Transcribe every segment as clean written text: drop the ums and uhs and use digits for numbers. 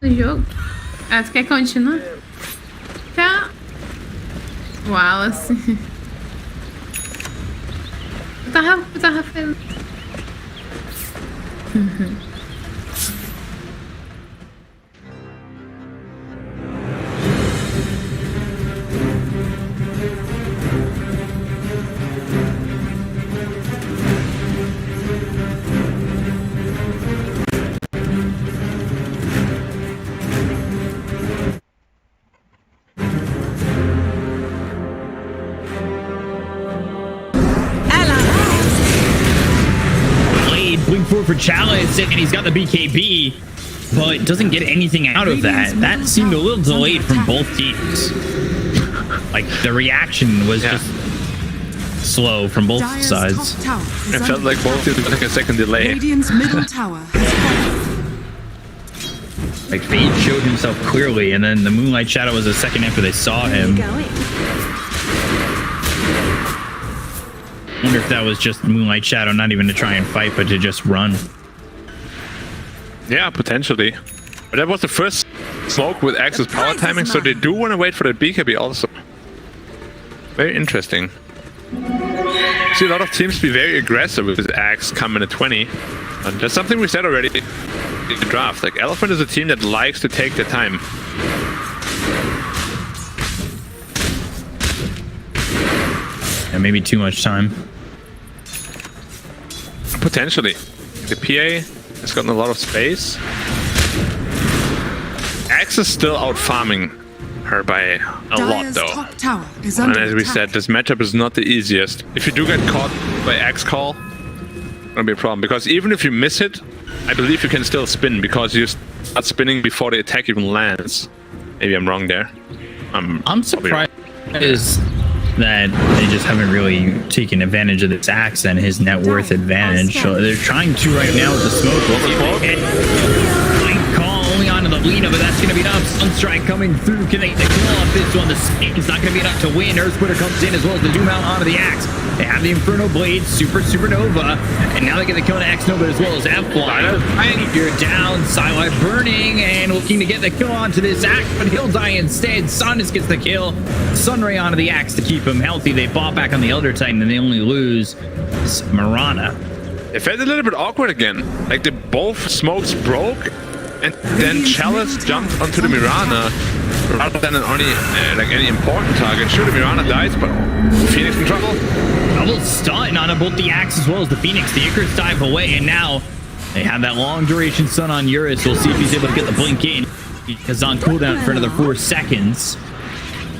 do jogo. Ah, tu quer continuar? Tá. Wallace. Eu tava feliz. Blink forward for Chalice, and he's got the BKB, but doesn't get anything out of that. That seemed a little delayed from both teams. Like, the reaction was just slow from both sides. It felt like both teams took a second delay. Like, Fade showed himself clearly, and then the Moonlight Shadow was a second after they saw him. I wonder if that was just Moonlight Shadow, not even to try and fight, but to just run. Yeah, potentially. But that was the first smoke with Axe's power timing, so they do want to wait for the BKB also. Very interesting. See a lot of teams be very aggressive with Axe coming at 20. And that's something we said already in the draft. Like, Elephant is a team that likes to take their time. And maybe too much time. Potentially. The PA has gotten a lot of space. Axe is still out farming her by a lot though. And as we said, this matchup is not the easiest. If you do get caught by Axe call, it's gonna be a problem. Because even if you miss it, I believe you can still spin because you start spinning before the attack even lands. Maybe I'm wrong there. I'm surprised that they just haven't really taken advantage of this Axe and his net worth advantage. So they're trying to right now with the smoke. Blink call only onto the Lena, but that's going to be enough. Sunstrike coming through. Can they get the kill off this one? The Snake's not going to be enough to win. Earth Splitter comes in as well as the Doom out onto the Axe. They have the Inferno Blade, Supernova, and now they get the kill on Axe Nova as well as F-Fly. You're down, Silite burning, and looking to get the kill onto this Axe, but he'll die instead. Sonus gets the kill. Sunray onto the Axe to keep him healthy. They bought back on the Elder Titan, and they only lose Mirana. It felt a little bit awkward again. Like, the both smokes broke, and then Chalice jumped onto the Mirana rather than any important target. Sure, the Mirana dies, but Phoenix in trouble. Double stun on both the Axe as well as the Phoenix. The Icarus dive away, and now they have that long duration stun on Eurus. We'll see if he's able to get the blink in. He's on cooldown for another 4 seconds.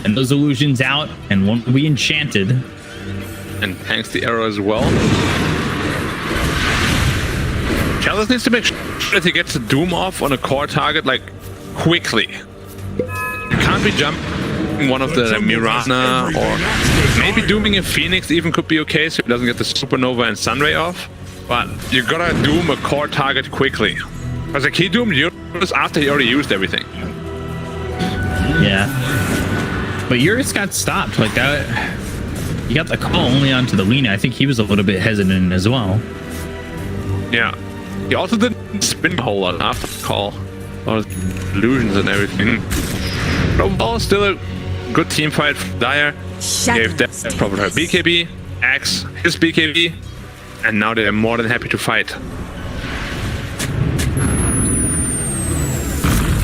And those illusions out, and one will be enchanted. And tanks the arrow as well. Chalice needs to make sure that he gets the Doom off on a core target, like, quickly. You can't be jumping one of the Mirana, or maybe dooming a Phoenix even could be okay, so he doesn't get the Supernova and Sunray off. But you gotta doom a core target quickly. Because like, he doomed Eurus after he already used everything. Yeah. But Eurus got stopped like that. He got the call only onto the Lena. I think he was a little bit hesitant as well. Yeah. He also didn't spin a whole lot after the call. All the illusions and everything. But overall, still a good team fight for Dire. Gave Death Prophet her BKB, Axe his BKB, and now they are more than happy to fight.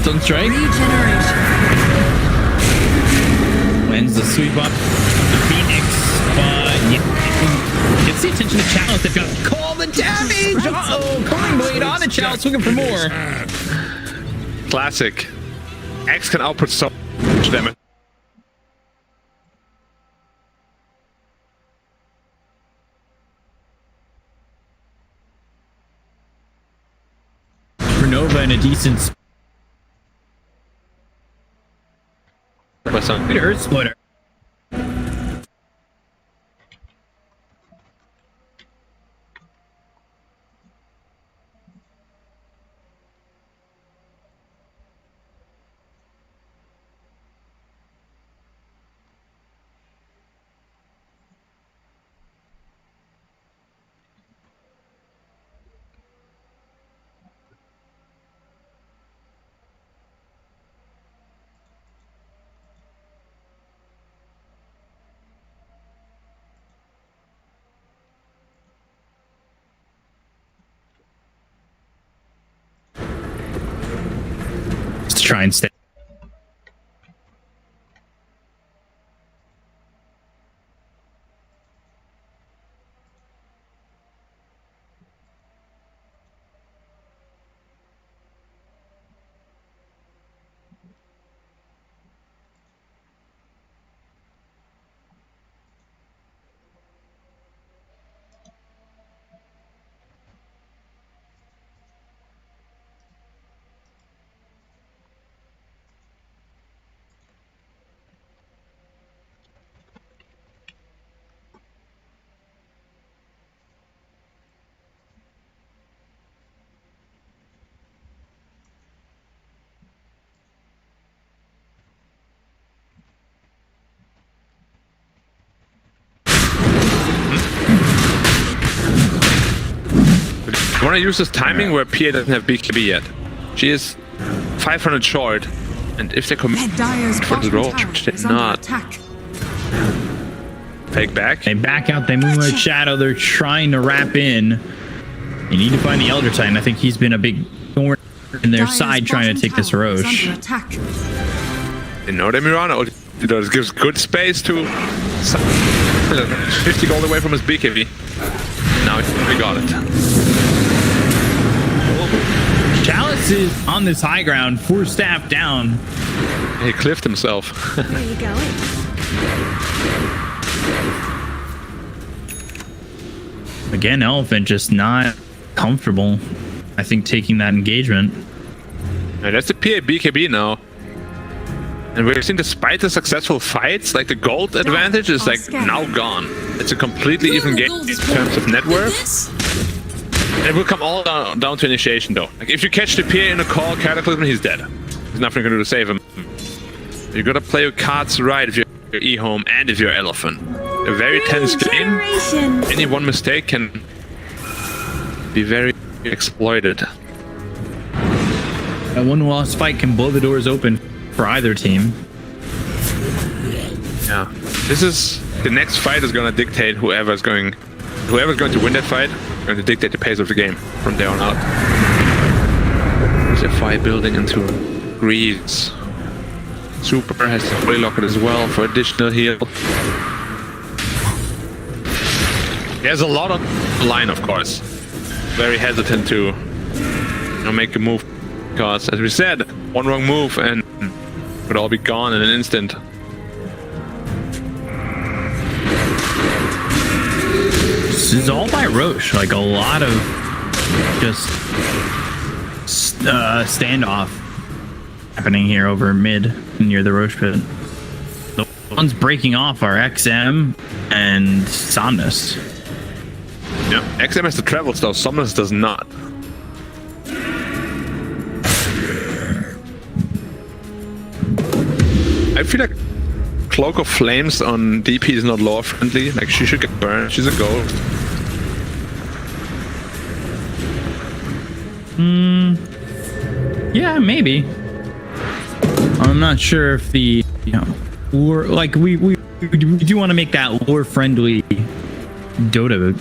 Sunstrike wins the sweep up the Phoenix, but gets the attention of Chalice. They've got to call the damage. Uh-oh, Cooling Blade on the Chalice, looking for more. Classic. Axe can output so much damage. Nova in a decent Earth Splitter. try and stay. I want to use this timing where PA doesn't have BKB yet. She is 500 short, and if they commit for the roll, she did not. Fake back. They back out, they move out shadow, they're trying to wrap in. You need to find the Elder Titan. I think he's been a big thorn in their side trying to take this Roche. They know that Mirana ulti gives good space to 50 gold away from his BKB. Now we got it. Chalice is on this high ground, 4 staff down. He cliffed himself. Where are you going? Again, Elephant just not comfortable, I think, taking that engagement. And that's the PA BKB now. And we're seeing, despite the successful fights, like the gold advantage is like now gone. It's a completely even game in terms of net worth. And it will come all down to initiation though. Like if you catch the PA in a call Cataclysm, he's dead. There's nothing you can do to save him. You gotta play your cards right if you're E-Home and if you're Elephant. A very tense game. Any one mistake can be very exploited. A one lost fight can blow the doors open for either team. Yeah. This is the next fight is gonna dictate whoever's going to win that fight. Going to dictate the pace of the game from there on out. There's a fight building into Greaves. Super has to fully lock it as well for additional heal. He has a lot on the line, of course. Very hesitant to make a move because, as we said, one wrong move and it would all be gone in an instant. This is all by Roche, like a lot of just standoff happening here over mid near the Roche pit. The ones breaking off are XM and Somnus. Yeah, XM has the travel stuff, Somnus does not. I feel like Cloak of Flames on DP is not lore friendly. Like she should get burned. She's a ghost. Yeah, maybe. I'm not sure if the lore, like we do want to make that lore friendly Dota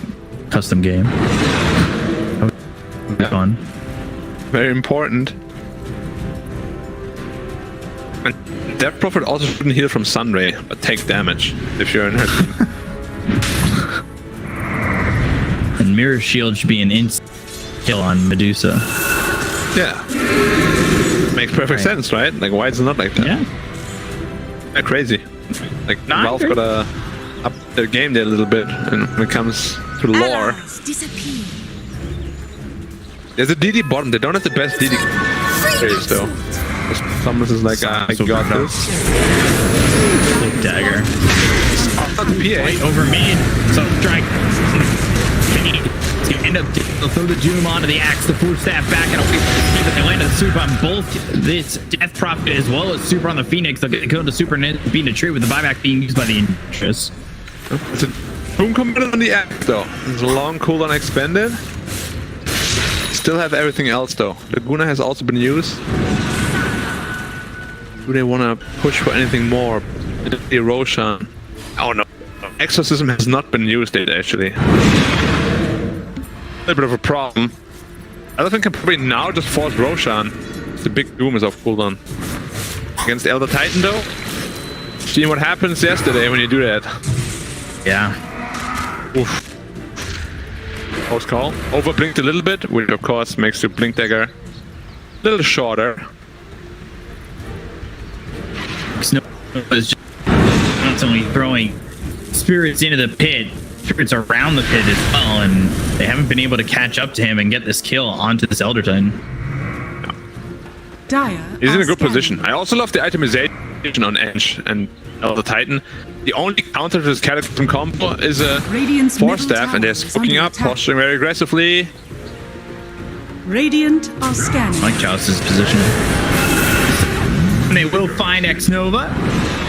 custom game. That would be fun. Very important. And Death Prophet also shouldn't heal from Sunray, but take damage if you're in her team. And Mirror Shield should be an instant kill on Medusa. Yeah. Makes perfect sense, right? Like, why is it not like that? Yeah. Yeah, crazy. Like, Valve gotta up their game there a little bit when it comes to lore. There's a DD bottom. They don't have the best DD players, though. Thomas is like, I got this. Big dagger. PA. Over mid. So strike. He's gonna end up they'll throw the Doom onto the axe, the 4 staff back and away from the team, but they land a super on both this Death Prophet as well as super on the Phoenix. They'll get killed to super and beating a tree with the buyback being used by the Interest. It's a boom committed on the axe, though. It's a long cooldown expended. Still have everything else, though. Laguna has also been used. Do they want to push for anything more? The Roshan. Oh no. Exorcism has not been used yet, actually. A little bit of a problem. Elephant can probably now just force Roshan. The big Doom is off cooldown. Against Elder Titan though, seeing what happens yesterday when you do that. Yeah. Oof. Close call. Overblinked a little bit, which of course makes the blink dagger a little shorter. Snow is just constantly throwing spirits into the pit, spirits around the pit as well, and they haven't been able to catch up to him and get this kill onto this Elder Titan. He's in a good position. I also love the itemization on Edge and Elder Titan. The only counter to this Cataclysm combo is a Force Staff, and they're smoking up, posturing very aggressively. Radiant are scanning. I like Chalice's position. They will find X-Nova.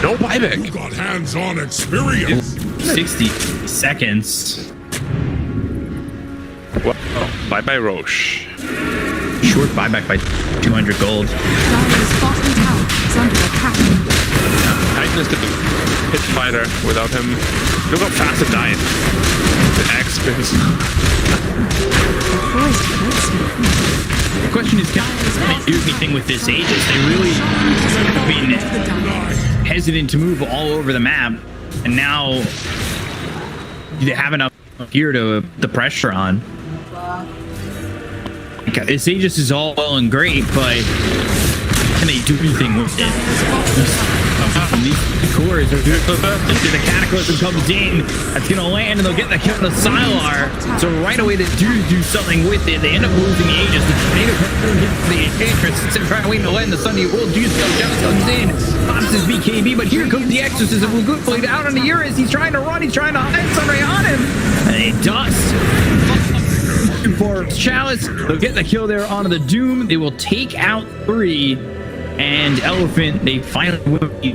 No buyback. You got hands-on experience. 60 seconds. Well, bye-bye Roche. Short buyback by 200 gold. Dire's bottom tower is under attack. Titan is the pit fighter. Without him, look how fast it died. The axe spins. The question is, can they do anything with this Aegis? They really have been hesitant to move all over the map, and now they have enough here to put the pressure on. This Aegis is all well and great, but can they do anything with it? These cores are doing the Cataclysm comes in, that's gonna land, and they'll get the kill on the Sylar. So right away they do something with it. They end up losing the Aegis. The tornado hits the Enchantress. Instead of trying to wait to land the Sunday will do so. Jealous comes in, pops his BKB, but here comes the Exorcism. Will good play down on the Eurus. He's trying to run, he's trying to hide Sunray on him. And he does. For Chalice, they'll get the kill there onto the Doom. They will take out 3, and Elephant, they finally will be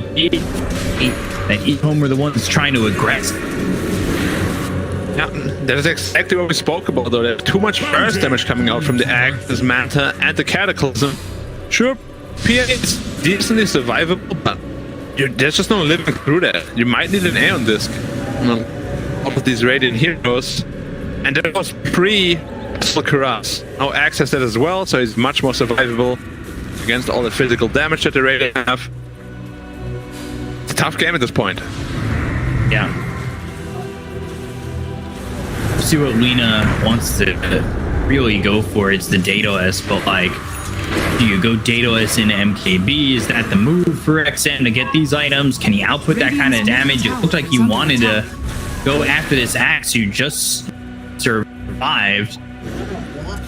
that E-Home were the ones trying to aggress. Yeah, that's exactly what we spoke about though. There's too much burst damage coming out from the Axe, Manta, and the Cataclysm. Sure, PA is decently survivable, but there's just no living through that. You might need an Aeon Disc. All of these Radiant heroes. And that was pre-Karas. Now Axe has that as well, so he's much more survivable against all the physical damage that the Radiant have. It's a tough game at this point. Yeah. See what Lena wants to really go for. It's the Daedalus, but like, do you go Daedalus into MKB? Is that the move for XM to get these items? Can he output that kind of damage? It looked like he wanted to go after this Axe who just survived.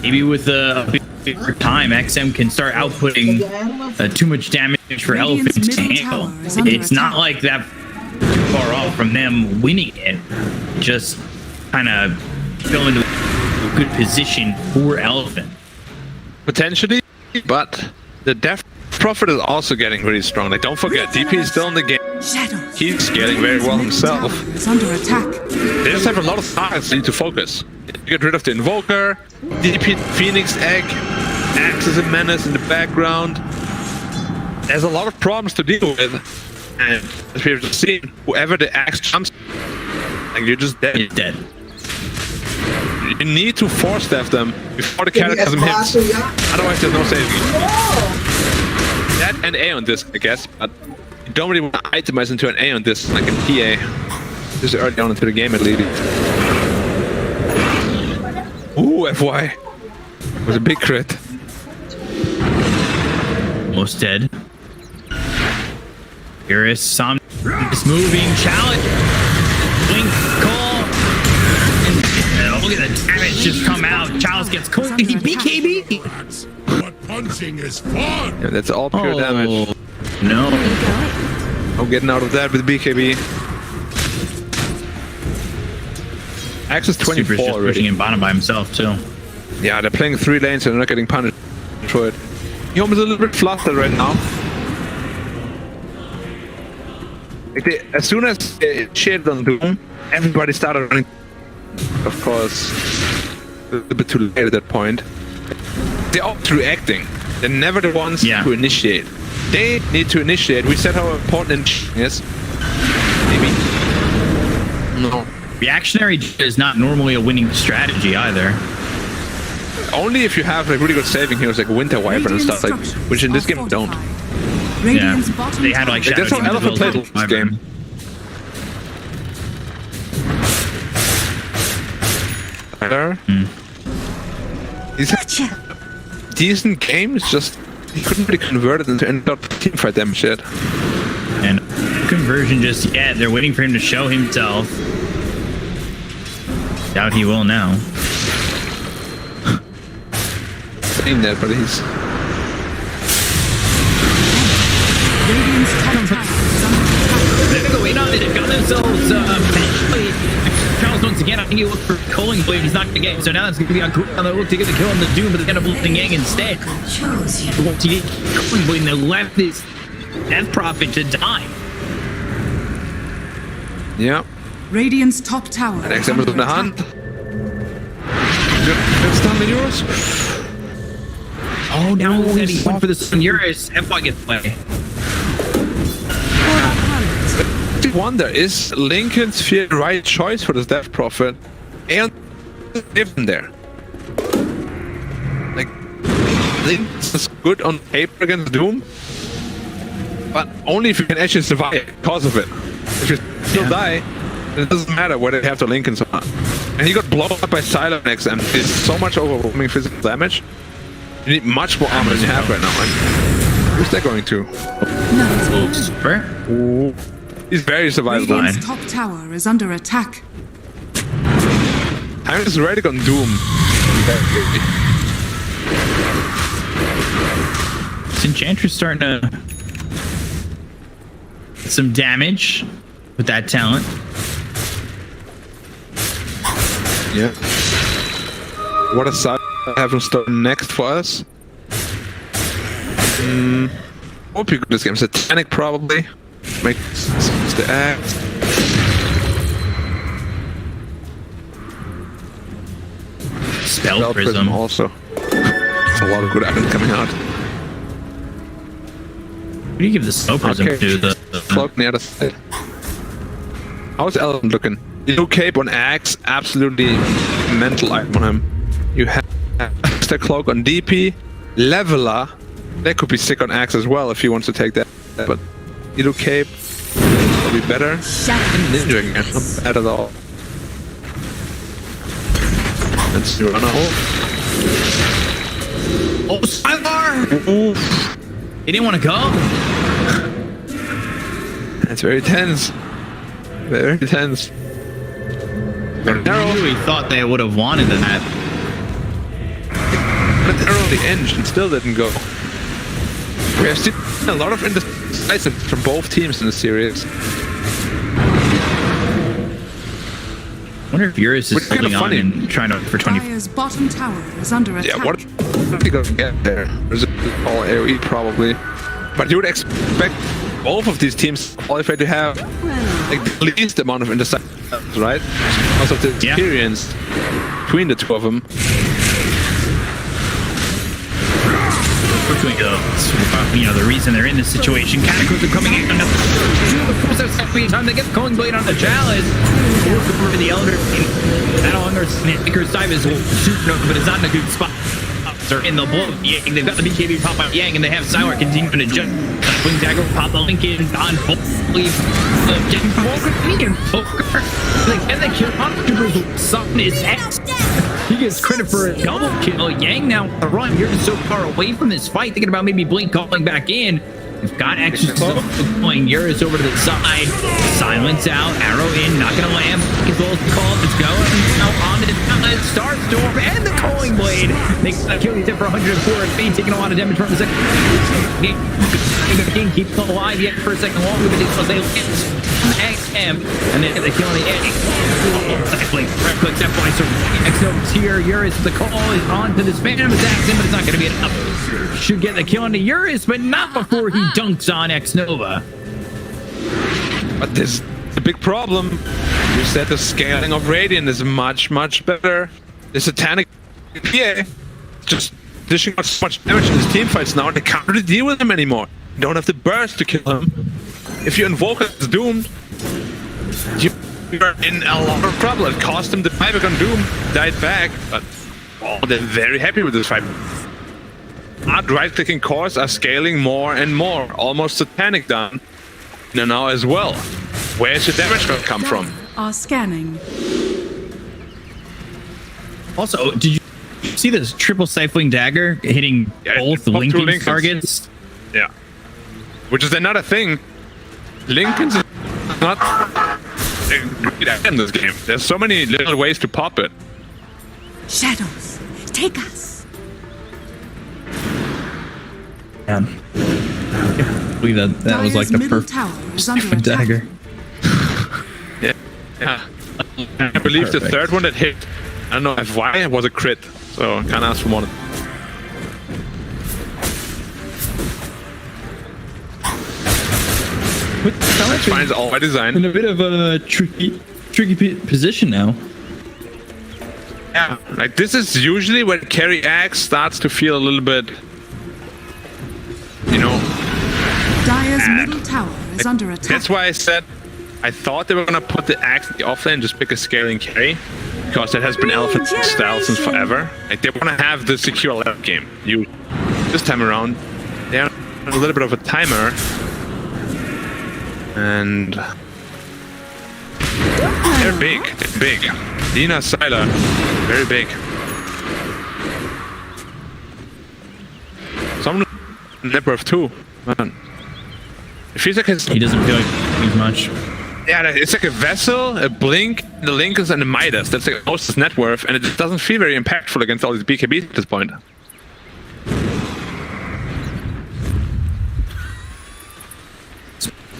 Maybe with a bigger time, XM can start outputting too much damage for Elephant to handle. It's not like that far off from them winning it. Just kind of fell into a good position for Elephant. Potentially, but the Death Prophet is also getting really strong. Like, don't forget, DP is still in the game. He's scaling very well himself. It's under attack. They just have a lot of targets they need to focus. Get rid of the Invoker, DP Phoenix Egg, Axe is a menace in the background. There's a lot of problems to deal with. And as we've just seen, whoever the Axe jumps, like, you're just dead. He's dead. You need to force staff them before the Cataclysm hits. Otherwise, there's no saving. That and Aeon Disc, I guess, but you don't really want to itemize into an Aeon Disc like a PA. This is early on into the game at least. Ooh, FY. It was a big crit. Almost dead. Eurus, Som is moving. Challenge. Blink, call. And look at the damage just come out. Chalice gets cold. He BKB. But punching is fun. Yeah, that's all pure damage. No. No getting out of that with BKB. Axe is 24 just already. pushing in bottom by himself too. Yeah, they're playing 3 lanes and they're not getting punished for it. Yom is a little bit flustered right now. Like as soon as it shaded on Doom, everybody started running. Of course, a little bit too late at that point. They're all reacting. They're never the ones to initiate. They need to initiate. We said how important it is. Maybe. No. Reactionary is not normally a winning strategy either. Only if you have like really good saving heroes like Winter Wyvern and stuff like, which in this game we don't. Radiant's bottom They had like tower That's how Shadow Elephant played Demons this game. Tyler? These are decent games, just he couldn't really convert it into any team fight damage yet. And conversion just yet. They're waiting for him to show himself. Doubt he will now. Saying that, but he's Radiant's top tower is under attack. They're going on it. They've got themselves potentially. Charles once again, I think he looked for Culling Blade. He's not going to get it. So now it's going to be on cooldown. They look to get the kill on the Doom, but they end up losing Yang instead. Once you get Culling Blade, and they left this Death Prophet to die. yeah. Radiant's top tower And is XM is under in the hand. attack. Good stun the Euros. Oh no, he's going for the Sun Eurus. F1 gets play. I wonder, is Lincoln's Fear the right choice for this Death Prophet? And even there. Like, Lincoln is good on paper against Doom, but only if you can actually survive because of it. If you still die, then it doesn't matter whether you have the Lincolns or not. And he got blown up by Silent XM. It's so much overwhelming physical damage. You need much more armor than you have right now. And who's that going to? Super. Ooh. He's very survivable. Radiant's top tower is under attack. I'm just ready on Doom. This Enchantress starting to get some damage with that talent. Yeah. What a side have him start next for us. Hope you this game. Satanic probably. Make the axe. Spell Prism. Also. There's a lot of good items coming out. What do you give the Spell Prism to? The Cloak on the other side. How's Elephant looking? New cape on axe, absolutely mental item on him. You have the cloak on DP, leveler. That could be sick on axe as well if he wants to take that. But Edo cape will be better. Ninja again, not bad at all. Let's run a hole. Oh, Sylar! He didn't want to go. That's very tense. Very tense. I really thought they would have wanted that. But arrow on the engine still didn't go. We have seen a lot of indecisive from both teams in the series. I wonder if Eurus is holding on and trying to for 20. Dire's bottom tower is under attack. Yeah, what are you gonna get there? There's all AoE probably. But you would expect both of these teams qualify to have like the least amount of indecisive, right? Because of the experience between the two of them. You know, the reason they're in this situation. Cataclysms are coming in. Time they get the Calling Blade on the Chalice. Over the Elder. Battle Hunger Snicker's time is super, but it's not in a good spot. They're in the blow. Yang. They've got the BKB pop by Yang, and they have Sylar continuing to jump. Swing dagger, pop the Lincoln on fully. Getting poker. And they kill on Sun is X. He gets credit for a double kill. Yang now on the run. You're so far away from this fight, thinking about maybe Blink calling back in. We've got extra stuff going. Eurus over to the side. Silence out. Arrow in. Not going to land. As well as the call. It's going. Now on to the Starstorm and the Calling Blade. They kill these for 104 HP. Taking a lot of damage from the second. King keeps them alive yet for a second longer. But it's they XM. And then they kill the egg. Exactly. Quick step by X-Nova's here. Eurus, the call is on to this Phantom attacks him, but it's not going to be enough. Should get the kill on the Eurus, but not before he dunks on X-Nova. But this is the big problem. You said the scaling of Radiant is much, much better. The Satanic PA just dishing out so much damage in his team fights now, they can't really deal with him anymore. You don't have the burst to kill him. If you invoke his Doomed, you're in a lot of trouble. It cost him the buyback on Doom, died back, but Oh, they're very happy with this fight. Hard right-clicking cores are scaling more and more, almost satanic down now as well. Where's the damage going to come from? Are scanning. Also, did you see this triple siphoning dagger hitting both Lincoln's targets? Yeah. Which is another thing. Lincoln's is not a great item in this game. There's so many little ways to pop it. Shadows, take us. Yeah. I believe that was like the perfect siphon dagger. Yeah. I believe the third one that hit, I don't know if why, was a crit. So I can't ask for more. That's fine, it's all by design. In a bit of a tricky position now. Yeah, like this is usually when carry axe starts to feel a little bit, you know. Dire's middle tower is under attack. That's why I said I thought they were gonna put the axe in the offlane and just pick a scaling carry, because that has been Elephant style since forever. Like they wanna have the secure left game. This time around, they have a little bit of a timer. And they're big. They're big. Dina, Sylar, very big. Some Nebworth too. Man. It feels like he doesn't feel like he's much. Yeah, it's like a Vessel, a Blink, the Lincolns, and the Midas. That's like most of his net worth, and it just doesn't feel very impactful against all these BKBs at this point.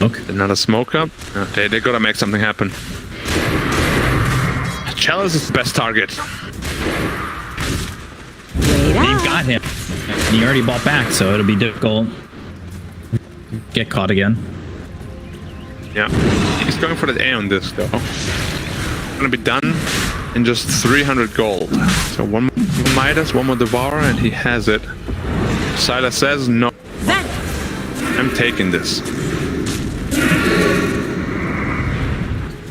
Okay. Another smoke up. They gotta make something happen. Chalice is the best target. They've got him. And he already bought back, so it'll be difficult. Get caught again. Yeah. He's going for that A on this though. Gonna be done in just 300 gold. So one more Midas, one more Devourer, and he has it. Sylar says no. I'm taking this.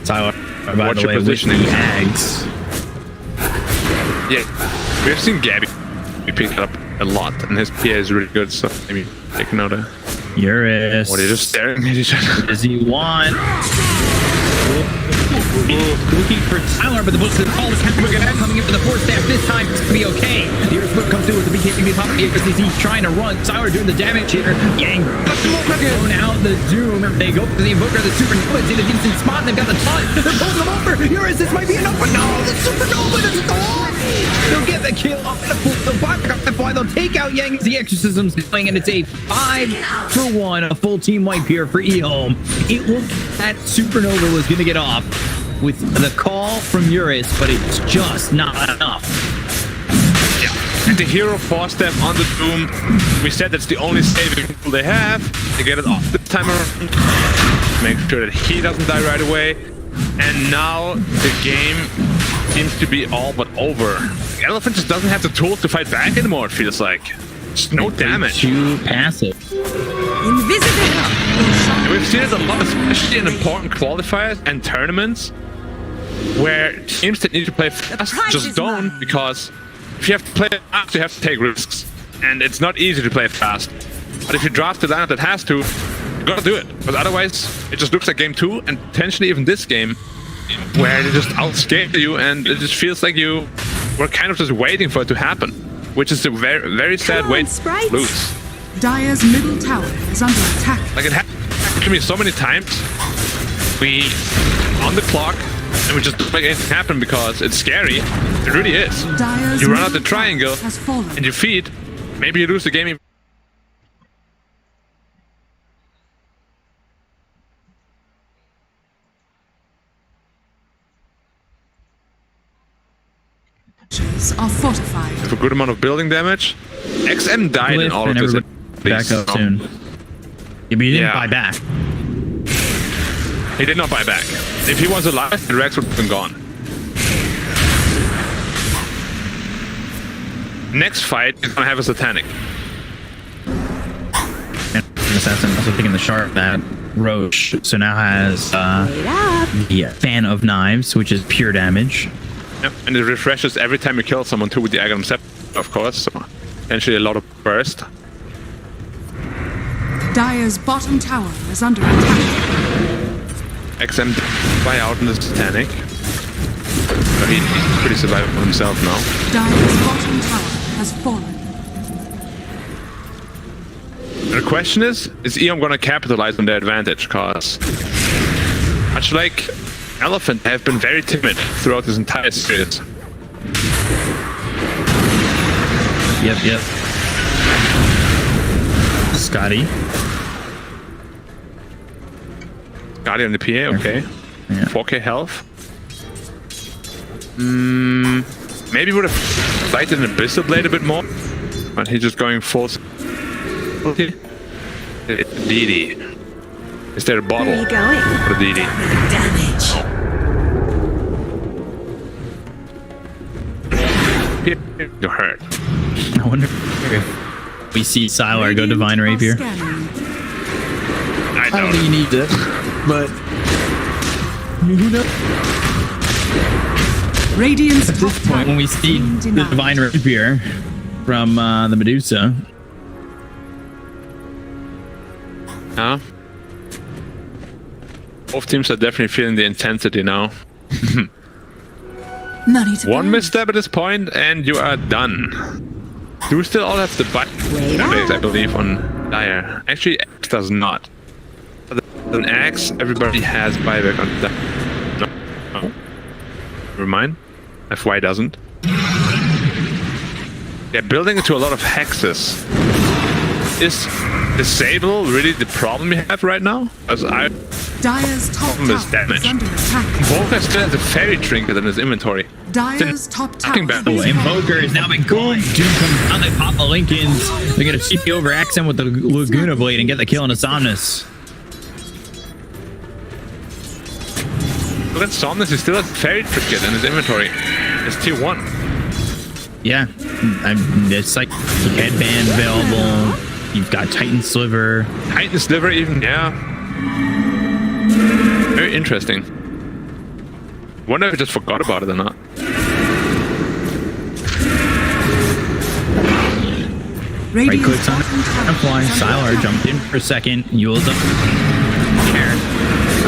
Sylar, by watch the your way, positioning. with the Ags. Yeah, we've seen Gabby pick it up a lot, and his PA is really good, so maybe take another. Eurus. What are you just staring at each other? Does he want? Looking for Sylar, but the bullets is all the counter coming in for the force staff. This time it's gonna be okay. The Earthquake comes through with the BKB top of the he's trying to run. Sylar doing the damage here. Yang thrown out the Doom. They go for the Invoker, the Supernova is in a decent spot. They've got the taunt. They're pulling them over. Eurus, this might be enough, but no, the Supernova is gone. They'll get the kill off and they'll back up the fly. They'll take out Yang. The Exorcism's going, and it's a 5-for-1, a full team wipe here for eHome. It looked that Supernova was going to get off with the call from Eurus, but it's just not enough. Yeah. And the hero force step on the Doom. We said that's the only saving tool they have. They get it off this time around. Make sure that he doesn't die right away. And now the game seems to be all but over. The Elephant just doesn't have the tools to fight back anymore, it feels like. It's no damage. Too passive. Invisible. And we've seen it a lot, especially in important qualifiers and tournaments, where teams that need to play fast just don't, because if you have to play fast, you have to take risks. And it's not easy to play fast. But if you draft a lineup that has to, you gotta do it. Because otherwise, it just looks like game 2, and potentially even this game, where they just outscale you, and it just feels like you were kind of just waiting for it to happen. Which is a very, very sad way to lose. Dire's middle tower is under attack. Like, it happened to me so many times. We on the clock, and we just don't make anything happen because it's scary. It really is. Dire's You run out the middle triangle, tower has fallen. and you feed. Maybe you lose the game. Are fortified. Have a good amount of building damage. XM died in all of this. Back up soon. Yeah, but he didn't buy back. He did not buy back. If he was alive, the Rex would have been gone. Next fight is gonna have a Satanic. And Assassin also taking the sharp that Roche, so now has the Fan of Knives, which is pure damage. Yep, and it refreshes every time you kill someone too with the Aghanim Scepter, of course. So potentially a lot of burst. Dire's bottom tower is under attack. XM fly out in the Titanic. So he's pretty survivable himself now. Dire's bottom tower has fallen. The question is EOM gonna capitalize on their advantage? Cause much like Elephant, have been very timid throughout this entire series. Yep. Scotty Guardian on the PA, okay. Yeah. 4k health. Maybe would have fighted an Abyssal Blade a bit more, but he's just going full. DD. Is there a bottle Where are you going? for DD? Damage. You're hurt. I wonder if we see Sylar go Divine Rapier. Scanning. I I don't don't. think you need it, but who knows? Radiant's At top this point, tower when we see being the denied. Divine Rapier from the Medusa, Huh? Both teams are definitely feeling the intensity now. Money to One burn. misstep at this point, and you are done. Do we still all have the buyback, I believe, on Dire? Actually, X does not. On X, everybody has buyback on Dire. No. Never mind. FY doesn't. They're building into a lot of hexes. Is Disable really the problem we have right now? As I Dire's top Problem is tower damage. is under attack. Volker still has a fairy trinket in his inventory. Dire's top tower Fucking bad. oh, is Invoker has now been gone. Doom comes down, they pop the Lincolns. They're gonna CP over XM with the Laguna Blade and get the kill on the Somnus. Look at Somnus, he still has a fairy trinket in his inventory. It's tier 1. Yeah, it's like headband available. You've got Titan Sliver. Titan Sliver even, yeah. Very interesting. Wonder if I just forgot about it or not. Right Radiant's clicks on bottom tower flying. is under Sylar attack. jumped in for a second. Yule's up there.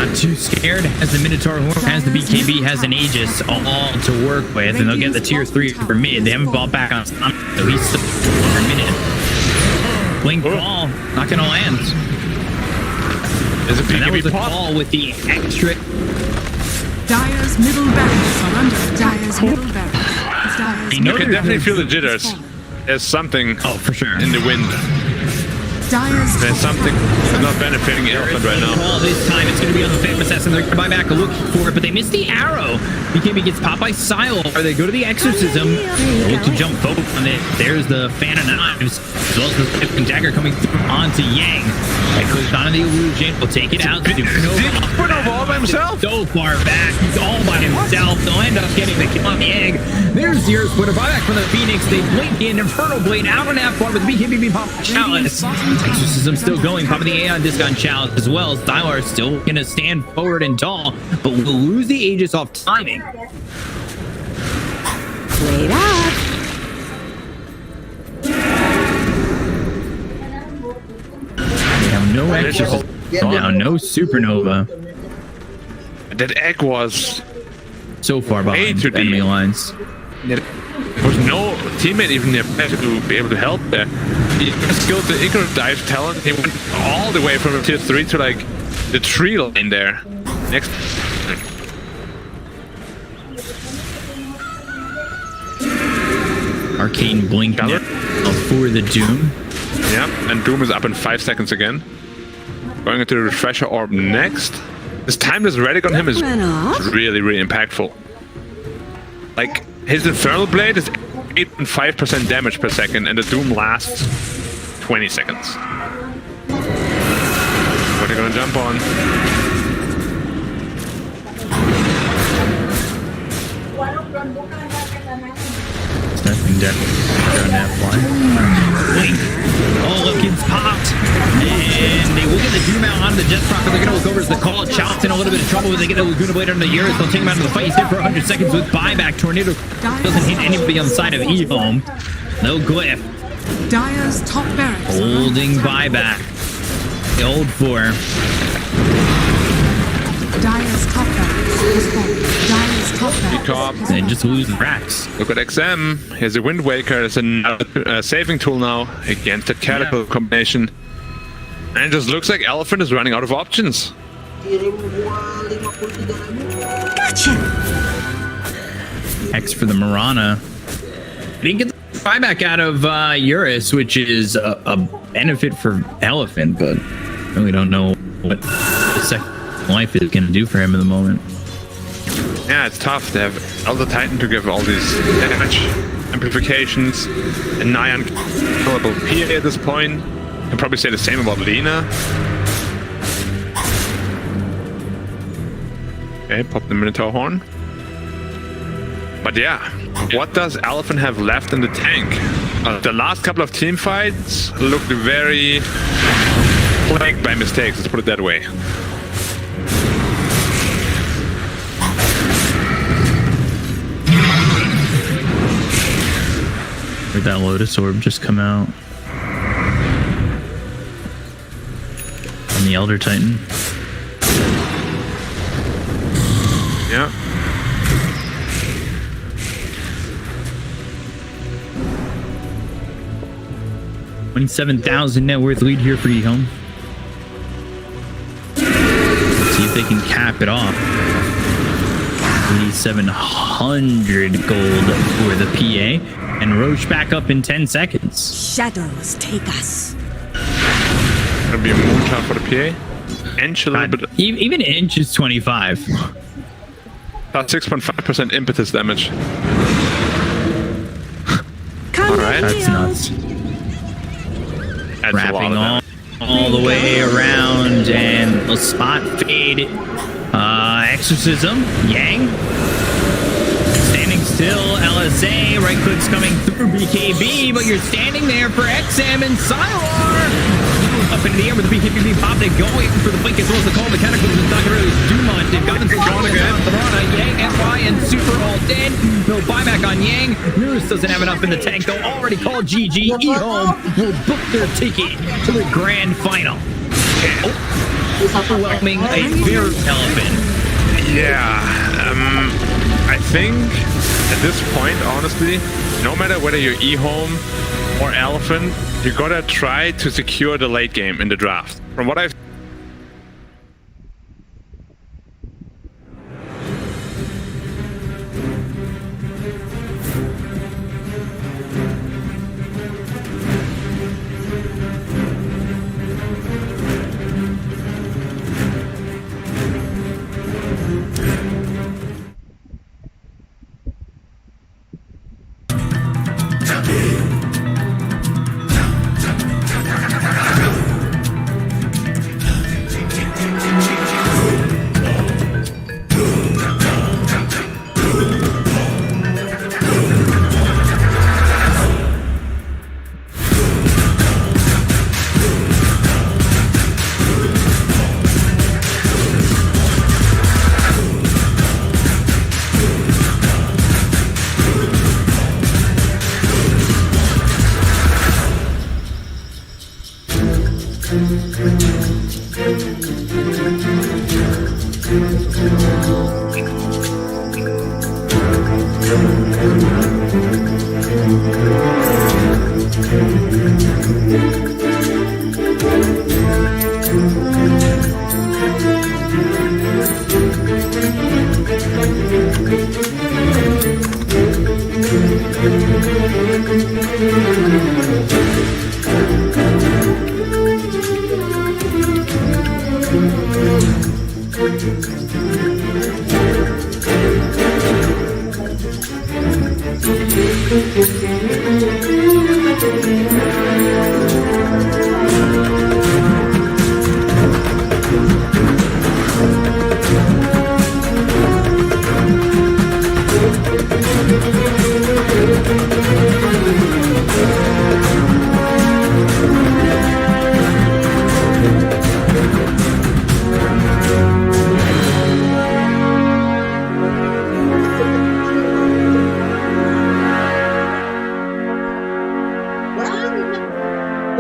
Not too scared. Has the Minotaur Horn, has the BKB, has an Aegis, all to work with, and they'll get the tier 3 for mid. They haven't bought back on Stomach, so he's still for a minute. Blink ball, not gonna land. There's a And that was BKB the pop. ball with the extra. Dire's middle barracks are under Dire's middle barracks. Dire's You know You can they're definitely feel the is jitters. falling. There's something Oh, for sure. in the wind. Dire's There's top something tower is not benefiting Elephant right now. Ball this time, it's going to be on the Phantom Assassin. They're going to buy back a look for it, but they missed the arrow. BKB gets popped by Sylar. They go to the Exorcism. They look to jump forward on it. There's the Fan of Knives, as well as the Fifth Dagger coming through onto Yang. They click onto the illusion. Will take it out. Supernova all by himself? So far back. He's all by himself. They'll end up getting the kill on the egg. There's Zero Splitter. Buyback from the Phoenix. They blink in. Infernal Blade out on F1 with BKB pop Chalice. Exorcism still going. Popping the Aeon Disc on Chalice as well. Sylar still going to stand forward and tall, but will lose the Aegis off timing. Wait up. Now no Exorcism. Now no Supernova. That egg was... So far behind to the- enemy lines. There was no teammate even nearby to be able to help there. He skilled the Icarus dive talent. He went all the way from tier 3 to like the tree line there. Next. Arcane blink now Gallant. for the Doom. Yeah, and Doom is up in 5 seconds again. Going into the Refresher Orb next. This timeless Relic on him is Ran off. really, really impactful. Like, his Infernal Blade is 8.5% damage per second, and the Doom lasts 20 seconds. What are you gonna jump on? Nothing dead. On that fly. Blink. Oh, look, it's popped. And they will get the Doom out onto The Jets proc, they're going to look over as the call. Chalice in a little bit of trouble when they get the Laguna Blade under the Eurus. They'll take him out of the fight. He's hit for 100 seconds with buyback. Tornado doesn't hit anybody on the side of E-Home. No glyph. Dire's top barracks. Holding buyback. The old 4. Dire's top barracks has fallen. Dire's top Cop. barracks. They just lose racks. Look at XM. Here's a Wind Waker. It's a saving tool now against that Catapult combination. And it just looks like Elephant is running out of options. Gotcha. X for the Marana. He didn't get the buyback out of Eurus, which is a benefit for Elephant, but really don't know what the second life is going to do for him at the moment. Yeah, it's tough. They have Elder Titan to give all these damage amplifications and nigh unkillable PA at this point. I'd probably say the same about Lena. Okay, pop the Minotaur horn. But yeah, what does Elephant have left in the tank? The last couple of team fights looked very plagued by mistakes, let's put it that way. Where'd that Lotus Orb just come out? And the Elder Titan. Yeah. $27,000 net worth lead here for E-Home. See if they can cap it off. 8,700 gold for the PA. And Roche back up in 10 seconds. Shadows take us. Gonna be a moonshot for the PA. Inch a little bit. Even inch is 25. About 6.5% impetus damage. Come Alright. That's nuts. That's a lot Wrapping of all the way around and a spot fade. Exorcism. Yang. Standing still. LSA. Right click's coming through BKB, but you're standing there for XM and Sylar. Up into the air with the BKB pop. They go waiting for the flank as well as the call. The Cataclysm is not going to really do much. They've got into gone again. Marana, Yang, FY, and Super all dead. No buyback on Yang. News doesn't have enough in the tank, though. Already called GG. E-Home will book their ticket to the grand final. Overwhelming a very Elephant. Yeah, I think at this point, honestly, no matter whether you're E-Home or Elephant, you gotta try to secure the late game in the draft. From what I've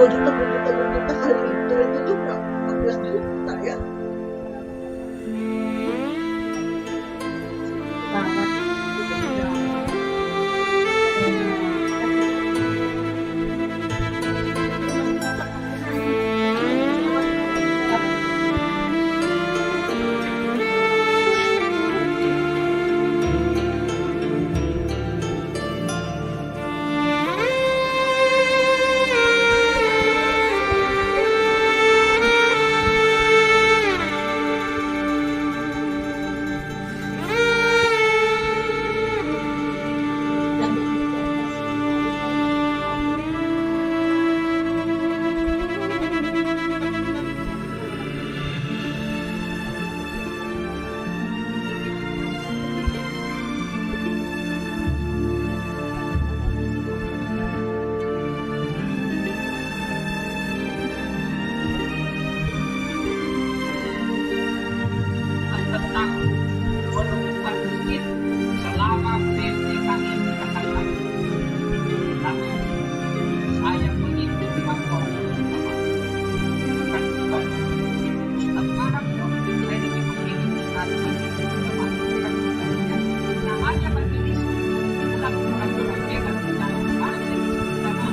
juta kali itu juga 14 juta ya. Banget. tentang penutupan masjid selama PPKM Jakarta. Satu, saya mengikuti fatwa bukan sekarang saya lebih memilih namanya majelis ulang-ulang dewan majelis ulama.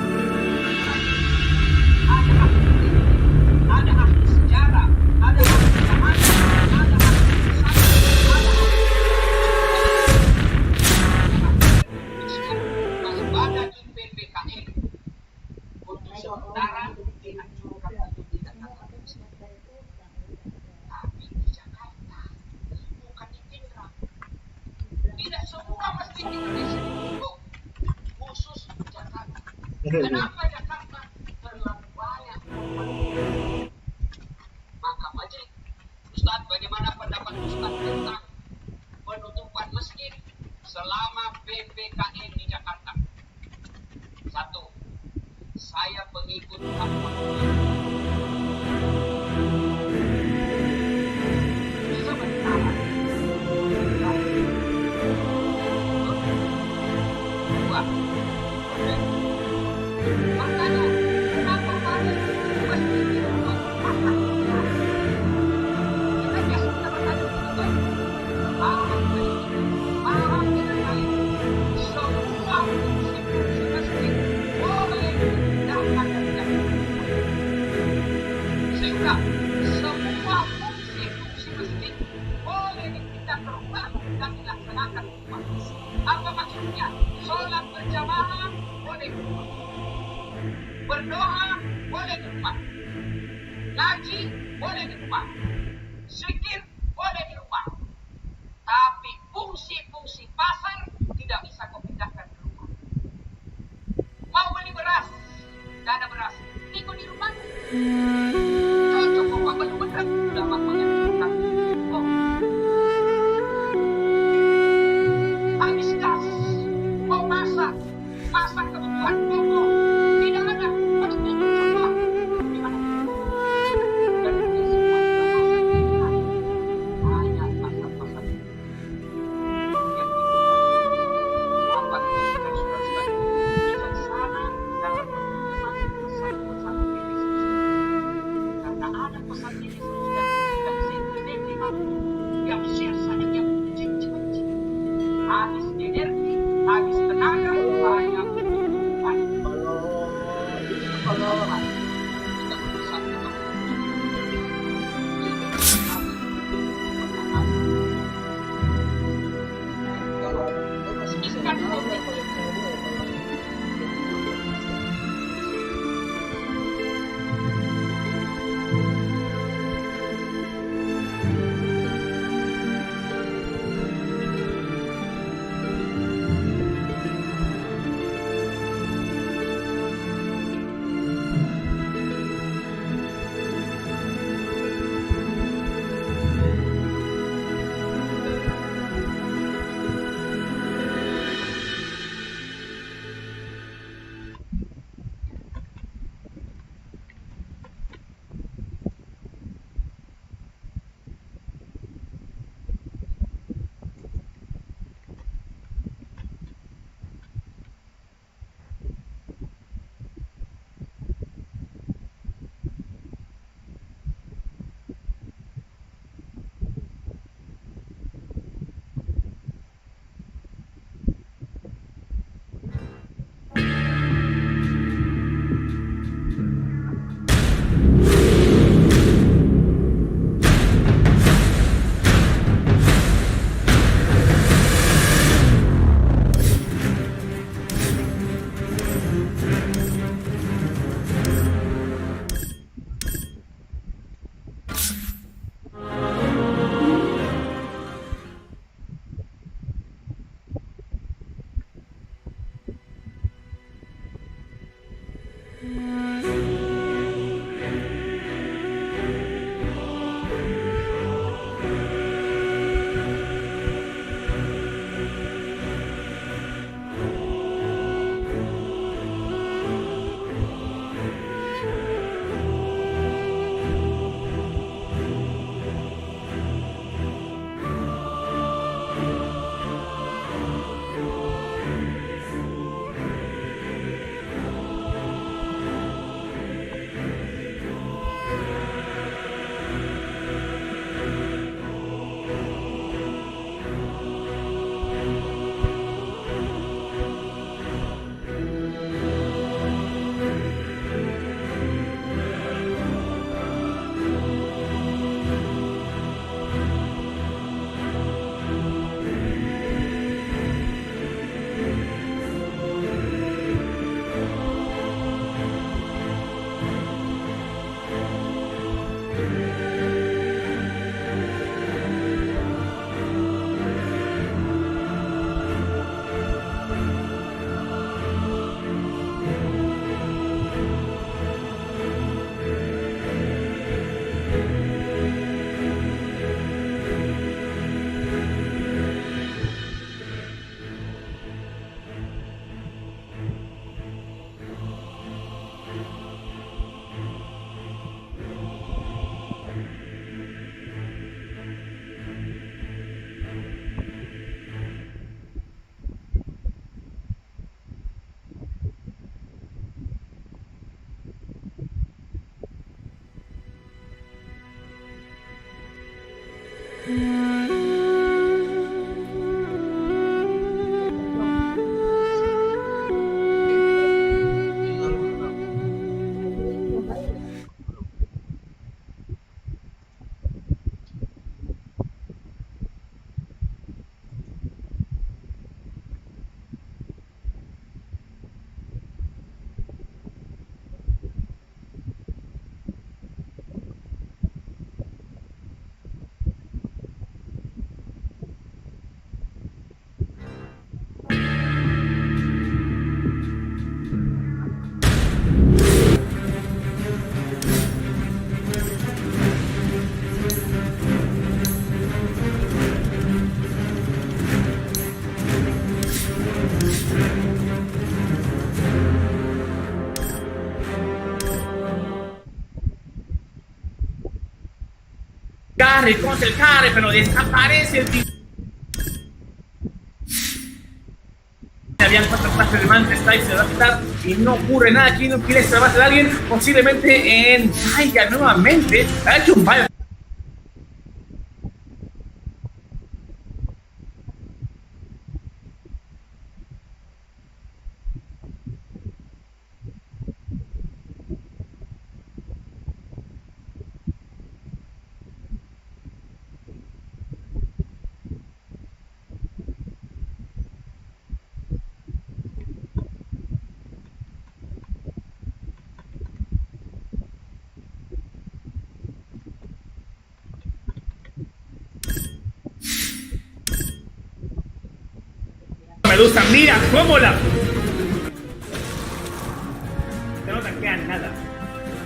Ada ahli sejarah, ada ahli keamanan, ada ahli waspada di PPKM untuk sementara diajukan untuk tidak tatap muka. Tapi di Jakarta, bukan di Pindrang. Tidak semua masjid di Indonesia ditutup, khusus Jakarta. Kenapa Jakarta? Terlalu banyak korban. Maka majelis Ustaz, bagaimana pendapat Ustaz tentang penutupan masjid selama PPKM di Jakarta? Satu, saya pengikut fatwa. Sementara. Dua. Makanya, kenapa banyak masjid ditutup? Kita biasa bertanya begitu kan? Paham dengan baik. Semua fungsi-fungsi masjid boleh dipindahkan dari Jakarta. Sehingga semua fungsi-fungsi masjid boleh dipindah ke rumah dan dilaksanakan di rumah. Apa maksudnya? Sholat berjamaah boleh di rumah. Berdoa boleh di rumah. Ngaji boleh di rumah. Zikir boleh di rumah. Tapi fungsi-fungsi pasar tidak bisa kau pindahkan ke rumah. Mau beli beras, tidak ada beras. Ini kau di rumah. Cocok kau beli beras, sudah waktunya dibuka. Oh. Habis gas, mau masak kebutuhan pokok. Tidak ada, harus tutup semua. Gimana? Dan ini semua dilakukan. Hanya pasar-pasar yang dibuka. Bapak Ibu saudara-saudara bijaksana dalam menerima pesan-pesan PIGZS. reconoce el carry, pero desaparece el habían 4 clases de man, está y se va a quitar y no ocurre nada. Aquí no quiere salvarse de alguien, posiblemente en Taiga nuevamente. Ha hecho un baile. Medusa, mira cómo la... No te queda nada.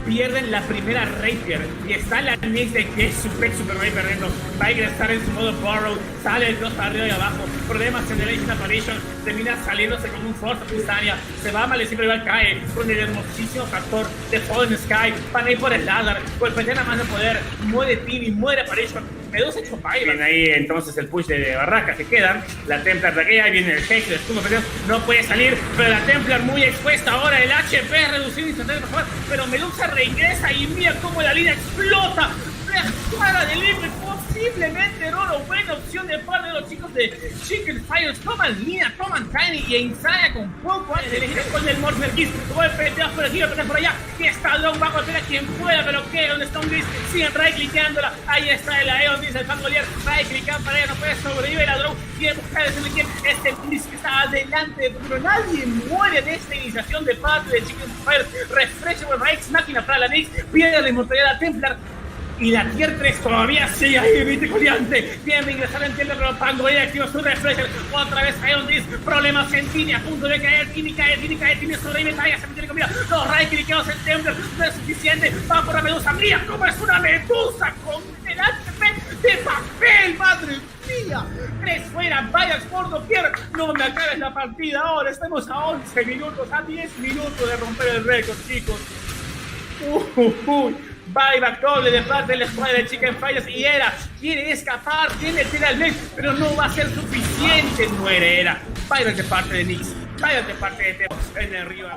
Pierden la primera Rapier y está la mix de que es super Rapier Reno. Va a ingresar en su modo Borrow, sale el cross para arriba y abajo. Problemas Generation Apparition, termina saliéndose con un Force Pulsaria. Se va a maldecir, pero igual cae con el hermosísimo factor de Fallen Sky. Van a ir por el ladder, golpean a más de poder. Muere Timmy, muere Apparition. Medusa hecho bye. Viene ahí entonces el push de barracas que quedan. La Templar de aquella, viene el Hex, no puede salir, pero la Templar muy expuesta ahora. El HP reducido instantáneo, pero Medusa regresa y mira cómo la línea explota. Para del límite, posiblemente no, buena opción de parte de los chicos de Chicken Fires. Toman línea, toman Tiny y ensaya con poco antes de elegir con el Morpher Kiss. Golpeteas por aquí, golpeteas por allá. Y está Long, va a golpear a quien pueda, pero que donde está un Gris, siguen right clickeándola. Ahí está el Aeon, dice el Fangolier. Right clickeando para ella, no puede sobrevivir la Draw. Quiere buscar decirle quién este Gris que está adelante, pero nadie muere de esta iniciación de parte de Chicken Fires. Refresh por Right, máquina para la Nix, pierde la inmortalidad a Templar. Y la tier 3 todavía sigue ahí, viticuliante. Tiene que ingresar en tienda, pero Pango ya activa su refresher. Otra vez Ion Disc, problemas en Tini, a punto de caer. Tini cae, Tini sobrevive, Taya se tiene que mirar. Los Raikiri quedados en Templar, no es suficiente. Va por la medusa, mira cómo es una medusa con el HP de papel, madre mía. 3 fuera, vaya por doquier. No me acabes la partida ahora, estamos a 11 minutos, a 10 minutos de romper el récord, chicos. Buyback doble de parte de la escuadra de Chicken Fires y Era quiere escapar, tiene que ir al Nix, pero no va a ser suficiente. Muere Era. Buyback de parte de Nix, buyback de parte de Teo en el río.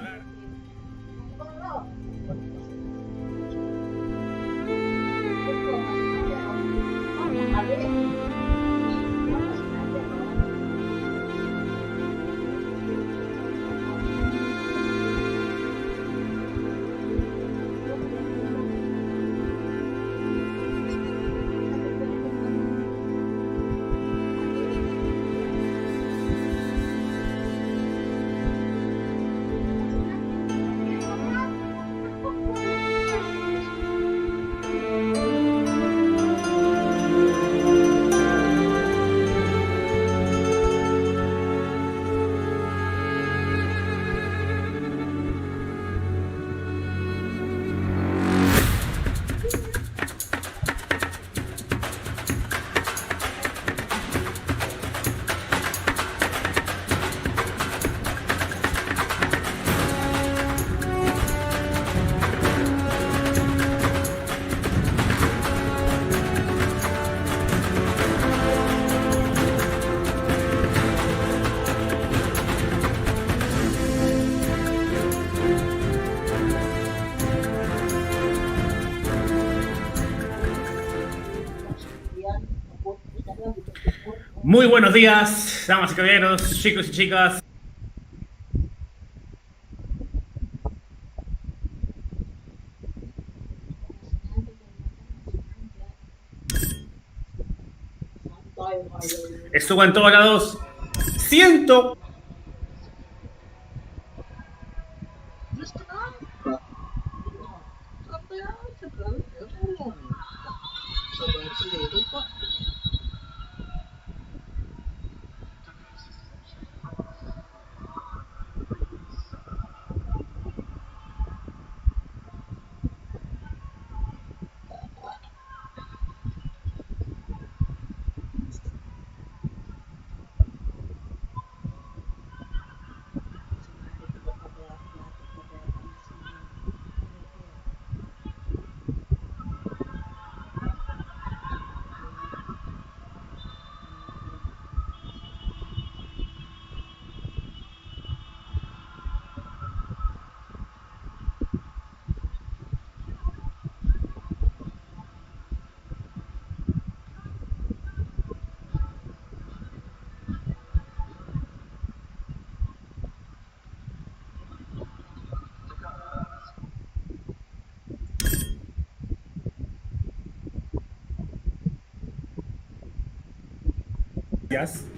Muy buenos días, damas y caballeros, chicos y chicas. Estuvo en todos lados. Siento.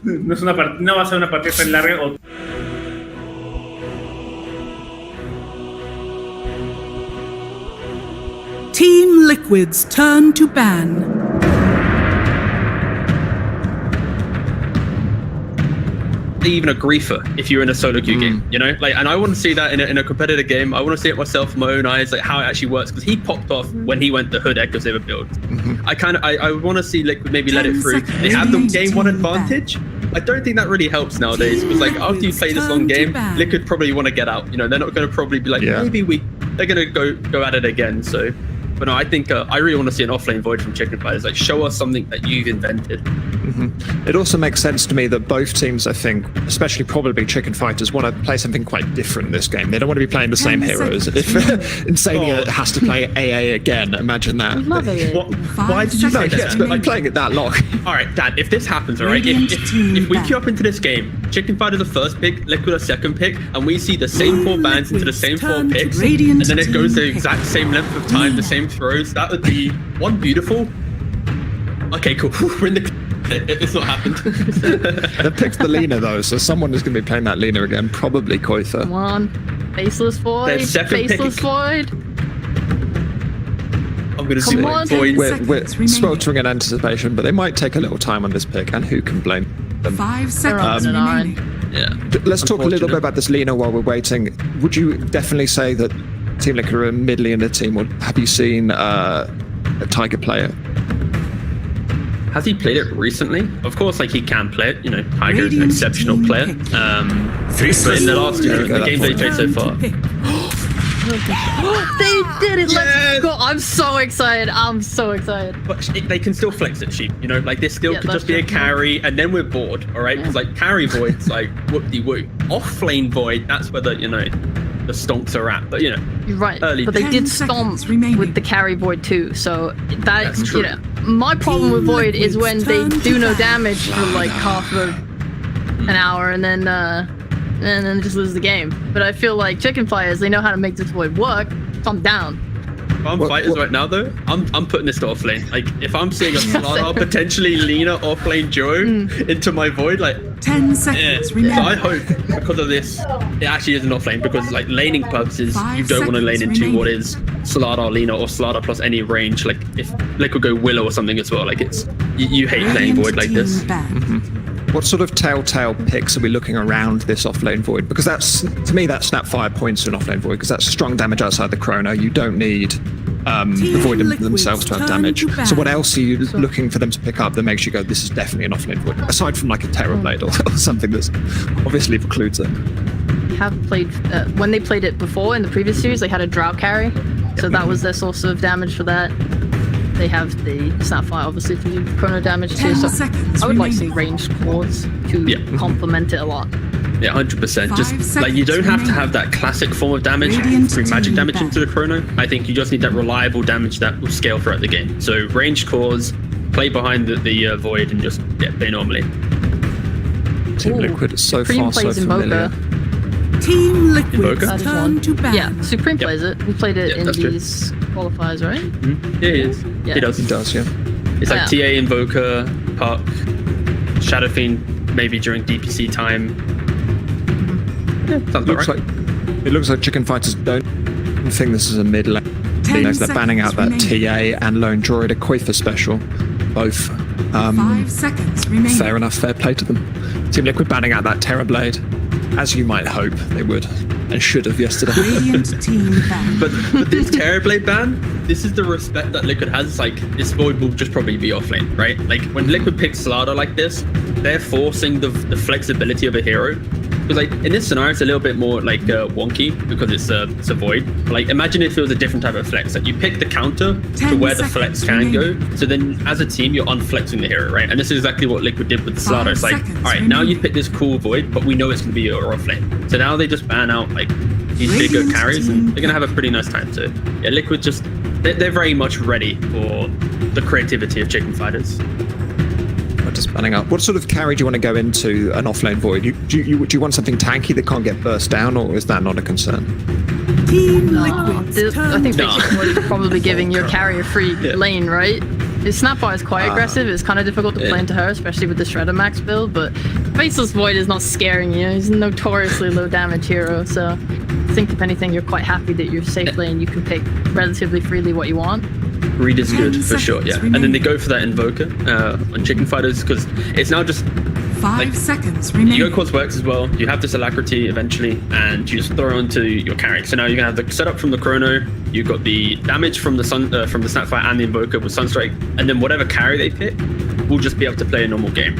No va a ser una partida tan larga. Team Liquid's turn to ban. Even a griefer if you're in a solo queue game, you know, like, and I want to see that in a competitive game. I want to see it myself with my own eyes, like how it actually works, because he popped off when he went the Hood Echo Saber build. I want to see Liquid maybe let it through. They have the game one advantage. I don't think that really helps nowadays, because like after you play this long game, Liquid probably want to get out. You know, they're not going to probably be like, maybe they're going to go at it again. So, but no, I think I really want to see an offlane Void from Chicken Fighters. Like, show us something that you've invented. It also makes sense to me that both teams, I think, especially probably Chicken Fighters, want to play something quite different in this game. They don't want to be playing the same heroes. If Insania has to play AA again, imagine that. Love it. Why did you say that? Yes, but like playing it that long. All right, Dan, if this happens, all right, if we queue up into this game, Chicken Fighter the first pick, Liquid a second pick, and we see the same 4 bans into the same 4 picks, and then it goes the exact same length of time, the same throws, that would be one beautiful. Okay, cool. We're in the. It's not happened. They picked the Lina though, so someone is going to be playing that Lina again. Probably Koitha. Come on, Faceless Void. Faceless Void. I'm going to see Void. We're sweltering in anticipation, but they might take a little time on this pick, and who can blame them? 5 seconds remaining. Yeah. Let's talk a little bit about this Lina while we're waiting. Would you definitely say that Team Liquid are a mid-Lina team, or have you seen a Tiger play it? Has he played it recently? Of course, like he can play it. You know, Tiger's an exceptional player. But in the last, the games they played so far. They did it! Let's go! I'm so excited. I'm so excited. But they can still flex it, Sheep. You know, like this still could just be a carry, and then we're bored, all right? Because like carry Void's like whoop-de-whoop. Off-lane Void, that's where the the stonks are at. But you know, you're right. Early but they did stomp with the carry Void too. So that's true. You know, my problem with Void is when they do no damage for like half of an hour, and then just lose the game. But I feel like Chicken Fighters, they know how to make this Void work. So I'm down. If I'm fighters right now though, I'm putting this to offlane. Like if I'm seeing a Slardar potentially Lina offlane duo into my Void, like 10 seconds remaining. So I hope because of this, it actually is an offlane, because like laning purposes, you don't want to lane into what is Slardar Lina or Slardar plus any range. Like if Liquid go Willow or something as well, like it's you hate playing Void like this. What sort of telltale picks are we looking around this offlane Void? Because that's, to me, that's Snapfire points to an offlane Void, because that's strong damage outside the chrono. You don't need the Void themselves to have damage. So what else are you looking for them to pick up that makes you go, this is definitely an offlane Void? Aside from like a Terrorblade or something that obviously precludes it. Have played, when they played it before in the previous series, they had a Drought carry. So that was their source of damage for that. They have the Snapfire, obviously, to do chrono damage too. So I would like some ranged claws to complement it a lot. Yeah, 100%. Just like you don't have to have that classic form of damage through magic damage into the chrono. I think you just need that reliable damage that will scale throughout the game. So ranged claws, play behind the Void, and just play normally. Team Liquid is so far so familiar. Team Liquid's turn to ban. Yeah, Supreme plays it. We played it in these qualifiers, right? Yeah, he is. Yeah. He does. He does, yeah. It's like TA, Invoker, Puck, Shadow Fiend, maybe during DPC time. Yeah, sounds about right. It looks like Chicken Fighters don't think this is a mid lane. They're banning out that TA and Lone Droid, a Koitha special. Both. 5 seconds remaining. Fair enough, fair play to them. Team Liquid banning out that Terrorblade, as you might hope they would and should have yesterday. but this Terrorblade ban, this is the respect that Liquid has. Like this Void will just probably be offlane, right? Like when Liquid picks Slardar like this, they're forcing the flexibility of a hero. Because like in this scenario, it's a little bit more like wonky because it's a Void. But, like imagine if it was a different type of flex. Like you pick the counter to where the flex can go. So then as a team, you're unflexing the hero, right? And this is exactly what Liquid did with the Slardar. It's like, all right, now you pick this cool Void, but we know it's going to be your offlane. So now they just ban out like these bigger carries, and they're going to have a pretty nice time. So yeah, Liquid just they're very much ready for the creativity of Chicken Fighters. Just banning up. What sort of carry do you want to go into an offlane Void? Do you want something tanky that can't get burst down, or is that not a concern? Team Liquid. I think Chicken Void is probably giving your carry a free lane, right? His Snapfire is quite aggressive. It's kind of difficult to play into her, especially with the Shredder Max build, but Faceless Void is not scaring you. He's a notoriously low damage hero, so I think if anything, you're quite happy that you're safe lane. You can pick relatively freely what you want. Reed is good for sure, yeah. And then they go for that Invoker on Chicken Fighters because it's now just 5 seconds remaining. You go Quartz Works as well. You have this Alacrity eventually, and you just throw onto your carry. So now you can have the setup from the Chrono. You've got the damage from the Snapfire and the Invoker with Sunstrike, and then whatever carry they pick will just be able to play a normal game.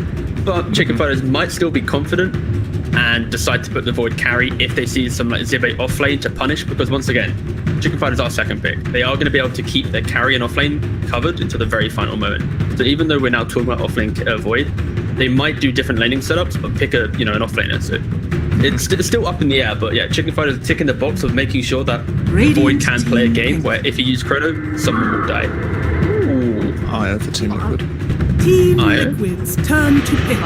But Chicken Fighters might still be confident and decide to put the Void carry if they see some like Zibe off lane to punish, because once again, Chicken Fighters are second pick. They are going to be able to keep their carry and off lane covered until the very final moment. So even though we're now talking about off lane Void, they might do different laning setups, but pick an off-laner. So it's still up in the air, but yeah, Chicken Fighters ticking the box of making sure that Void can play a game where if you use Chrono, someone will die. Ooh, Io for Team Liquid. Team Liquid's turn to pick.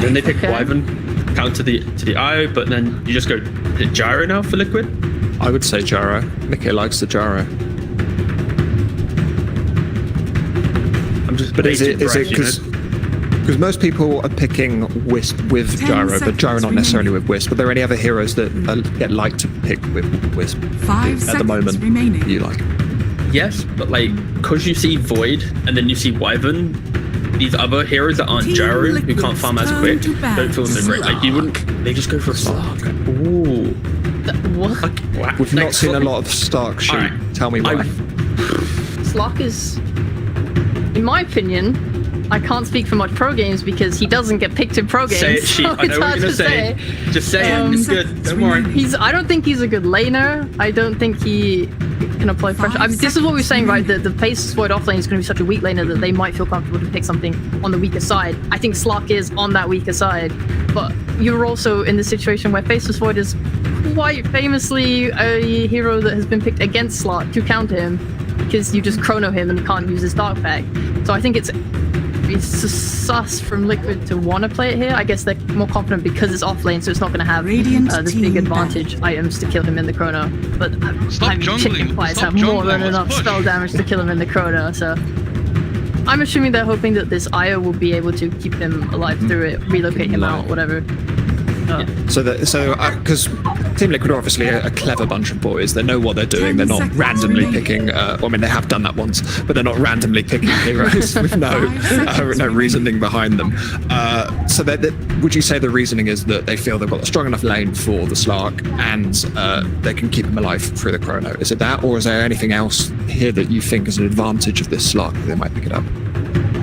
Then they pick Wyvern, counter to the Io, but then you just go Gyro now for Liquid? I would say Gyro. Nikkei likes the Gyro. I'm just but is it because most people are picking Wisp with Gyro, but Gyro not necessarily with Wisp. Are there any other heroes that get like to pick with Wisp 5 at the moment remaining. you like? Yes, but like, because you see Void and then you see Wyvern, these other heroes that aren't Gyro, who can't farm as quick, don't feel so great. Like, you wouldn't, they just go for a Slark. Ooh. What? We've not seen a lot of Stark shoot. Right. Tell me why. Slark is, in my opinion, I can't speak for much pro games because he doesn't get picked in pro games. Say it, Sheep. So I know what you're gonna say. Just say it. It's good. Don't worry. I don't think he's a good laner. I don't think he can apply pressure. I mean, this is what we're saying, right? The Faceless Void offlane is going to be such a weak laner that they might feel comfortable to pick something on the weaker side. I think Slark is on that weaker side, but you're also in the situation where Faceless Void is quite famously a hero that has been picked against Slark to counter him because you just chrono him and you can't use his Dark Pack. So I think it's sus from Liquid to want to play it here. I guess they're more confident because it's off lane, so it's not going to have this big advantage items to kill him in the chrono. But I mean, Chicken Fighters have more than enough spell damage to kill him in the chrono, so I'm assuming they're hoping that this Io will be able to keep him alive through it, relocate him out, whatever. So because Team Liquid are obviously a clever bunch of boys. They know what they're doing. They're not randomly picking. Well, I mean, they have done that once, but they're not randomly picking heroes with no reasoning behind them. So would you say the reasoning is that they feel they've got a strong enough lane for the Slark and they can keep him alive through the chrono? Is it that, or is there anything else here that you think is an advantage of this Slark that they might pick it up?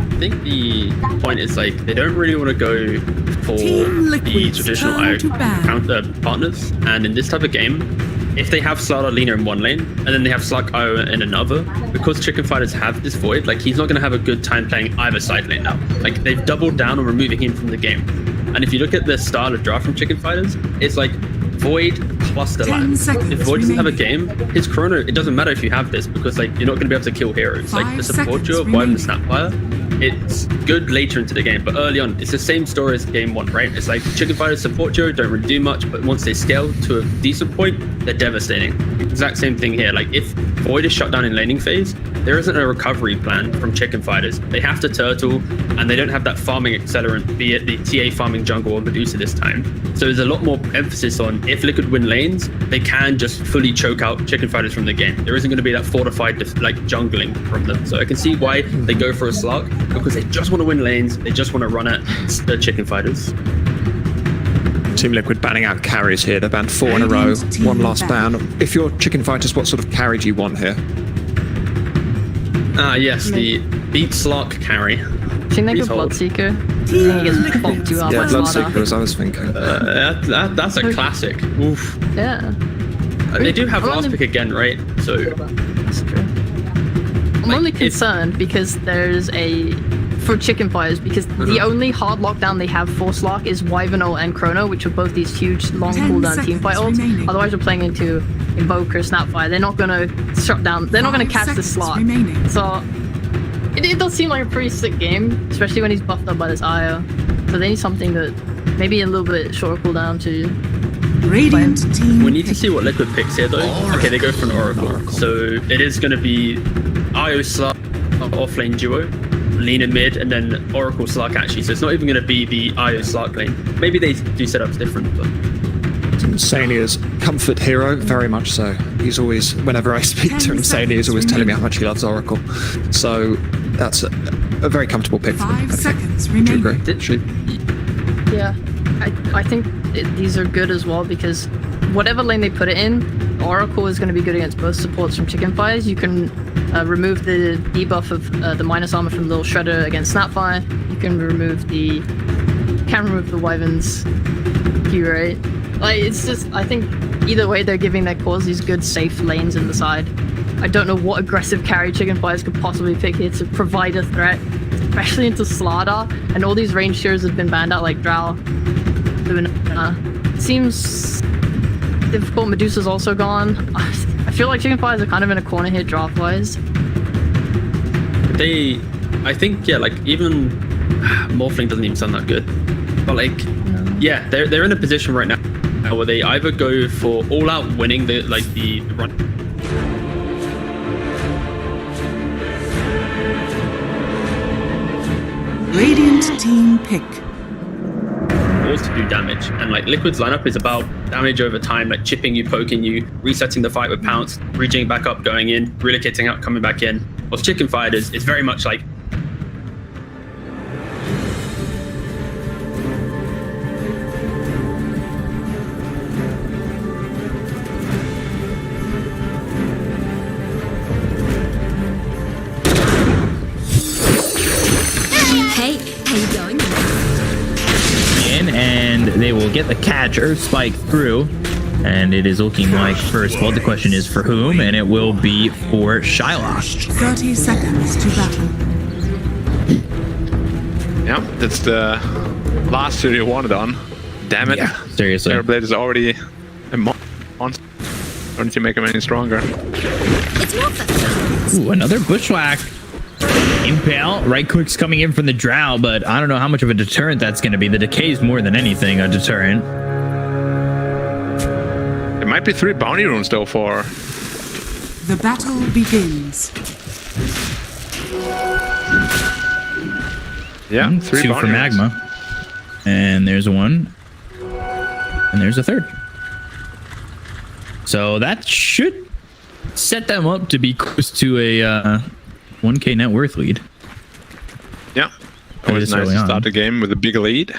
I think the point is like they don't really want to go for the traditional counter partners, and in this type of game, if they have Slark Lina in one lane and then they have Slark Io in another, because Chicken Fighters have this Void, like he's not going to have a good time playing either side lane now. Like they've doubled down on removing him from the game, and if you look at the style of draft from Chicken Fighters, it's like Void plus the land. If Void doesn't have a game, his chrono, it doesn't matter if you have this because like you're not going to be able to kill heroes. Like the support duo of Wyvern and Snapfire, it's good later into the game, but early on, it's the same story as game one, right? It's like Chicken Fighters support duo don't really do much, but once they scale to a decent point, they're devastating. Exact same thing here. Like if Void is shut down in laning phase, there isn't a recovery plan from Chicken Fighters. They have to turtle, and they don't have that farming accelerant, be it the TA farming jungle or Medusa this time. So there's a lot more emphasis on if Liquid win lanes, they can just fully choke out Chicken Fighters from the game. There isn't going to be that fortified like jungling from them. So I can see why they go for a Slark, because they just want to win lanes. They just want to run at the Chicken Fighters. Team Liquid banning out carries here. They banned 4 in a row. One last ban. If you're Chicken Fighters, what sort of carry do you want here? Yes, the beat Slark carry. Do you think they go Bloodseeker? He gets bonked you up. Yeah, Bloodseeker, as I was thinking. That's a classic. Oof. Yeah. They do have last pick again, right? So that's true. I'm only concerned because there's for Chicken Fighters, because the only hard lockdown they have for Slark is Wyvern ult and Chrono, which are both these huge long cooldown teamfight ults. Otherwise, we're playing into Invoker, Snapfire. They're not gonna shut down. They're not gonna catch the Slark. So it does seem like a pretty sick game, especially when he's buffed up by this Io. So they need something that maybe a little bit shorter cooldown to. Radiant team. We need to see what Liquid picks here, though. Okay, they go for an Oracle. So it is going to be Io Slark offlane duo, lean in mid, and then Oracle Slark actually. So it's not even going to be the Io Slark lane. Maybe they do setups different, but. Sania's comfort hero, very much so. He's always, whenever I speak to him, Sania is always telling me how much he loves Oracle. So that's a very comfortable pick for me. 5 seconds Would you remaining. agree? Yeah, I think these are good as well because whatever lane they put it in, Oracle is going to be good against both supports from Chicken Fires. You can remove the debuff of the minus armor from Little Shredder against Snapfire. You can remove the Wyvern's Q rate. Like, it's just, I think either way they're giving their cause these good safe lanes in the side. I don't know what aggressive carry Chicken Fires could possibly pick here to provide a threat, especially into Slardar, and all these range shearers have been banned out like Drow. It seems difficult. Medusa's also gone. I feel like Chicken Fires are kind of in a corner here draft-wise. I think, yeah, like, even Morphling doesn't even sound that good. But, like, yeah, they're in a position right now where they either go for all-out winning the run. Radiant team pick. Or to do damage, and like Liquid's lineup is about damage over time, like chipping you, poking you, resetting the fight with Pounce, reaching back up, going in, relocating out, coming back in. Whilst Chicken Fired is very much like and they will get the catch Earth Spike through, and it is looking like first blood. The question is for whom, and it will be for Shylock. 30 seconds to battle. Yeah, that's the last series you wanted on. Damn it. Yeah, seriously. Terrorblade is already a monster. Don't need to make him any stronger. Ooh, another bushwhack. Impale, right click's coming in from the Drow, but I don't know how much of a deterrent that's going to be. The decay's more than anything a deterrent. It might be 3 bounty runes though for... The battle begins. Yeah, 3 2 bounty for runes. Magma. And there's one. And there's a third. So that should set them up to be close to a 1k net worth lead. Yeah, always nice to start the game with a big lead.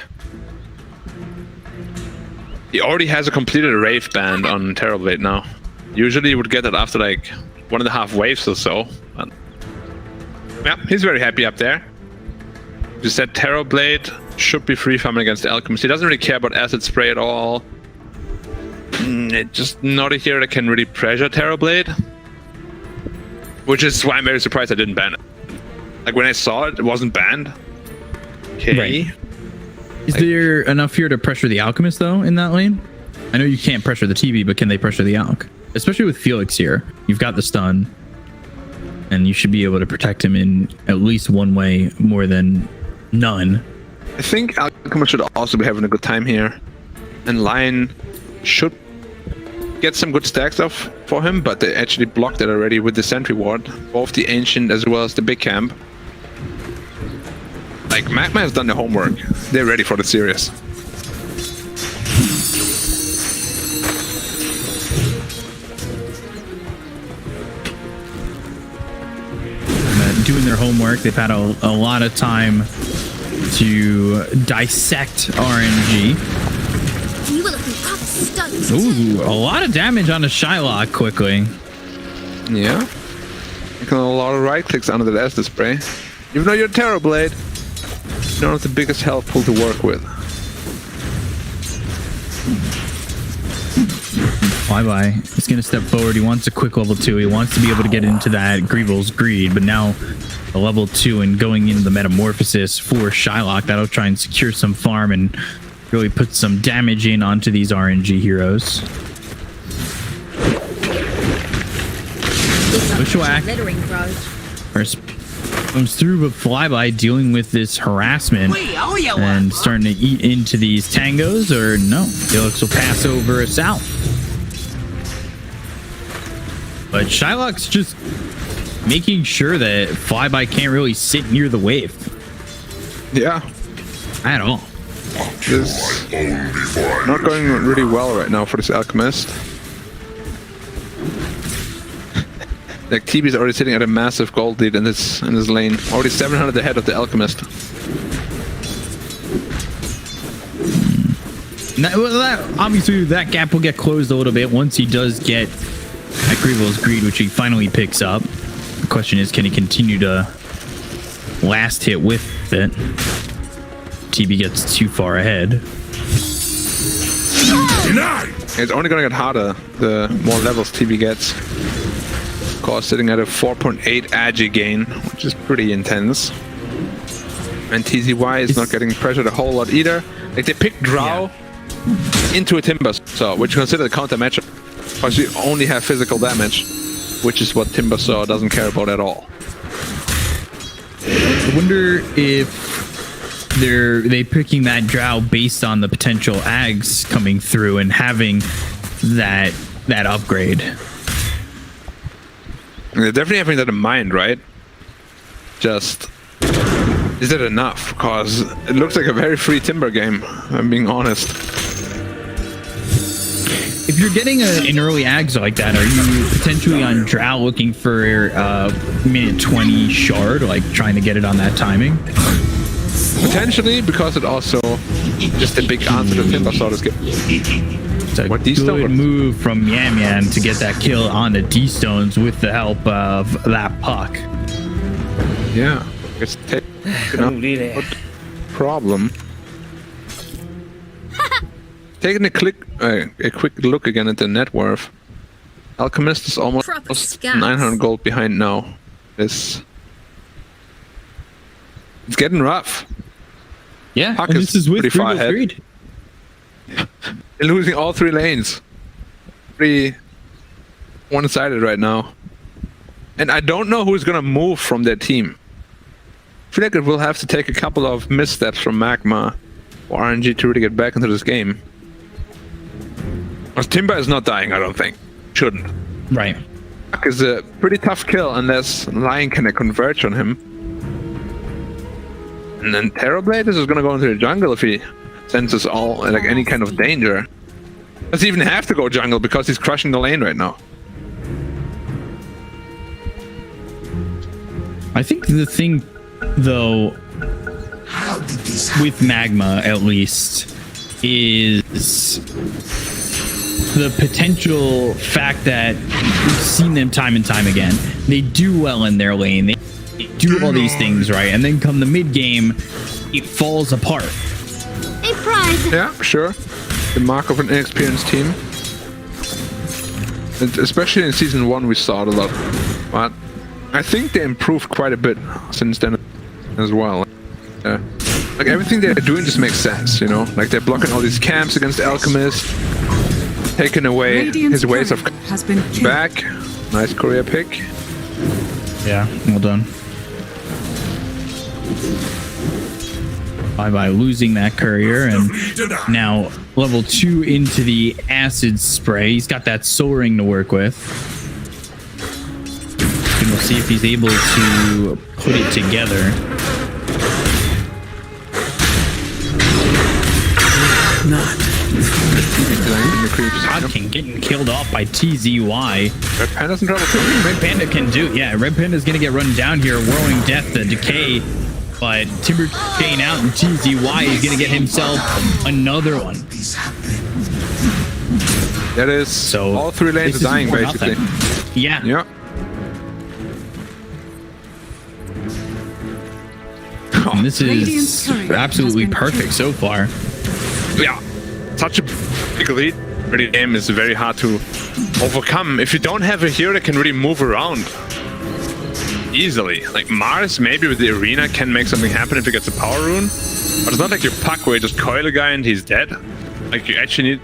He already has a completed Wraith band on Terrorblade now. Usually you would get it after like 1.5 waves or so. But yeah, he's very happy up there. You said Terrorblade should be free farming against the Alchemist. He doesn't really care about Acid Spray at all. It's just not a hero that can really pressure Terrorblade. Which is why I'm very surprised I didn't ban it. Like when I saw it, it wasn't banned. Okay. Right. Is there enough here to pressure the Alchemist though in that lane? I know you can't pressure the TB, but can they pressure the Alch? Especially with Felix here. You've got the stun. And you should be able to protect him in at least one way more than none. I think Alchemist should also be having a good time here. And Lion should get some good stacks off for him, but they actually blocked it already with the Sentry Ward. Both the Ancient as well as the Big Camp. Like, Magma has done the homework. They're ready for the series. Doing their homework. They've had a lot of time to dissect RNG. Ooh, a lot of damage on a Shylock quickly. Yeah. Making a lot of right clicks under the Acid Spray. Even though you're Terrorblade, you don't have the biggest health pool to work with. Flyby is going to step forward. He wants a quick level 2. He wants to be able to get into that Grievel's Greed, but now a level 2 and going into the Metamorphosis for Shylock, that'll try and secure some farm and really put some damage in onto these RNG heroes. Bushwhack first comes through, but Flyby dealing with this harassment and starting to eat into these tangos, or no, Felix will pass over us out. But Shylock's just making sure that Flyby can't really sit near the wave Yeah. at all. This is not going really well right now for this Alchemist. Like TB's already sitting at a massive gold lead in this lane. Already 700 ahead of the Alchemist. Obviously, that gap will get closed a little bit once he does get that Grievel's Greed, which he finally picks up. The question is, can he continue to last hit with it? TB gets too far ahead. It's only going to get harder the more levels TB gets. Of course, sitting at a 4.8 agi gain, which is pretty intense. And TZY is not getting pressured a whole lot either. Like they picked Drow into a Timber Saw, which is considered a counter matchup, because you only have physical damage, which is what Timber Saw doesn't care about at all. I wonder if they picking that Drow based on the potential Ags coming through and having that upgrade. They're definitely having that in mind, right? Just, is it enough? Because it looks like a very free Timber game, I'm being honest. If you're getting an early Ags like that, are you potentially on Drow looking for minute 20 shard, like trying to get it on that timing? Potentially, because it also just a big answer to Timber Saw this game. It's a good move from Yam to get that kill on the D-Stones with the help of that puck. Yeah, it's taking up problem. Taking a quick look again at the net worth. Alchemist is almost 900 gold behind now. It's getting rough. Yeah, Puck and this is with pretty far ahead. Greed. They're losing all 3 lanes. Pretty one-sided right now. And I don't know who's gonna move from their team. I feel like it will have to take a couple of missteps from Magma or RNG to really get back into this game. Because Timber is not dying, I don't think. Shouldn't. Right. Puck is a pretty tough kill unless Lion can converge on him. And then Terrorblade is just gonna go into the jungle if he senses like any kind of danger. Doesn't even have to go jungle because he's crushing the lane right now. I think the thing, though, with Magma at least, is the potential fact that we've seen them time and time again. They do well in their lane. They do all these things right, and then come the mid game, it falls apart. A prize. Yeah, sure. The mark of an inexperienced team. And especially in season 1 we saw it a lot. But I think they improved quite a bit since then as well. Like everything they're doing just makes sense, you know? Like they're blocking all these camps against Alchemist, taking away his ways of back. Nice career pick. Yeah, well done. By losing that courier, and now level 2 into the acid spray. He's got that soul ring to work with. And we'll see if he's able to put it together. Hodkin getting killed off by TZY. Red Panda's in trouble too. Red Panda can do, yeah. Red Panda's gonna get run down here. Whirling Death, the decay. But Timber Chain out, and TZY is going to get himself another one. That is, so all 3 lanes are dying, basically. Yeah. Yeah. And this is absolutely perfect so far. Yeah. Such a big lead. The game is very hard to overcome. If you don't have a hero that can really move around easily. Like Mars, maybe with the arena, can make something happen if he gets a power rune. But it's not like your Puck where you just coil a guy and he's dead. Like you actually need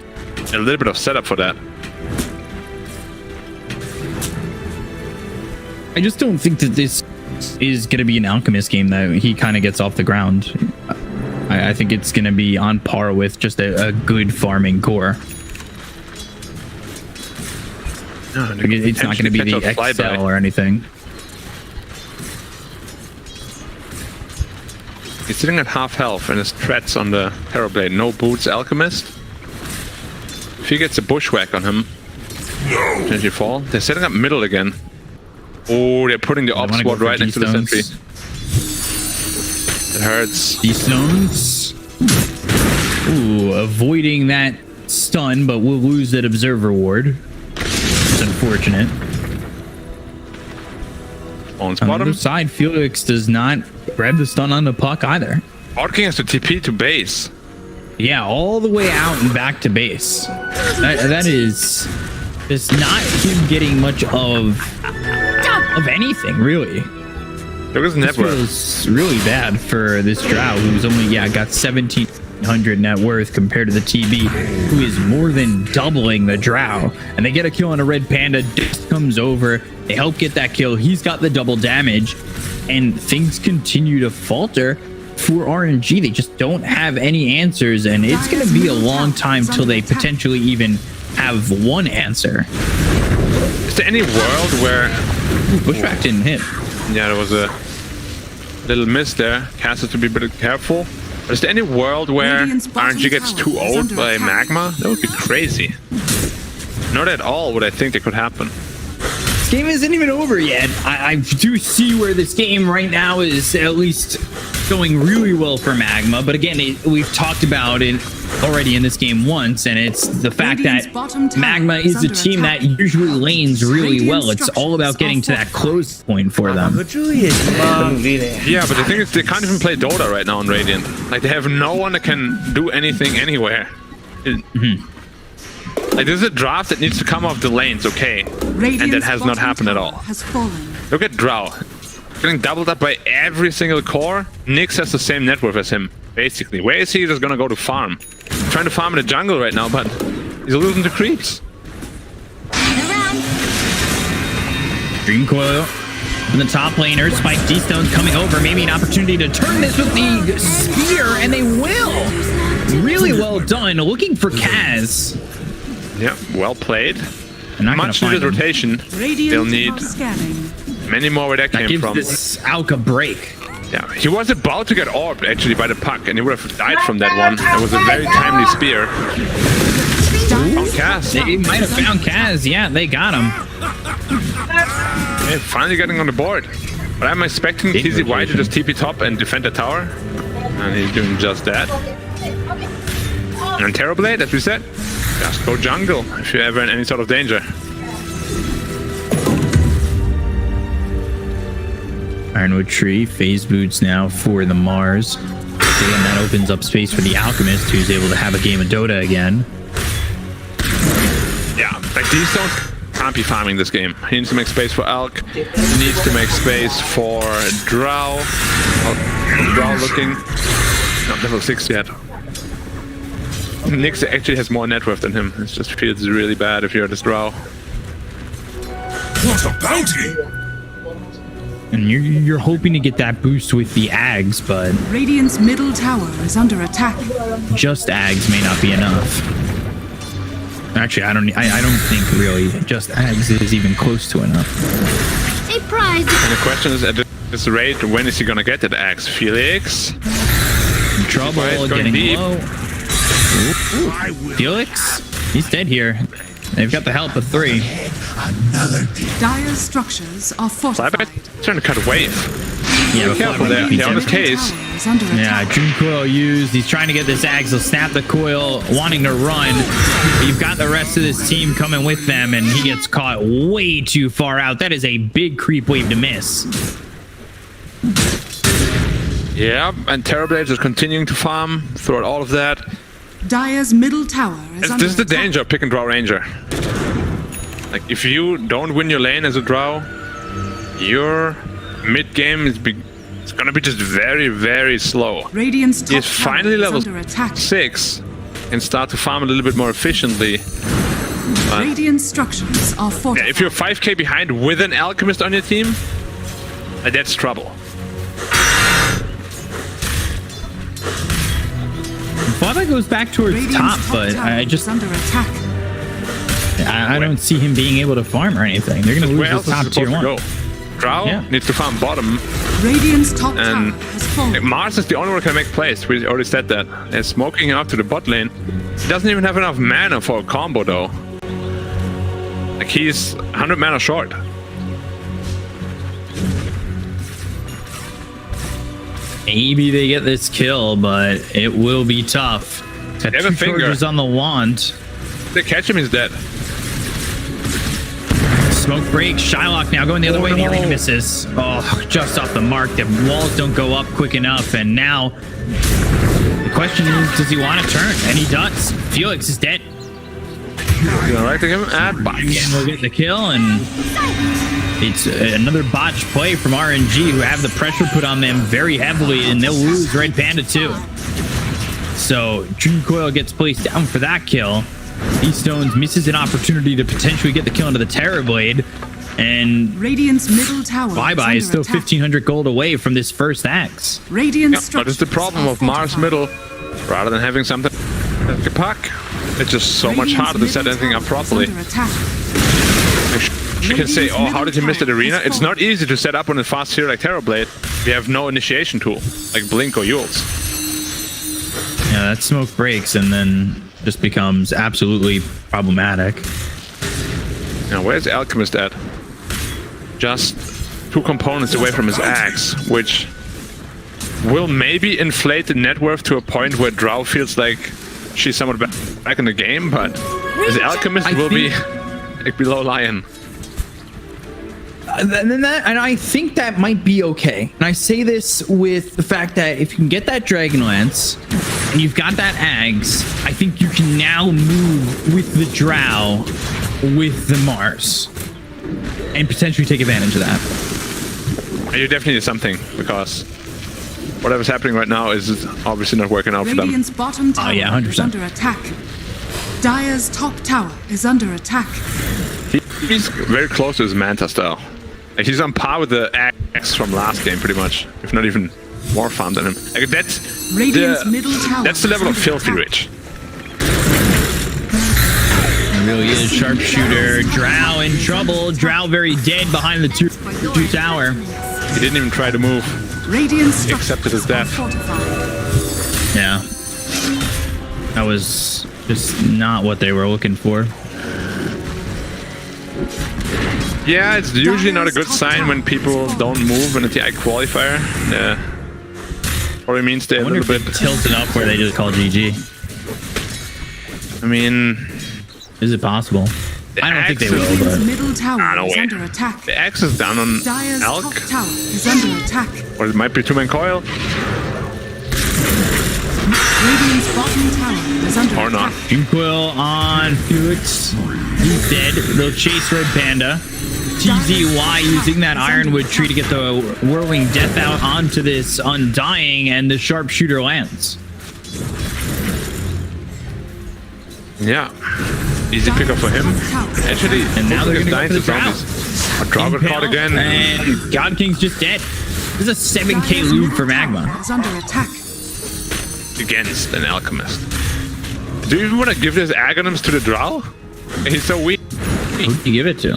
a little bit of setup for that. I just don't think that this is going to be an Alchemist game that he kind of gets off the ground. I think it's going to be on par with just a good farming core. No, it's not going to be the XL or anything. He's sitting at half health and his threats on the Terrorblade. No boots, Alchemist. If he gets a bushwhack on him, potentially fall. They're setting up middle again. Oh, they're putting the op squad right next to the sentry. It hurts. These stones. Ooh, avoiding that stun, but we'll lose that observer ward. It's unfortunate. On the other side, Felix does not grab the stun on the puck either. King has to TP to base. Yeah, all the way out and back to base. That is just not him getting much of anything, really. This feels really bad for this Drow, who's only got 1,700 net worth compared to the TB, who is more than doubling the Drow. And they get a kill on a red panda. Dust comes over. They help get that kill. He's got the double damage, and things continue to falter for RNG. They just don't have any answers, and it's going to be a long time till they potentially even have one answer. Is there any world where... Bushwhack didn't hit. Yeah, there was a little miss there. Cass has to be a bit careful. But is there any world where RNG gets too old by Magma? That would be crazy. Not at all would I think that could happen. This game isn't even over yet. I do see where this game right now is at least going really well for Magma, but again, we've talked about it already in this game once, and it's the fact that Magma is a team that usually lanes really well. It's all about getting to that close point for them. Yeah, but the thing is, they can't even play Dota right now on Radiant. Like, they have no one that can do anything anywhere. Like, this is a draft that needs to come off the lanes, okay? And that has not happened at all. Look at Drow. Getting doubled up by every single core. Nyx has the same net worth as him, basically. Where is he just gonna go to farm? He's trying to farm in the jungle right now, but he's losing to creeps. Dream Coil in the top laner. Spike D-Stone's coming over. Maybe an opportunity to turn this with the spear, and they will. Really well done. Looking for Kaz. Yeah, well played. Much needed rotation. They'll need many more where that came from. This Alk a break. Yeah, he was about to get orbed actually by the puck, and he would have died from that one. That was a very timely spear. Found Kaz. They might have found Kaz. Yeah, they got him. Okay, finally getting on the board. But I'm expecting TZY to just TP top and defend the tower. And he's doing just that. And Terrorblade, as we said, just go jungle if you're ever in any sort of danger. Ironwood Tree, phase boots now for the Mars. Again, that opens up space for the Alchemist, who's able to have a game of Dota again. Yeah, like these don't can't be farming this game. He needs to make space for Alk. He needs to make space for Drow. Drow looking. Not level 6 yet. Nyx actually has more net worth than him. It just feels really bad if you're this Drow. What a bounty! And you're hoping to get that boost with the Ags, but Radiant's middle tower is under attack. Just Ags may not be enough. Actually, I don't think really just Ags is even close to enough. A prize. And the question is, at this rate, when is he gonna get that Ags? Felix? In trouble, getting deep. low. Ooh. Felix? He's dead here. They've got the help of 3. Dire's structures are fortified. Trying to cut a wave. Yeah, be careful there. Yeah, on his case. Yeah, Dream Coil used. He's trying to get this Ags. He'll snap the coil, wanting to run. You've got the rest of this team coming with them, and he gets caught way too far out. That is a big creep wave to miss. Yeah, and Terrorblade is continuing to farm throughout all of that. Dire's middle tower is under This is the attack. danger of pick and draw ranger. Like, if you don't win your lane as a Drow, your mid game is it's gonna be just very, very slow. Radiant's top He's finally tower level is under attack. 6 and start to farm a little bit more efficiently. But Radiant structures are fortified. yeah, if you're 5k behind with an Alchemist on your team, that's trouble. Flava goes back towards Radiant's top, but I just under attack. I don't see him being able to farm or anything. They're gonna lose Where this else is top he tier supposed 1. to go? Drow needs to farm bottom, Radiant's top tower and has fallen. Mars is the only one who can make plays. We already said that. They're smoking him up to the bot lane. He doesn't even have enough mana for a combo though. Like he's 100 mana short. Maybe they get this kill, but it will be tough. Got They have a two finger. charges on the wand. They catch him, he's dead. Smoke breaks. Shylock now going the other way. The arena misses. Oh, just off the mark. The walls don't go up quick enough. And now the question is, does he want to turn? And he does. Felix is dead. You alright to him? And Again, we'll get the kill, and it's another botch play from RNG, who have the pressure put on them very heavily, and they'll lose Red Panda too. So Dream Coil gets placed down for that kill. Stones misses an opportunity to potentially get the kill into the Terror Blade, and Radiant's middle tower Bye-bye is still attack. 1,500 gold away from this first axe. Radiant's but it's the problem of Mars middle. Rather than having something like a pack, it's just so much harder to set anything up properly. You can say, oh, how did he miss that arena? It's not easy to set up on a fast hero like Terrorblade. We have no initiation tool, like Blink or Yules. Yeah, that smoke breaks and then just becomes absolutely problematic. Now, where's Alchemist at? Just 2 components away from his axe, which will maybe inflate the net worth to a point where Drow feels like she's somewhat back in the game, but his Alchemist will be like below Lion. And I think that might be okay. And I say this with the fact that if you can get that Dragonlance and you've got that Ags, I think you can now move with the Drow with the Mars and potentially take advantage of that. And you definitely need something, because whatever's happening right now is obviously not working out for them. Radiant's bottom tower yeah, 100%. is under attack. Dire's top tower is under attack. He's very close to his Manta style. Like, he's on par with the axe from last game, pretty much, if not even more farm than him. Like, that's Radiant's middle tower that's the level of is under filthy attack. rich. It really is. Sharpshooter. Drow in trouble. Drow very dead behind the two tower. He didn't even try to move. Radiant's He accepted his death. Yeah. That was just not what they were looking for. Yeah, it's usually not a good sign when people don't move in a TI qualifier. Yeah. Probably means they're a little bit tilted up where they just call GG. I mean, is it possible? I don't think they will, Radiant's but middle tower no is way. under attack. The axe is down on Dire's Elk, top tower is under attack. or it might be 2-man coil, Radiant's bottom tower is under or not. attack. Inquil on Felix. He's dead. They'll chase Red Panda. TZY using that Ironwood tree to get the Whirling Death out onto this Undying, and the Sharpshooter lands. Yeah, easy pickup for him. Actually, And now they're he's going to go dying for the to Drow. zombies. A Drow got caught again. And God King's just dead. This is a 7k loot for Magma. Is under attack. Against an Alchemist. Do you even want to give this Aghanim's to the Drow? He's so weak. Who do you give it to?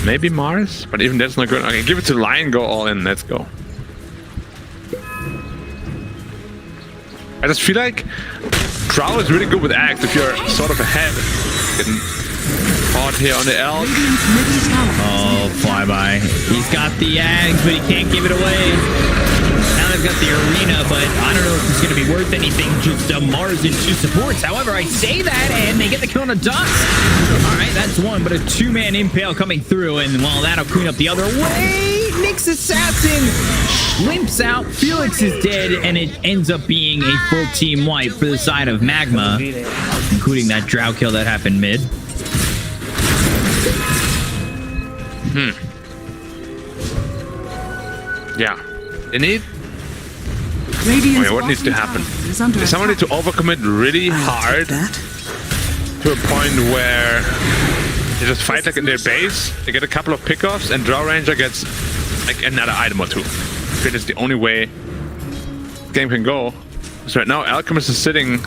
Maybe Mars, but even that's not good. Okay, give it to Lion, go all in, let's go. I just feel like Drow is really good with Axe if you're sort of ahead. Getting caught here on the Elk. Radiant's middle tower. Oh, flyby. He's got the Ags, but he can't give it away. Now they've got the arena, but I don't know if it's going to be worth anything. Just Mars and 2 supports. However, I say that, and they get the kill on a dust. All right, that's one, but a 2-man impale coming through, and well, that'll clean up the other way. Nyx Assassin limps out. Felix is dead, and it ends up being a full team wipe for the side of Magma, including that Drow kill that happened mid. Yeah. They need... Radiant's Okay, what needs to bottom happen? tower is under Is someone need attack. to overcommit really hard to a point where they just fight like in their base, they get a couple of pickoffs, and Drow Ranger gets like another item or two. That is the only way the game can go. So right now Alchemist is sitting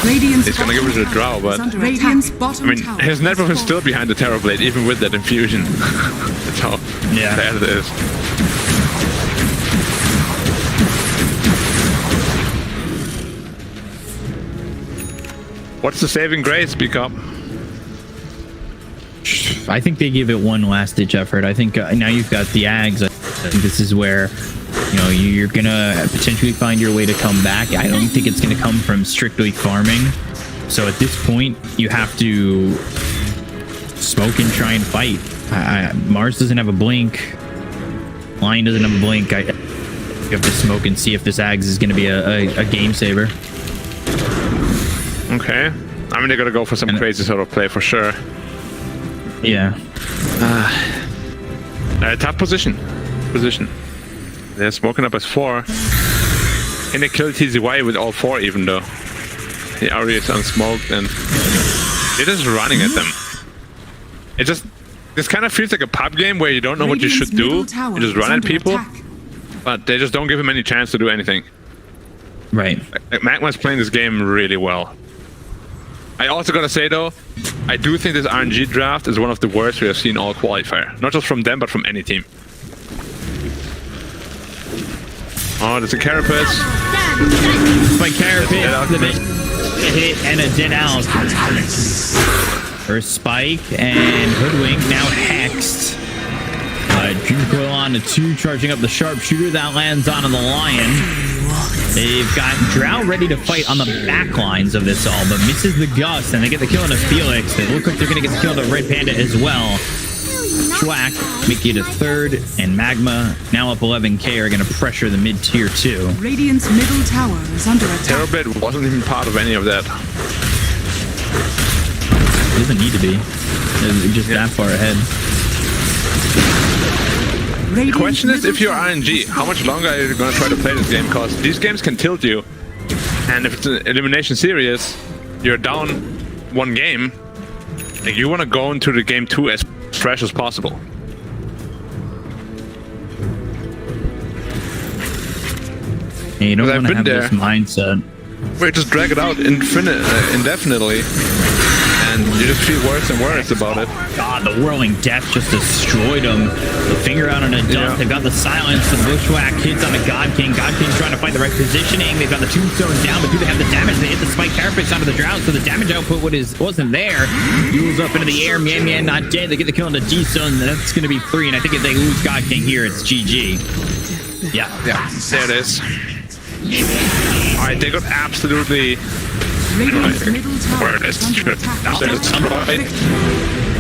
Radiant's He's gonna give it a draw, but Radiant's bottom I mean, tower his net worth is has still behind the Terrorblade, even with that infusion. That's how bad it is. What's the saving grace, Become? I think they give it one last ditch effort. I think now you've got the Ags. I think this is where, you know, you're gonna potentially find your way to come back. I don't think it's gonna come from strictly farming. So at this point, you have to smoke and try and fight. Mars doesn't have a blink. Lion doesn't have a blink. You have to smoke and see if this Ags is gonna be a game saver. Okay. I mean, they're gonna go for some crazy sort of play for sure. Yeah. Tough position. They're smoking up as 4. And they kill TZY with all 4 even though. He already is unsmoked and they're just running at them. This kind of feels like a pub game where you don't know what you should do. You just run at people. But they just don't give him any chance to do anything. Right. Like Magma's playing this game really well. I also gotta say though, I do think this RNG draft is one of the worst we have seen all qualifier. Not just from them, but from any team. Oh, there's a Carapace. By Carapace, a hit and a dead out. First Spike and Hoodwink, now Hexed. Juncoil on to 2, charging up the Sharpshooter. That lands on the Lion. They've got Drow ready to fight on the back lines of this all, but misses the Gust, and they get the kill into Felix. They look like they're going to get the kill into Red Panda as well. Schwack make it a 3rd, and Magma, now up 11k, are going to pressure the mid-tier 2. Radiant's middle tower is under attack. Terrorblade wasn't even part of any of that. It doesn't need to be. They're just that far ahead. The question is, if you're RNG, how much longer are you going to try to play this game? Because these games can tilt you. And if it's an elimination series, you're down 1 game. Like, you want to go into the game 2 as fresh as possible. Yeah, you don't want to have this mindset. We just drag it out indefinitely. And you just feel worse and worse about it. God, the Whirling Death just destroyed him. The finger out on a dump. Yeah. They've got the silence. The Bushwhack hits on the God King. God King's trying to find the right positioning. They've got the Tombstone down, but do they have the damage? They hit the Spike Carapace onto the Drow, so the damage output wasn't there. Yule's up into the air. Man not dead. They get the kill on the D-Stone. That's going to be 3, and I think if they lose God King here, it's GG. Yeah. Yeah, there it is. Alright, they got absolutely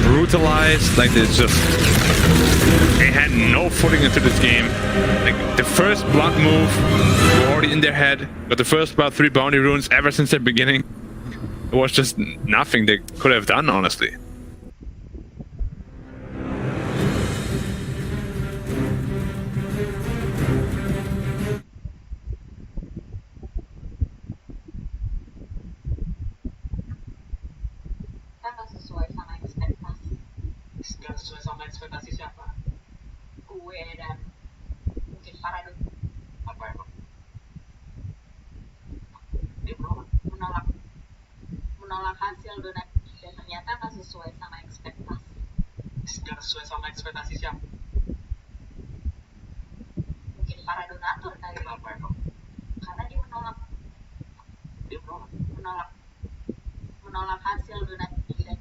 brutalized. Like, it's just, they had no footing into this game. Like, the first block move, were already in their head. Got the first about 3 bounty runes ever since the beginning. It was just nothing they could have done, honestly. Ekspektasi siapa? Gue dan mungkin para apa emang? Dia menolak hasil donasi dan ternyata nggak sesuai sama ekspektasi. Nggak sesuai sama ekspektasi siapa? Mungkin para donatur kali apa emang? Karena dia menolak hasil donasi dan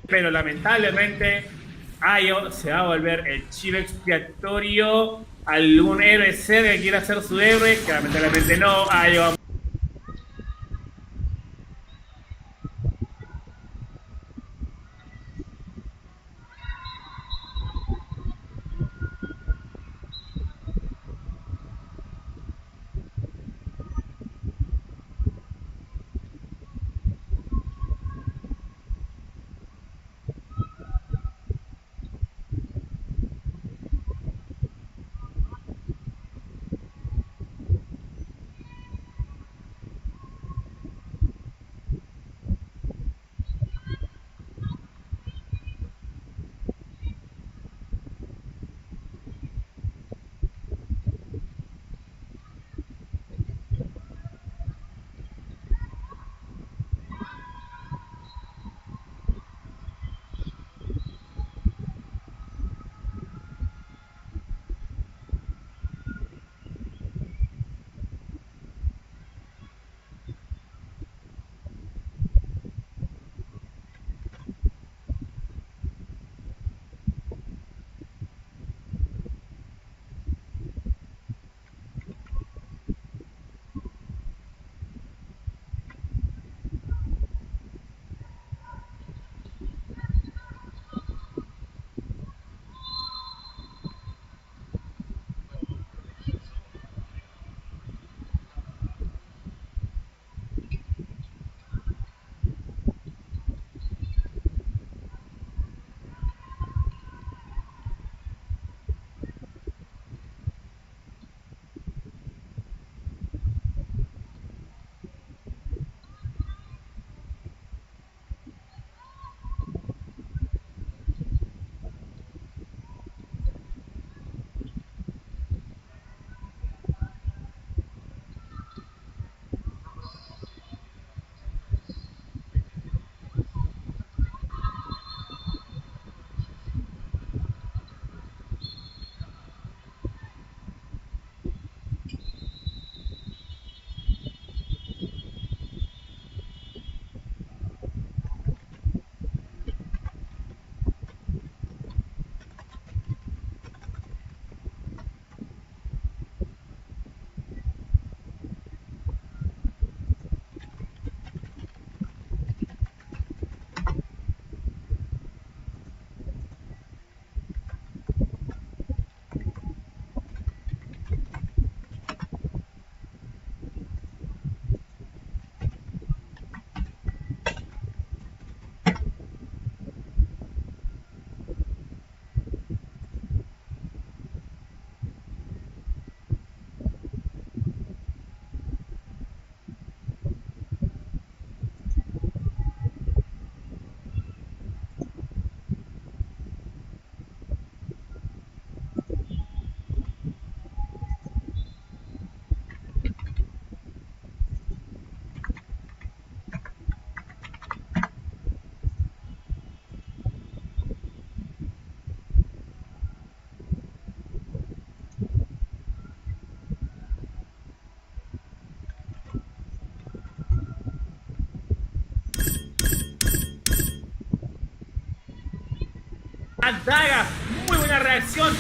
pero lamentablemente Ayo se va a volver el chivo expiatorio. Algún héroe cerca que quiera ser su héroe, que lamentablemente no. Ayo va a daga. Muy buena reacción.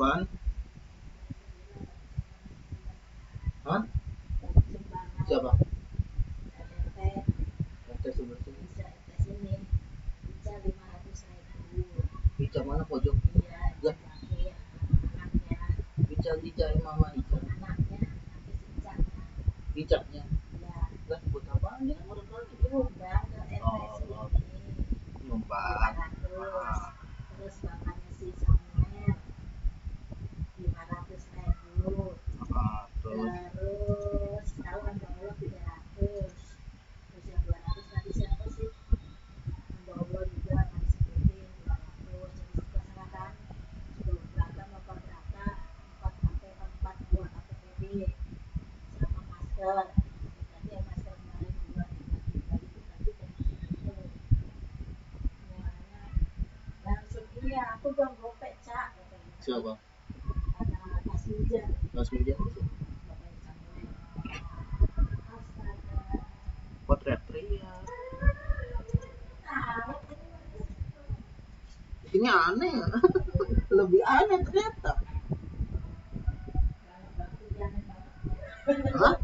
Apaan? Hah? Siapa? RT sebelah sini. Bica mana pojok? Lah. Bica mama Ica. Bicanya. Lah buat apaan dia udah kali? Nyumbang. Terus bapaknya si Samuel 500.000. Terus tahu kan kalau 300. Terus yang 200 tadi siapa sih? Bawa juga kan sebutin 200. Jadi suka kan sebelum berapa mau berapa 4 buat APBD sama masker. Tadi yang masker kemarin buat dibagi tadi kan itu. Langsung iya aku bang gopek cak. Siapa? Ada Mas Hujan. Mas Hujan itu. Potret pria. Ini aneh. Lebih aneh ternyata. Hah?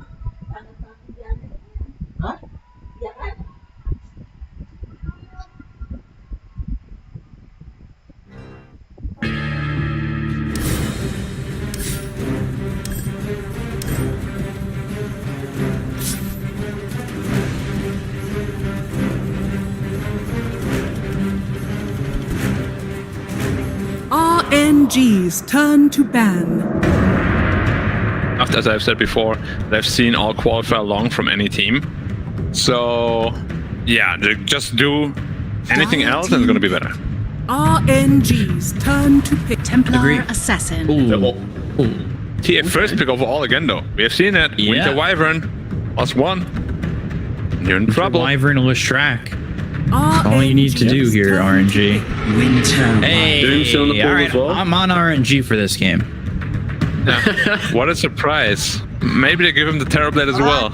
Hah? Ya kan? RNG's turn to ban. As I've said before, they've seen all qualifier long from any team. So, yeah, they just do anything else and it's gonna be better. RNG's turn to pick. Templar Assassin. TA first pick overall again, though. We have seen it. Yeah. Winter Wyvern, +1. You're in trouble. Wyvern Listrak. That's all you need to do here, RNG. Hey, Doom's on the pool alright, as well. I'm on RNG for this game. Yeah. What a surprise. Maybe they give him the Terrorblade as well.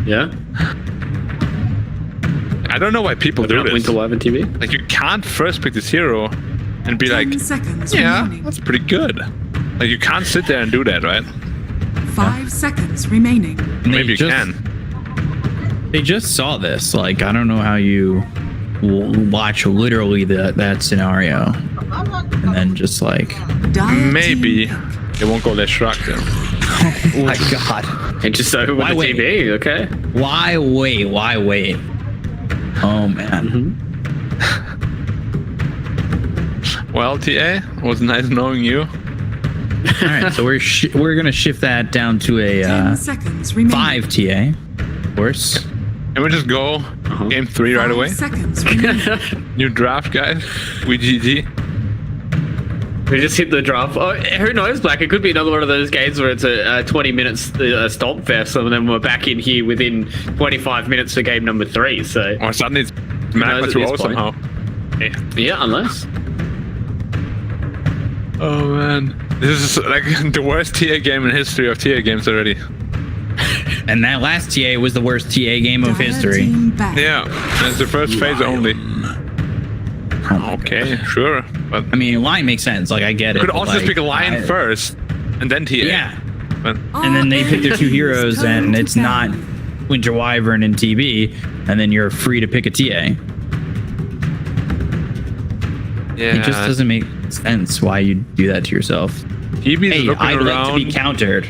Yeah. I don't know why people do this. Winter Wyvern TV. Like, you can't first pick this hero and be like, 10 seconds yeah, remaining. that's pretty good. Like, you can't sit there and do that, right? 5 seconds remaining. And Maybe you just- can. They just saw this. Like, I don't know how you watch literally that scenario and then just like, Dire Maybe team they won't go less shrug then. oh my god. And just over with Why the wait? TV, okay? Why wait? Why wait? Oh man. Well, TA, it was nice knowing you. All right, so we're gonna shift that down to a 10 seconds remaining. 5 TA, of course. Can we just go game 3 right 5 away? seconds remaining. New draft, guys. We GG. We just hit the draft. Oh, who knows, Black? It could be another one of those games where it's a 20 minutes stomp fest, and then we're back in here within 25 minutes for game number 3. So Or suddenly it's knows Magma at 2 this point? somehow. yeah, unless. Oh man. This is like the worst TA game in history of TA games already. And that last TA was the worst TA game of Dire history. team back. Yeah, and it's the first phase only. Okay, sure. But I mean, Lion makes sense. Like, I get it. could but, also like, just pick a Lion first and then TA. Yeah. But And then they pick their 2 heroes, and it's not Winter Wyvern and TB, and then you're free to pick a TA. yeah, It just doesn't make sense why you do that to yourself. TB's Hey, looking I'd around. like to be countered.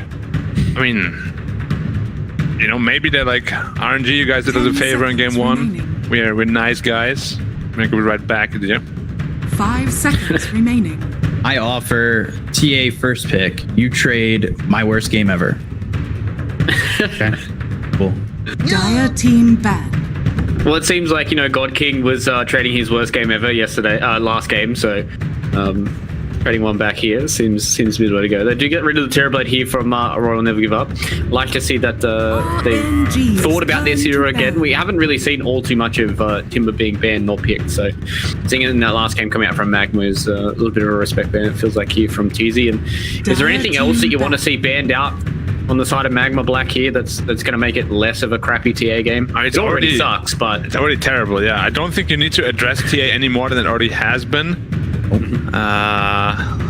I mean, you know, maybe they're like, RNG, you guys did us a 10 favor in game seconds 1. remaining. We're nice guys. We're gonna be right back at you. 5 seconds remaining. I offer TA first pick. You trade my worst game ever. Okay. Cool. Dire team banned. Well, it seems like, God King was trading his worst game ever last game, so trading one back here seems to be the way to go. They do get rid of the Terrorblade here from Royal Never Give Up. Like to see that they've thought about this hero again. We haven't really seen all too much of Timber being banned nor picked, so seeing it in that last game coming out from Magma is a little bit of a respect ban, it feels like, here from TZ. And is there anything else that you want to see banned out on the side of Magma Black here that's going to make it less of a crappy TA game? I mean, It already sucks, but It's already terrible, yeah. I don't think you need to address TA any more than it already has been.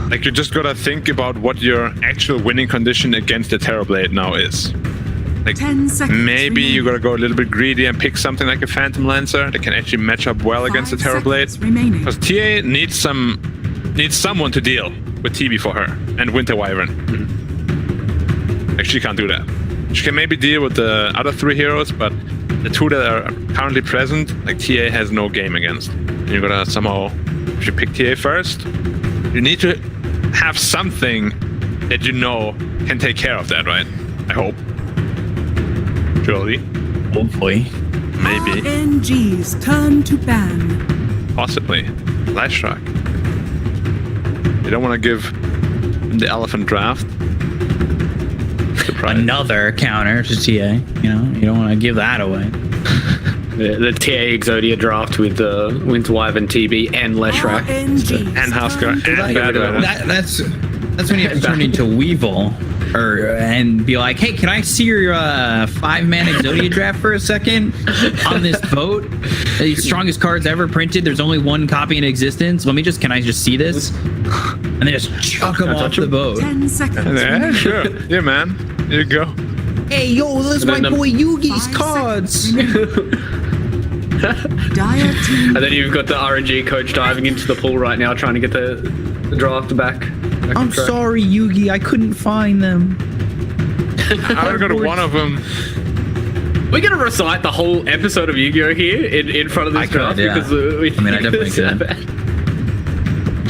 Like, you just gotta think about what your actual winning condition against the Terrorblade now is. Like, 10 seconds maybe you remaining. gotta go a little bit greedy and pick something like a Phantom Lancer that can actually match up well against the 5 Terrorblade. seconds remaining. Because TA needs someone to deal with TB for her and Winter Wyvern. Like, she can't do that. She can maybe deal with the other 3 heroes, but the 2 that are currently present, like, TA has no game against. And you gotta somehow, if you pick TA first, you need to have something that you know can take care of that, right? I hope. Surely. Hopefully. Maybe. RNG's turn to ban. Possibly. Flash Shock. You don't want to give the Elephant Draft. Surprise. Another counter to TA. You know, you don't want to give that away. The TA Exodia draft with Winter Wyvern, TB, and Leshrac. RNG's And Husker turn to and ban. Bad Weather. That's when you have to turn into Weevil, and be like, hey, can I see your 5-man Exodia draft for a second on this boat? The strongest cards ever printed. There's only 1 copy in existence. Can I just see this? And then just chuck them off the boat. 10 seconds Yeah, remaining. sure. Yeah, man. Here you go. Hey, yo, that's my then- boy Yugi's 5 cards. seconds remaining. Dire team. And then you've got the RNG coach diving into the pool right now, trying to get the draft back I'm on track. sorry, Yugi. I couldn't find them. I got one of them. We're gonna recite the whole episode of Yu-Gi-Oh here in front of this I could, draft yeah. because I mean, I definitely could. 10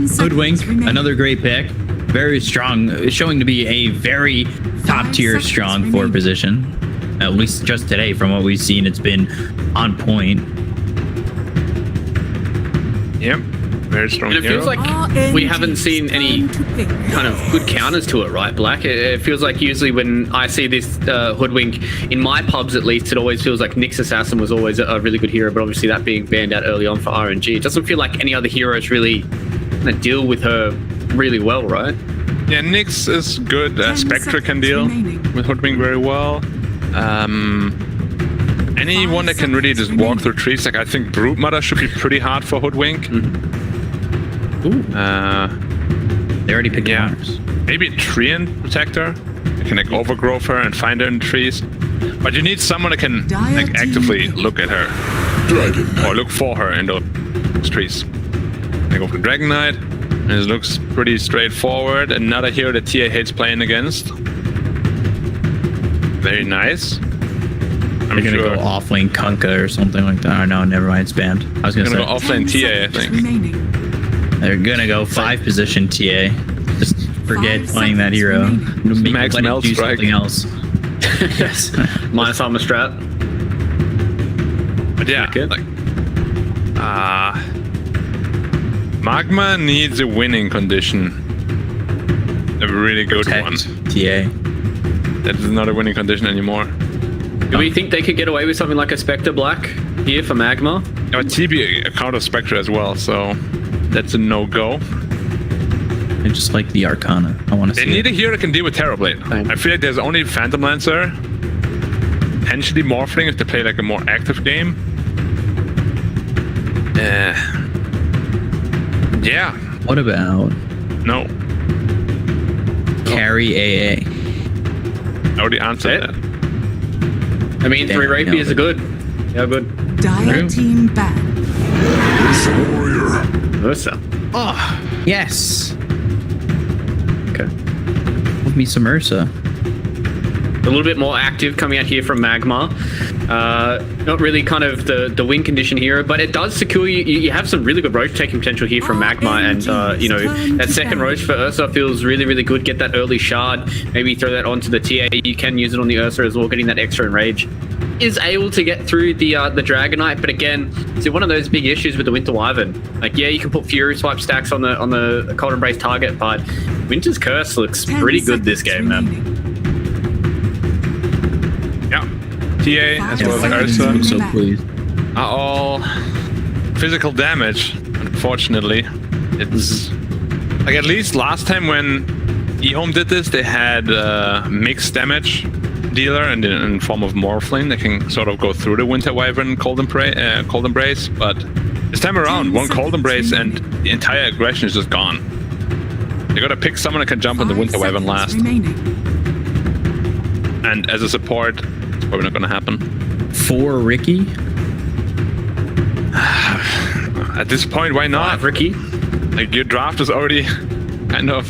seconds Hoodwink, remaining. another great pick. Very strong, showing to be a very top tier 5 seconds strong 4 remaining. position. At least just today, from what we've seen, it's been on point. Yep. Very strong And it hero. feels like we haven't seen any kind of good counters to it, right, Black? It feels like usually when I see this Hoodwink, in my pubs at least, it always feels like Nyx Assassin was always a really good hero, but obviously that being banned out early on for RNG. It doesn't feel like any other heroes really kind of deal with her really well, right? Yeah, Nyx is good. 10 Spectre can seconds deal remaining. with Hoodwink very well. Anyone that can really just walk through trees, like I think Broodmother should be pretty hard for Hoodwink. Ooh, they already picked Yeah. counters. Maybe Treant Protector. You can like overgrowth her and find her in trees. But you need someone that can like actively look at her. Or look for her in those trees. I go for Dragon Knight. And it looks pretty straightforward. Another hero that TA hates playing against. Very nice. I'm They're gonna sure. go offlane Kunkka or something like that. Oh, no, never mind, it's banned. I was gonna Gonna say go offlane TA, I think. Remaining. they're gonna go 5 position TA. Just forget 5 playing that seconds hero. remaining. Max Let it Melt do Strike. something else. Yes. Minus armor strat. But yeah, Good. like Magma needs a winning condition. A really good Protect one. TA. That is not a winning condition anymore. Do we think they could get away with something like a Spectre Black here for Magma? But TB account of Spectre as well, so that's a no-go. I just like the Arcana. I want to They see need it. a hero that can deal with Terrorblade. I feel like there's only Phantom Lancer, potentially Morphling if they play like a more active game. Yeah, What about no. carry AA? I already answered that. I mean, Damn, 3 rapiers no. are good. Yeah, good. Dire team ban. Ursa. Oh, yes. Okay. Give me some Ursa. A little bit more active coming out here from Magma. Not really kind of the win condition hero, but it does secure you. You have some really good roach taking potential here from Magma, and you know that second roach for Ursa feels really, really good. Get that early shard, maybe throw that onto the TA. You can use it on the Ursa as well, getting that extra enrage. Is able to get through the Dragonite, but again, see one of those big issues with the Winter Wyvern. Like, yeah, you can put Fury Swipe stacks on the Cold Embrace target, but Winter's Curse looks 10 pretty good this seconds game, man. remaining. Yeah, TA as well as seconds Ursa remaining. So pleased. are all physical damage. Unfortunately, it's like at least last time when eHome did this, they had mixed damage dealer and in form of Morphling that can sort of go through the Winter Wyvern Cold Embrace, but this time around, one Cold Embrace and the entire aggression is just gone. gotta pick someone that can jump on the 5 Winter Wyvern seconds last. remaining. And as a support, it's probably not gonna happen. For Ricky. At this point, why not? Ricky. Like, your draft is already kind of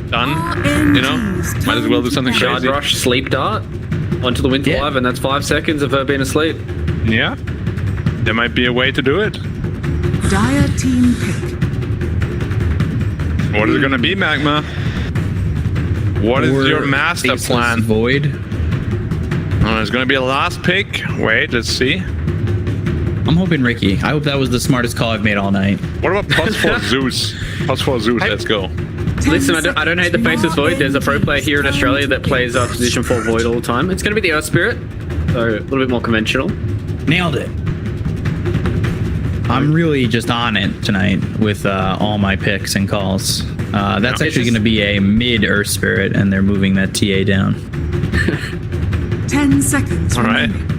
done, you know? Might as well do something Shard crazy. Rush, Sleep Dart onto the Winter Wyvern. That's 5 seconds of her being asleep. Yeah. There might be a way to do it. Dire team pick. What is it gonna be, Magma? What is Or your master Faceless plan? Void. Oh, there's gonna be a last pick. Wait, let's see. I'm hoping Ricky. I hope that was the smartest call I've made all night. What about plus 4 Zeus? Plus 4 Zeus, let's go. Listen, I don't hate the Faceless Void. There's a pro player here in Australia that plays position 4 Void all the time. It's going to be the Earth Spirit, so a little bit more conventional. Nailed it. I'm really just on it tonight with all my picks and calls. That's actually going to be a mid Earth Spirit, and they're moving that TA down. 10 seconds All right. remaining.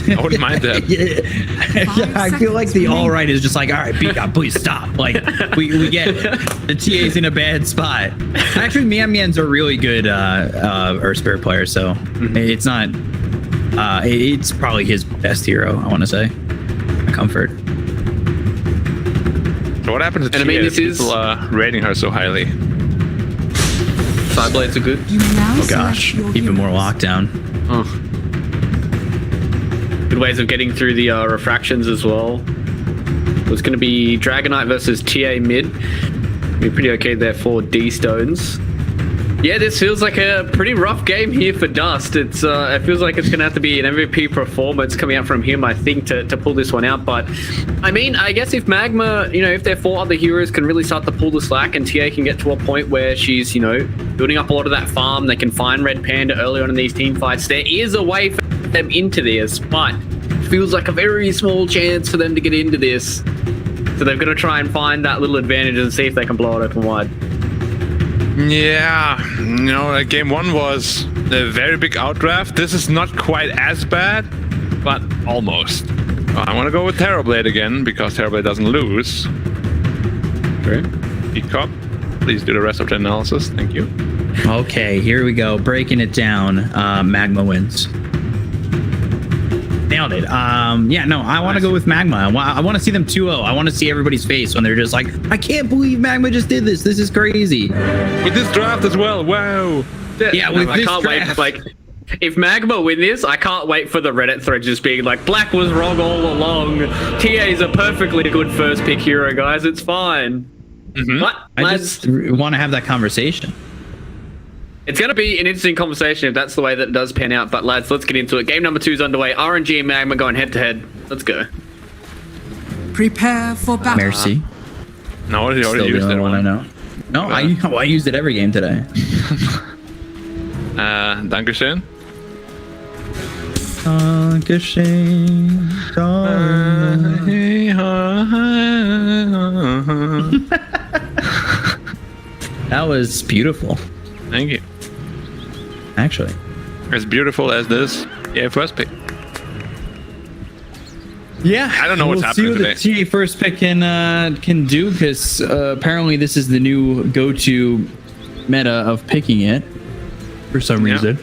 I wouldn't mind that. Yeah, I feel like the all right is just like, all right, Pika, please stop. Like, we get it. The TA's in a bad spot. Actually, Mian's a really good Earth Spirit player, so it's not. It's probably his best hero, I want to say. A comfort. So what happens to And I mean, TA this if is- people are rating her so highly? Side blades are good. You may now Oh gosh, select your even more heroes. lockdown. Oh. Good ways of getting through the refractions as well. It's going to be Dragonite versus TA mid. Be pretty okay there for D Stones. Yeah, this feels like a pretty rough game here for Dust. It feels like it's going to have to be an MVP performance coming out from him, I think, to pull this one out. But, I mean, I guess if Magma, you know, if their 4 other heroes can really start to pull the slack and TA can get to a point where she's, you know, building up a lot of that farm, they can find Red Panda early on in these team fights, there is a way for them into this, but it feels like a very small chance for them to get into this. So they've got to try and find that little advantage and see if they can blow it open wide. Yeah, you know, like game 1 was a very big outdraft. This is not quite as bad, but almost. I want to go with Terrorblade again because Terrorblade doesn't lose. Great. Peacock, please do the rest of the analysis. Thank you. Okay, here we go. Breaking it down. Magma wins. Nailed it. Yeah, no, I want to go with Magma. I want to see them 2-0. I want to see everybody's face when they're just like, I can't believe Magma just did this. This is crazy. With this draft as well. Wow. Yeah, with I this can't draft. wait. Like, if Magma win this, I can't wait for the Reddit thread just being like, Black was wrong all along. TA is a perfectly good first pick hero, guys. It's fine. But, I lads, just want to have that conversation. it's going to be an interesting conversation if that's the way that it does pan out. But, lads, let's get into it. Game number 2 is underway. RNG and Magma going head to head. Let's go. Prepare for battle. Mercy. No, he Still already the used only that one I one. know. No, I used it every game today. Dankeschön. Dankeschön. That was beautiful, Thank you. actually. As beautiful as this first pick. Yeah, I don't know what's see happening what the TA first pick can do, because apparently this is the new go-to meta of picking it for some Yeah. reason.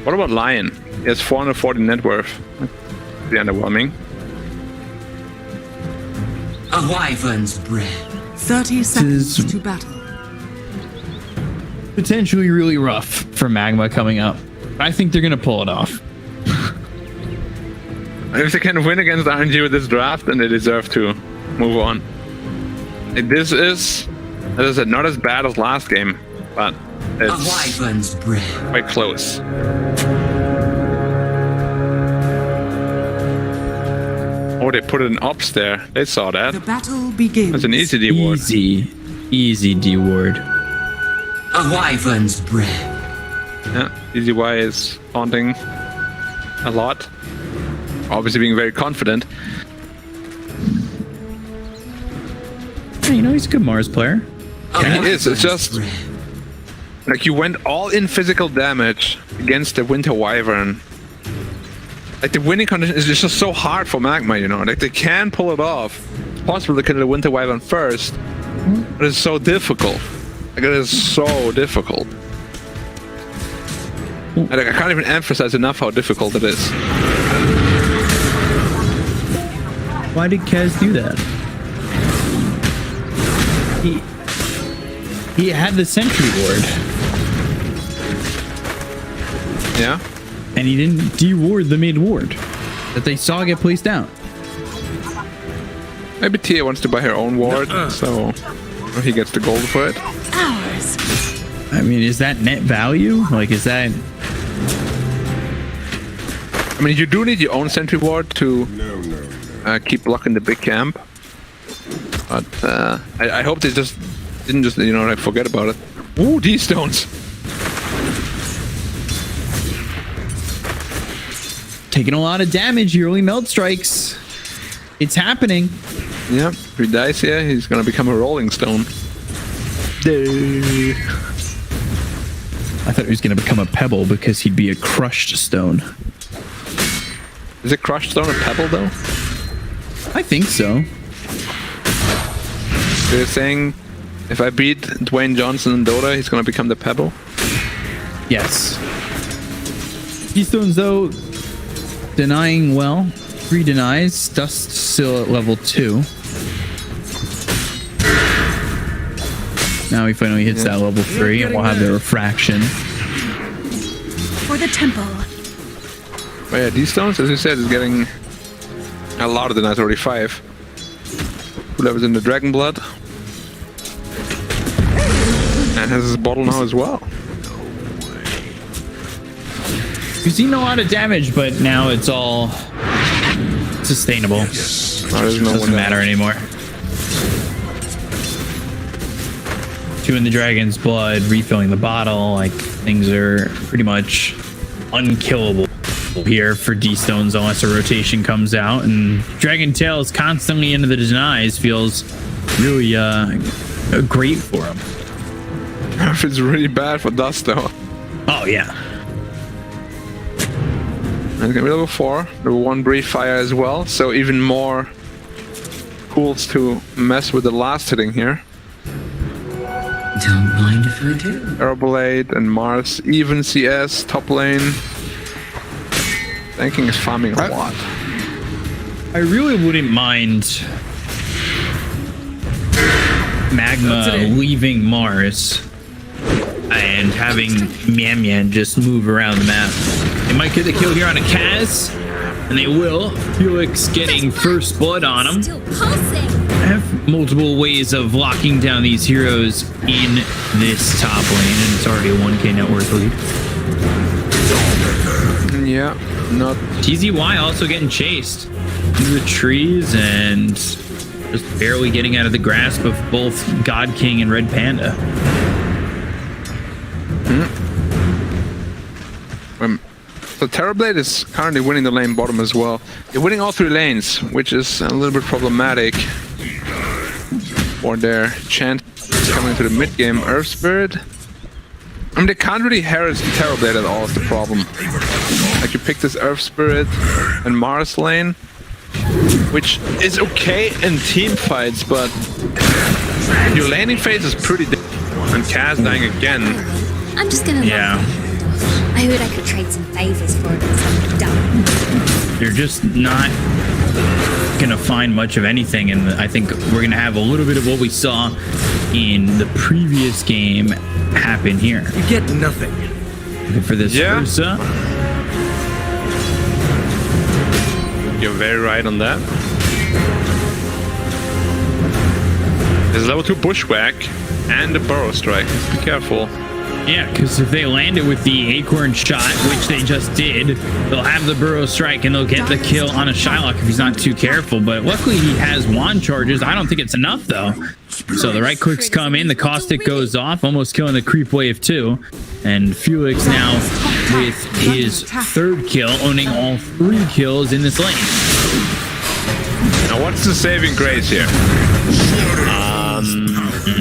What about Lion? He has 440 net worth. The underwhelming. A wyvern's breath. 30 seconds is- to battle. Potentially really rough for Magma coming up. I think they're gonna pull it off. If they can win against RNG with this draft, then they deserve to move on. This is, as I said, not as bad as last game, but A it's wyvern's breath. quite close. Oh, they put it in ops there. They saw that. The battle begins. That's an easy D ward. Easy D ward. A wyvern's breath. Yeah, Easy Y is taunting a lot. Obviously being very confident. Yeah, you know, he's a good Mars player. Yeah, he is. It's just like you went all in physical damage against the Winter Wyvern. Like the winning condition is just so hard for Magma, you know. Like they can pull it off, possible to kill the Winter Wyvern first. But it's so difficult. Like, it is so difficult. And, like, I can't even emphasize enough how difficult it is. Why did Kaz do that? He had the sentry ward. Yeah. And he didn't deward the mid ward that they saw get placed down. Maybe Tia wants to buy her own ward, so he gets the gold for it. Ours. I mean, is that net value? Like, is that... I mean, you do need your own sentry ward to keep blocking the big camp. But I hope they just didn't just, you know, like, forget about it. Ooh, these stones! Taking a lot of damage, your early melt strikes. It's happening. Yeah, if he dies here, he's gonna become a rolling stone. I thought he was gonna become a pebble because he'd be a crushed stone. Is a crushed stone a pebble, though? I think so. So you're saying if I beat Dwayne Johnson in Dota, he's gonna become the pebble? Yes. These stones, though, denying well. 3 denies. Dust still at level 2. Now he finally hits that level 3, and we'll have the refraction. For the temple. But yeah, these stones, as you said, is getting a lot of denies, already 5. Whoever's in the Dragon Blood. And has his bottle now as well. You've seen a lot of damage, but now it's all sustainable. Doesn't matter anymore. 2 in the Dragon's Blood, refilling the bottle. Like, things are pretty much unkillable here for D-Stones unless a rotation comes out. And Dragon Tails constantly into the denies feels really great for him. It's really bad for Dust, though. Oh, yeah. And it's gonna be level 4. Level 1 brief fire as well, so even more tools to mess with the last hitting here. Don't mind if I do. Aeroblade and Mars, even CS, top lane. Thinking is farming a lot. I really wouldn't mind Magma leaving Mars and having Mian just move around the map. They might get the kill here on a Kaz, and they will. Felix getting first blood on him. Have multiple ways of locking down these heroes in this top lane, and it's already a 1k net worth lead. Yeah, not TZY also getting chased through the trees and just barely getting out of the grasp of both God King and Red Panda. So Terrorblade is currently winning the lane bottom as well. They're winning all 3 lanes, which is a little bit problematic for their chance coming into the mid game. Earth Spirit. I mean, they can't really harass Terrorblade at all is the problem. Like, you pick this Earth Spirit and Mars lane, which is okay in team fights, but your laning phase is pretty difficult. And Kaz dying again. I'm just gonna I heard I could trade some favors for it or something dumb. You're just not gonna find much of anything, and I think we're gonna have a little bit of what we saw in the previous game happen here. You get nothing. Looking for this Ursa. You're very right on that. There's level 2 Bushwhack and the Burrow Strike. Be careful. Yeah, because if they land it with the Acorn Shot, which they just did, they'll have the Burrow Strike and they'll get the kill on a Shylock if he's not too careful. But luckily he has wand charges. I don't think it's enough, though. So the right clicks come in, the Caustic goes off, almost killing the creep wave too. And Felix now with his 3rd kill, owning all 3 kills in this lane. Now what's the saving grace here?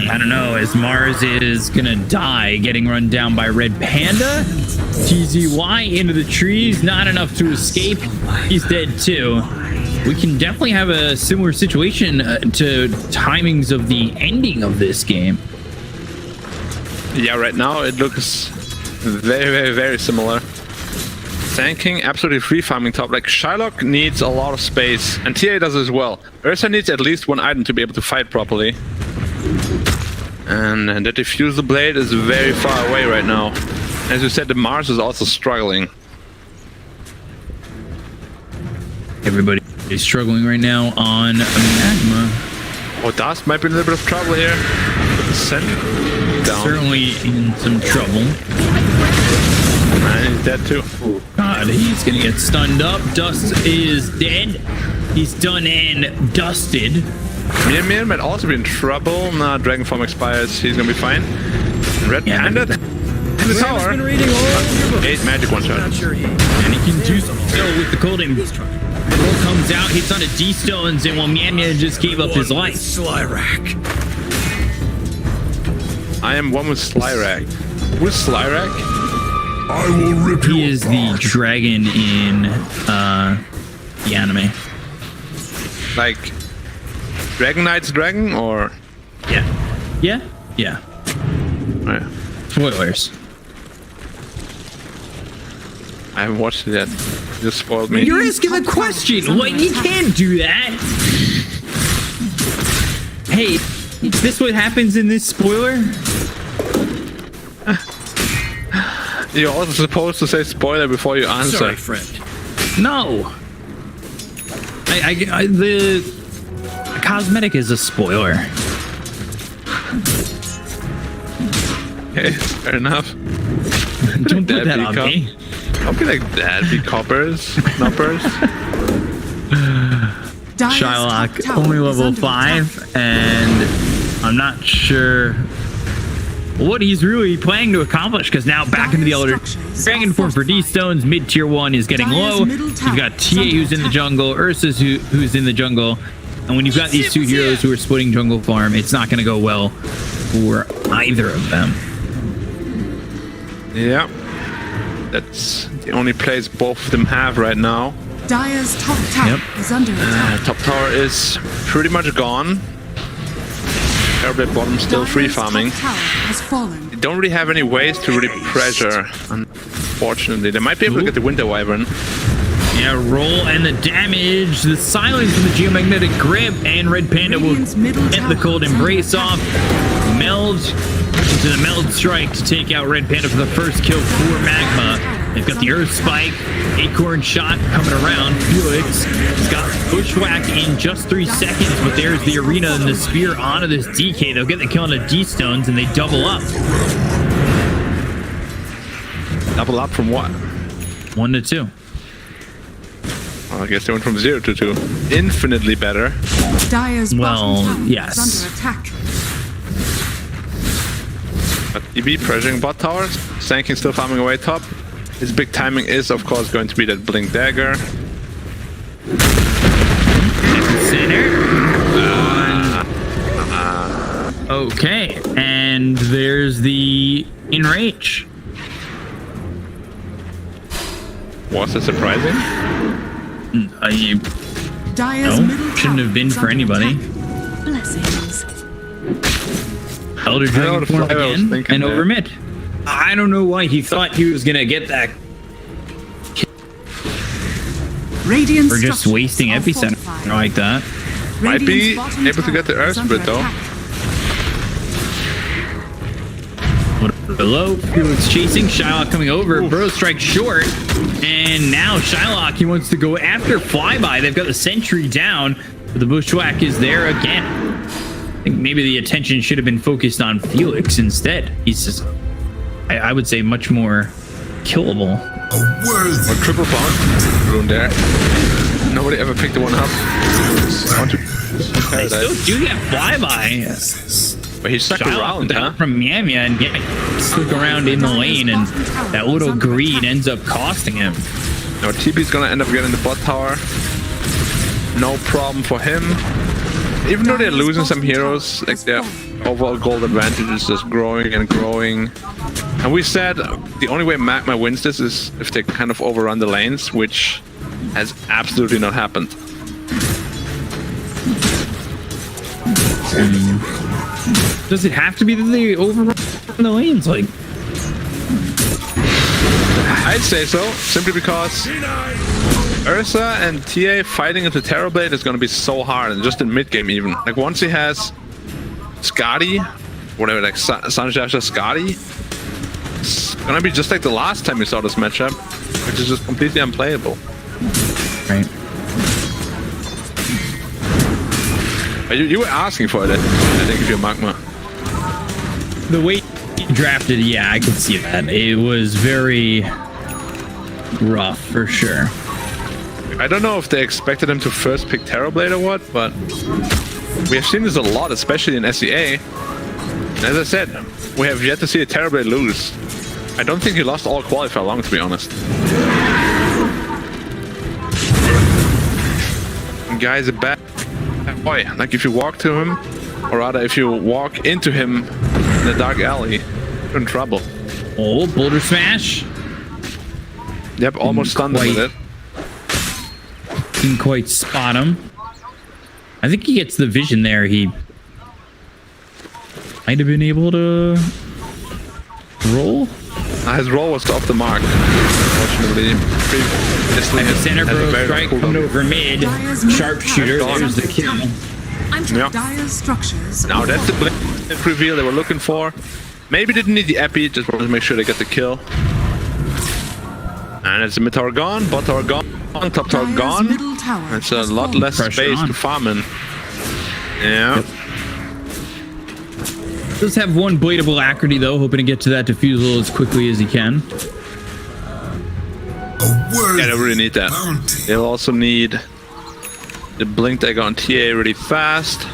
I don't know, as Mars is gonna die getting run down by Red Panda. TZY into the trees, not enough to escape. He's dead too. we can definitely have a similar situation to timings of the ending of this game. Yeah, right now it looks very, very, very similar. Sand King absolutely free farming top. Like, Shylock needs a lot of space, and TA does as well. Ursa needs at least one item to be able to fight properly. And the Diffuser Blade is very far away right now. As you said, the Mars is also struggling. Everybody is struggling right now on Magma. Oh, Dust might be in a little bit of trouble here. Send down. Certainly in some trouble. And he's dead too. God, he's gonna get stunned up. Dust is dead. He's done and dusted. Mir might also be in trouble. Nah, Dragon Form expires. He's gonna be fine. Red Panda in the tower. 8 magic one shot. And he can do so with the Golden. Roll comes out, hits on a D-Stones, and while Mianya just gave up his life. Slyrak. I am one with Slyrak. Who's Slyrak? I will rip He is the dragon in the anime. Like Dragon Knight's dragon, or yeah. Right. Spoilers. I haven't watched it yet. You just spoiled me. You're asking a question. Well, you can't do that. Hey, is this what happens in this spoiler? You're also supposed to say spoiler before you answer. Sorry, friend. No. The cosmetic is a spoiler. Okay, fair enough. Don't put that on me. Don't be like that, be coppers, numbers. Shylock, only level 5, and I'm not sure what he's really planning to accomplish, because now back into the Elder Dragon form for D-Stones. Mid tier 1 is getting low. You've got TA who's in the jungle, Ursa's who's in the jungle, and when you've got these two heroes who are splitting jungle farm, it's not going to go well for either of them. Yeah, that's the only place both of them have right now. Dire's top tower is under attack. Top tower is pretty much gone. Terrible bottom still free farming. They don't really have any ways to really pressure, unfortunately. They might be able to get the Winter Wyvern. Yeah, roll and the damage, the silence from the geomagnetic grip, and Red Panda will get the cold embrace off. Meld into the meld strike to take out Red Panda for the first kill for Magma. They've got the Earth Spike, Acorn Shot coming around. Felix has got Bushwhack in just 3 seconds, but there's the Arena and the Spear onto this DK. They'll get the kill on the D-Stones, and they double up. Double up from what? 1 to 2. Well, I guess they went from 0 to 2. Infinitely better. Dire's yes. is under attack. But EB pressuring bot towers. Sand King still farming away top. His big timing is, of course, going to be that Blink Dagger. Center. Okay, and there's the Enrage. Was it surprising? Shouldn't have been for anybody. Blessings. Elder Dragon form again, and over mid. I don't know why he thought he was gonna get that. Radiant We're just wasting epicenter like that. Might be able to get the Earth Split though. Below, Felix chasing, Shylock coming over, Burrow strike short, and now Shylock, he wants to go after Flyby. They've got the sentry down, but the Bushwhack is there again. I think maybe the attention should have been focused on Felix instead. He's just, I would say, much more killable. A triple bomb rune there. Nobody ever picked the one up. They still do get Flyby. But he's stuck around, huh? From Miamia and get stuck around in the lane, and that little greed ends up costing him. No, TP's gonna end up getting the bot tower. No problem for him. Even though they're losing some heroes, like their overall gold advantage is just growing and growing. And we said the only way Magma wins this is if they kind of overrun the lanes, which has absolutely not happened. Does it have to be that they overrun the lanes? Like, I'd say so, simply because Ursa and TA fighting into Terrorblade is going to be so hard, and just in mid game even. Like once he has Skadi, whatever, like Sanjasha Skadi, it's going to be just like the last time we saw this matchup, which is just completely unplayable. Right. You were asking for it, I think, if you're Magma. The way he drafted, yeah, I could see that. It was very rough, for sure. I don't know if they expected him to first pick Terrorblade or what, but we have seen this a lot, especially in SEA. And as I said, we have yet to see a Terrorblade lose. I don't think he lost all qualifier long, to be honest. And guy's a bad boy. Like if you walk to him, or rather if you walk into him in a dark alley, you're in trouble. Oh, boulder smash. Yep, almost stunned him with it. Didn't quite spot him. I think he gets the vision there. He might have been able to roll. His roll was off the mark. Unfortunately, and the center bro strike coming over mid. Sharpshooter. There's the kill. Yeah. Dire's structures. Now that's the blink reveal they were looking for. Maybe didn't need the epi, just wanted to make sure they get the kill. And it's a mid tower gone, bot tower gone, top tower gone. It's a lot less space to farm in. Yeah. Yep. Does have one blade of alacrity though, hoping to get to that defusal as quickly as he can. Yeah, they really need that. They'll also need the blink dagger on TA really fast.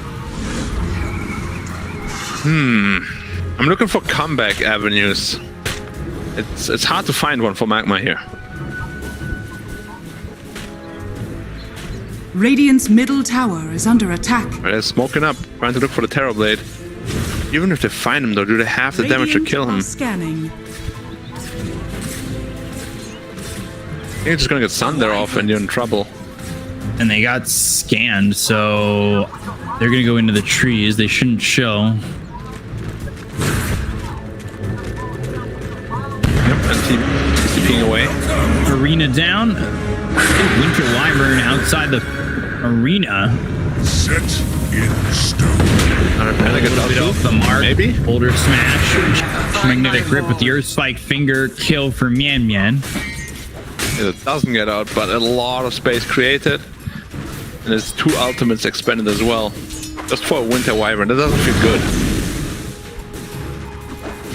I'm looking for comeback avenues. It's hard to find one for Magma here. Radiant's middle tower is under attack. Right, they're smoking up, trying to look for the Terrorblade. Even if they find him though, do they have the damage to kill him? Scanning. I think it's just gonna get Sunder off and you're in trouble. And they got scanned, so they're gonna go into the trees. They shouldn't show. Yep, and TPing away. Arena down. Winter Wyvern outside the arena. Set in stone. A little bit off the mark. Maybe. Boulder smash. Magnetic grip with the Earth Spike finger. Kill for Mian Mian. It doesn't get out, but a lot of space created. And there's 2 ultimates expended as well. Just for a Winter Wyvern. That doesn't feel good.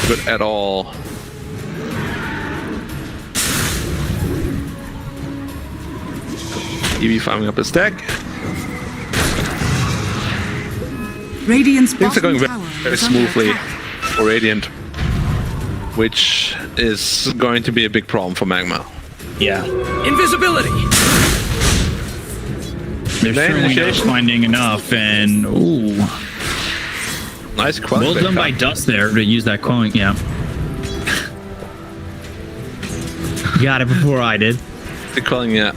Good at all. EV farming up a stack. Radiant's Things are going bottom very tower is under smoothly attack. for Radiant, which is going to be a big problem for Magma. Yeah. Invisibility. They're certainly not finding enough, and ooh. Nice quelling. Well done by Dust there to use that quelling, yeah. Got it before I did. The quelling, yeah.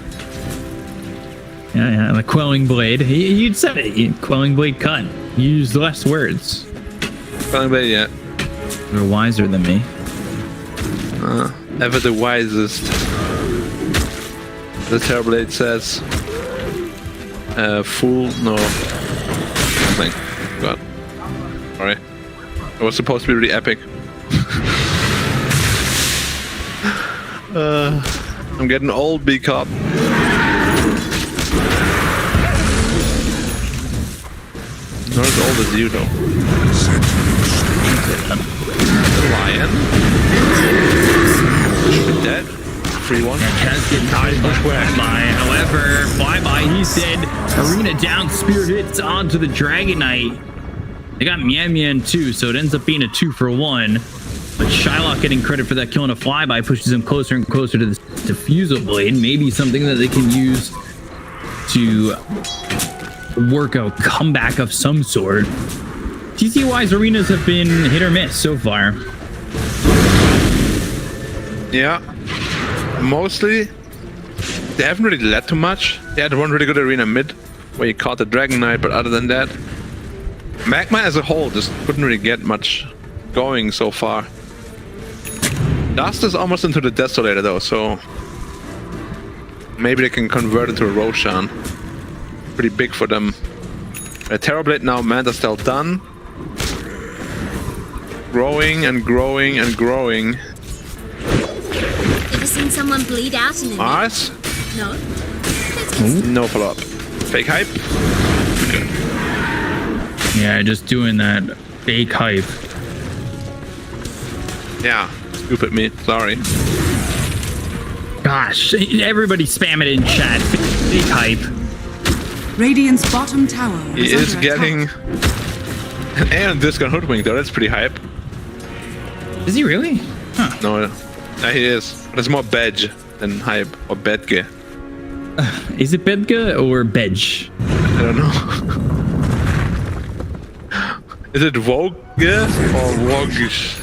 Yeah, the quelling blade. You'd said it. Quelling blade cut. You used less words. Quelling blade, yeah. You're wiser than me. Ever the wisest. The Terrorblade says. Fool, no. Something. God. Sorry. It was supposed to be really epic. I'm getting old, B-Cop. Not as old as you, though. Lion. Should be dead. Free one. Has been tied by Flyby. However, Flyby, he said, Arena down, Spirit hits onto the Dragon Knight. They got Mian Mian too, so it ends up being a 2-for-1. But Shylock getting credit for that kill on a Flyby pushes him closer and closer to the Diffusal Blade. Maybe something that they can use to work a comeback of some sort. TCY's arenas have been hit or miss so far. Yeah. Mostly, they haven't really led too much. They had one really good arena mid, where you caught the Dragon Knight, but other than that, Magma as a whole just couldn't really get much going so far. Dust is almost into the Desolator though, so maybe they can convert it to a Roshan. Pretty big for them. A Terrorblade now, Manta still done. Growing and growing and growing. Ever seen someone bleed out in the Mars? No. No follow-up. Fake hype. Yeah, just doing that fake hype. Yeah, stupid me. Sorry. Gosh, everybody spam it in chat. Fake hype. Radiant's bottom tower He is getting and Discount Hoodwink though. That's pretty hype. Is he really? Huh. No, he is. But it's more Bedge than hype or Bedge. Is it Bedge or Bedge? I don't know. Is it Vogue or Wogish?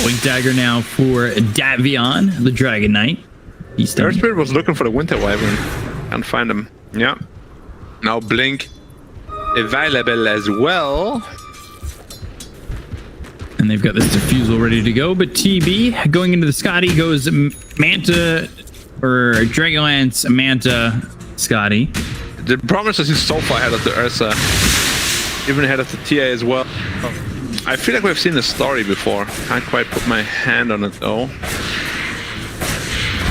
Wing dagger now for Davion, the Dragon Knight. He's done. Earth Spirit was looking for the Winter Wyvern. Can't find him. Yeah. Now Blink available as well. And they've got this Diffusal ready to go, but TB going into the Scotty goes Manta or Dragonlance, Manta, Scotty. The problem is that he's so far ahead of the Ursa, even ahead of the TA as well. I feel like we've seen this story before. Can't quite put my hand on it though.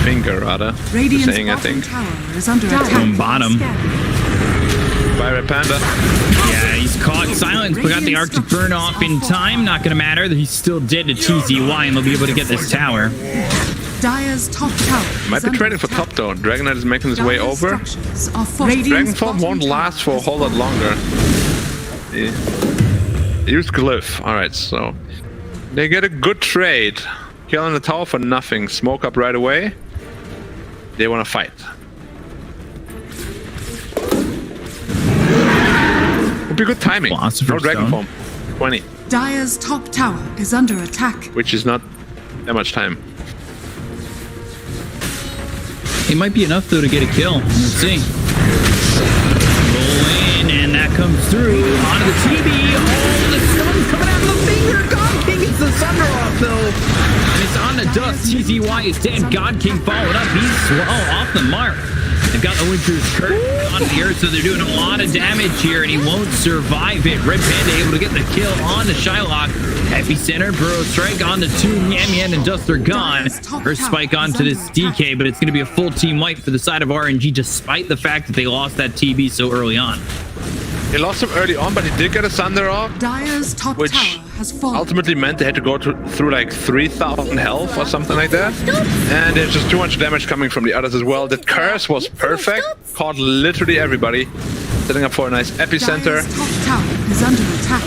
Finger rather. Radiant's saying, I think. tower is under attack. From bottom. Bye, Red Panda. Yeah, he's caught. Silence, but got the Arctic burn off in time. Not gonna matter. He's still dead to TZY, and they'll be able to get this tower. Dire's top tower. Might be trading for top though. Dragon Knight is making his way over. Dragonform won't last for a whole lot longer. Use Glyph. Alright, so they get a good trade. Killing the tower for nothing. Smoke up right away. They want to fight. Would be good timing. No Dragon Form. 20. Dire's top tower is under attack. Which is not that much time. It might be enough though to get a kill. Let's see. Roll in, and that comes through onto the TB. Oh, the sun's coming out of the finger. God King gets the thunder off though. And it's on the dust. TZY is dead. God King followed up. He's off the mark. They've got the Winter's Curtain on the earth, so they're doing a lot of damage here, and he won't survive it. Red Panda able to get the kill on the Shylock. Epicenter, Burrow Strike on the two. Yan and Dust are gone. First spike onto this DK, but it's going to be a full team wipe for the side of RNG, despite the fact that they lost that TB so early on. He lost him early on, but he did get a Thunder off, which ultimately meant they had to go through like 3,000 health or something like that. And there's just too much damage coming from the others as well. The curse was perfect, caught literally everybody, setting up for a nice epicenter.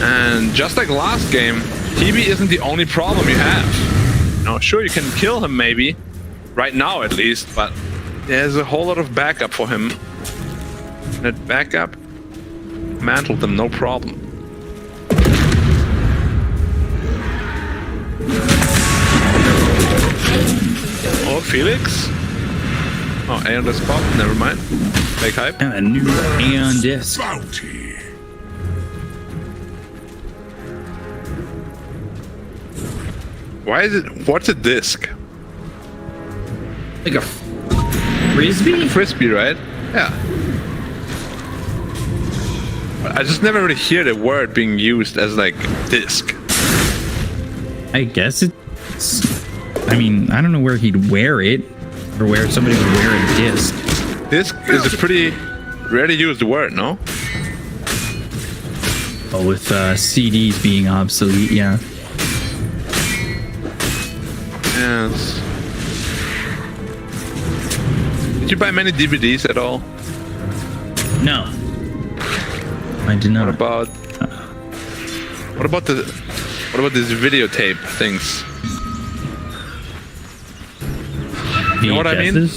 And just like last game, TB isn't the only problem you have. Now, sure, you can kill him maybe, right now at least, but there's a whole lot of backup for him. That backup mantled them, no problem. Oh, Felix? Oh, Aeon the spot, never mind. Fake hype. And a new Aeon disc. Why is it? What's a disc? Like a frisbee? A frisbee, right? Yeah. I just never really hear the word being used as like disc. I guess it's. I mean, I don't know where he'd wear it, or where somebody would wear a disc. Disc is a pretty rarely used word, no? Oh, with CDs being obsolete, yeah. Yes. Did you buy many DVDs at all? No. I did not. What about these videotape things? You know what I mean?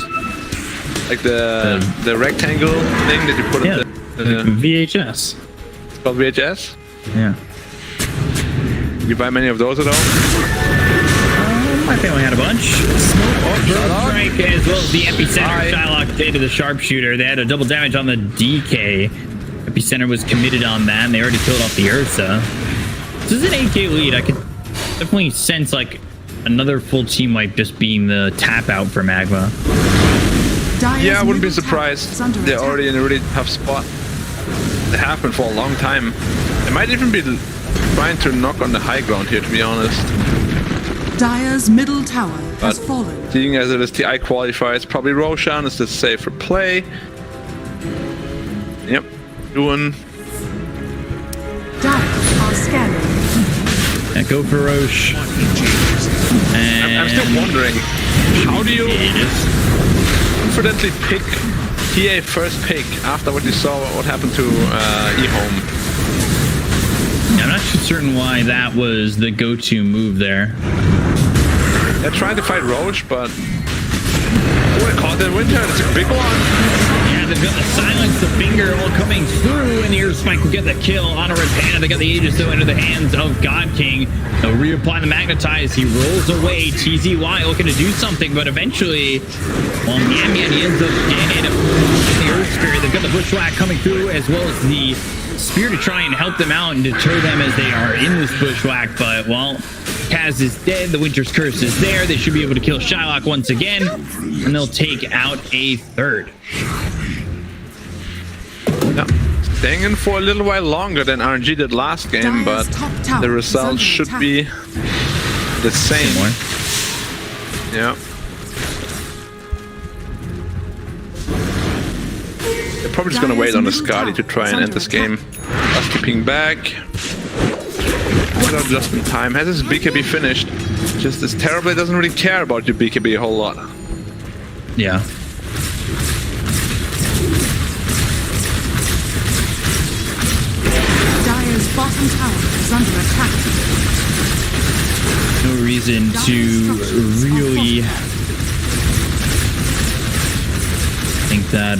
Like the rectangle thing that you put in the VHS. It's called VHS? Yeah. Did you buy many of those at all? My family had a bunch. Smoke, strike, as well as the epicenter. Shylock to the sharpshooter. They had a double damage on the DK. Epicenter was committed on that, and they already killed off the Ursa. This is an 8K lead. I could definitely sense like another full team wipe just being the tap out for Magma. Yeah, I wouldn't be surprised. They're already in a really tough spot. They have been for a long time. They might even be trying to knock on the high ground here, to be honest. Dire's middle tower has fallen. Seeing as it is TI qualifiers, probably Roshan is the safer play. Yep, doing. Dire are scanning. Yeah, go for Roche. And I'm still wondering, how do you confidently pick TA first pick after what you saw what happened to eHome? I'm not too certain why that was the go-to move there. They're trying to fight Roche, but oh, they caught the winter. It's a big one. Yeah, they've got the silence, the finger all coming through, and here Spike will get the kill on a Rapana. They got the Aegis though into the hands of God King. They'll reapply the Magnetize. He rolls away. TZY looking to do something, but eventually, well, Mian he ends up getting the Earth Spirit. They've got the Bushwhack coming through, as well as the Spear to try and help them out and deter them as they are in this Bushwhack, but, well, Kaz is dead. The Winter's Curse is there. They should be able to kill Shylock once again, and they'll take out a third. Yeah. Staying in for a little while longer than RNG did last game, but the result should be the same. Yeah. They're probably just gonna wait on the Skadi to try and end this game. Us keeping back. Just in time. Has his BKB finished? Just as terribly doesn't really care about your BKB a whole lot. Yeah. Dire's bottom tower is under attack. No reason to really think that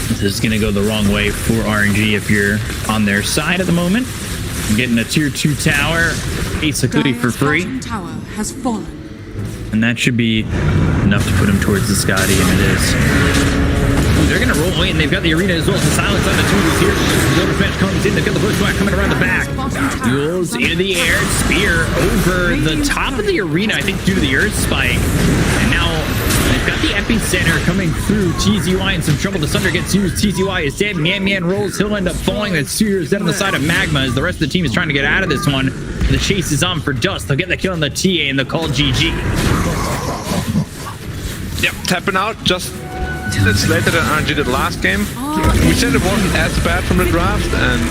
this is going to go the wrong way for RNG if you're on their side at the moment. I'm getting a tier 2 tower, basically for free. Tower has fallen. And that should be enough to put him towards the Skadi, and it is. They're going to roll away, and they've got the arena as well as the silence on the twos here. The Overfetch comes in, they've got the Bushwhack coming around the back. Duels into the air, Spear over the top of the arena, I think due to the Earth Spike. And now they've got the Epicenter coming through. TZY in some trouble. The Sunder gets used. TZY is dead. Mian rolls. He'll end up falling. That's 2 years dead on the side of Magma as the rest of the team is trying to get out of this one. The chase is on for Dust. They'll get the kill on the TA and they'll call GG. Yep, tapping out just minutes later than RNG did last game. We said it wasn't as bad from the draft, and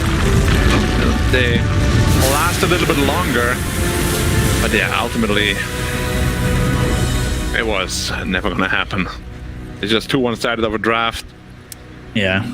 they last a little bit longer. But yeah, ultimately, it was never gonna happen. It's just too one-sided of a draft. Yeah.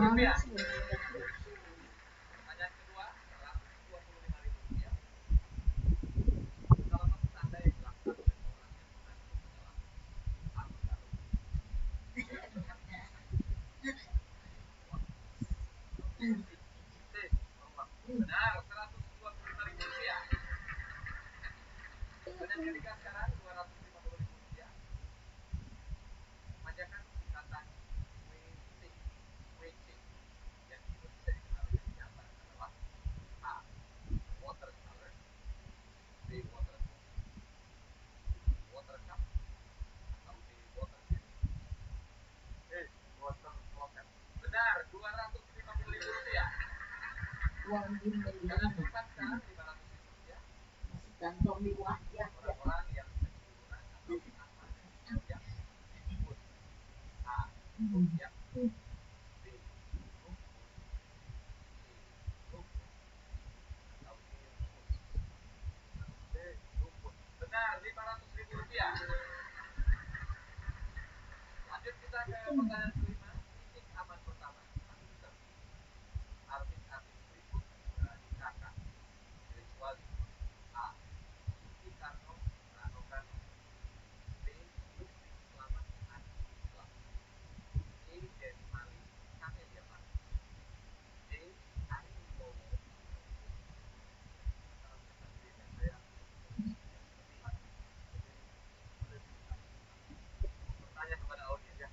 rupiah. Sebenarnya Pertanyaan kedua, 125.000 rupiah. Salah satu tanda yang dilakukan oleh orang yang mengaku adalah aku taruh. Benar, 125.000 rupiah. Pertanyaan ketiga sekarang 250.000 rupiah. Pajakan singkatan WC yang bisa dikenal dengan nyata adalah A. Water color, B. Water cup, atau D. Water jet. Water closet. Benar, 250.000 rupiah. uang di Pertanyaan keempat sekarang 500.000 rupiah. masih kantong di uang ya. Orang-orang yang liburan atau aman yang ikut A. Yang B. Atau D. Benar, 500.000 rupiah. Lanjut kita ke pertanyaan kelima. Titik aman pertama. Artis-artis berikut nikahkan kecuali A. Soekarno, Rano Karno, B. Lutfi Selamat, Andi Islam, C. Jerry Mali, Camelia Mali, D. Ari Wibowo. Bertanya kepada audiens ya.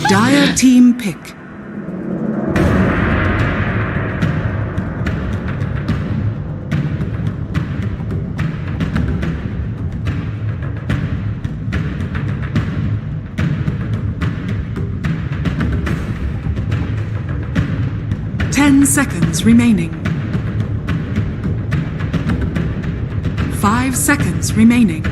Dire team pick. Seconds remaining. 5 seconds remaining.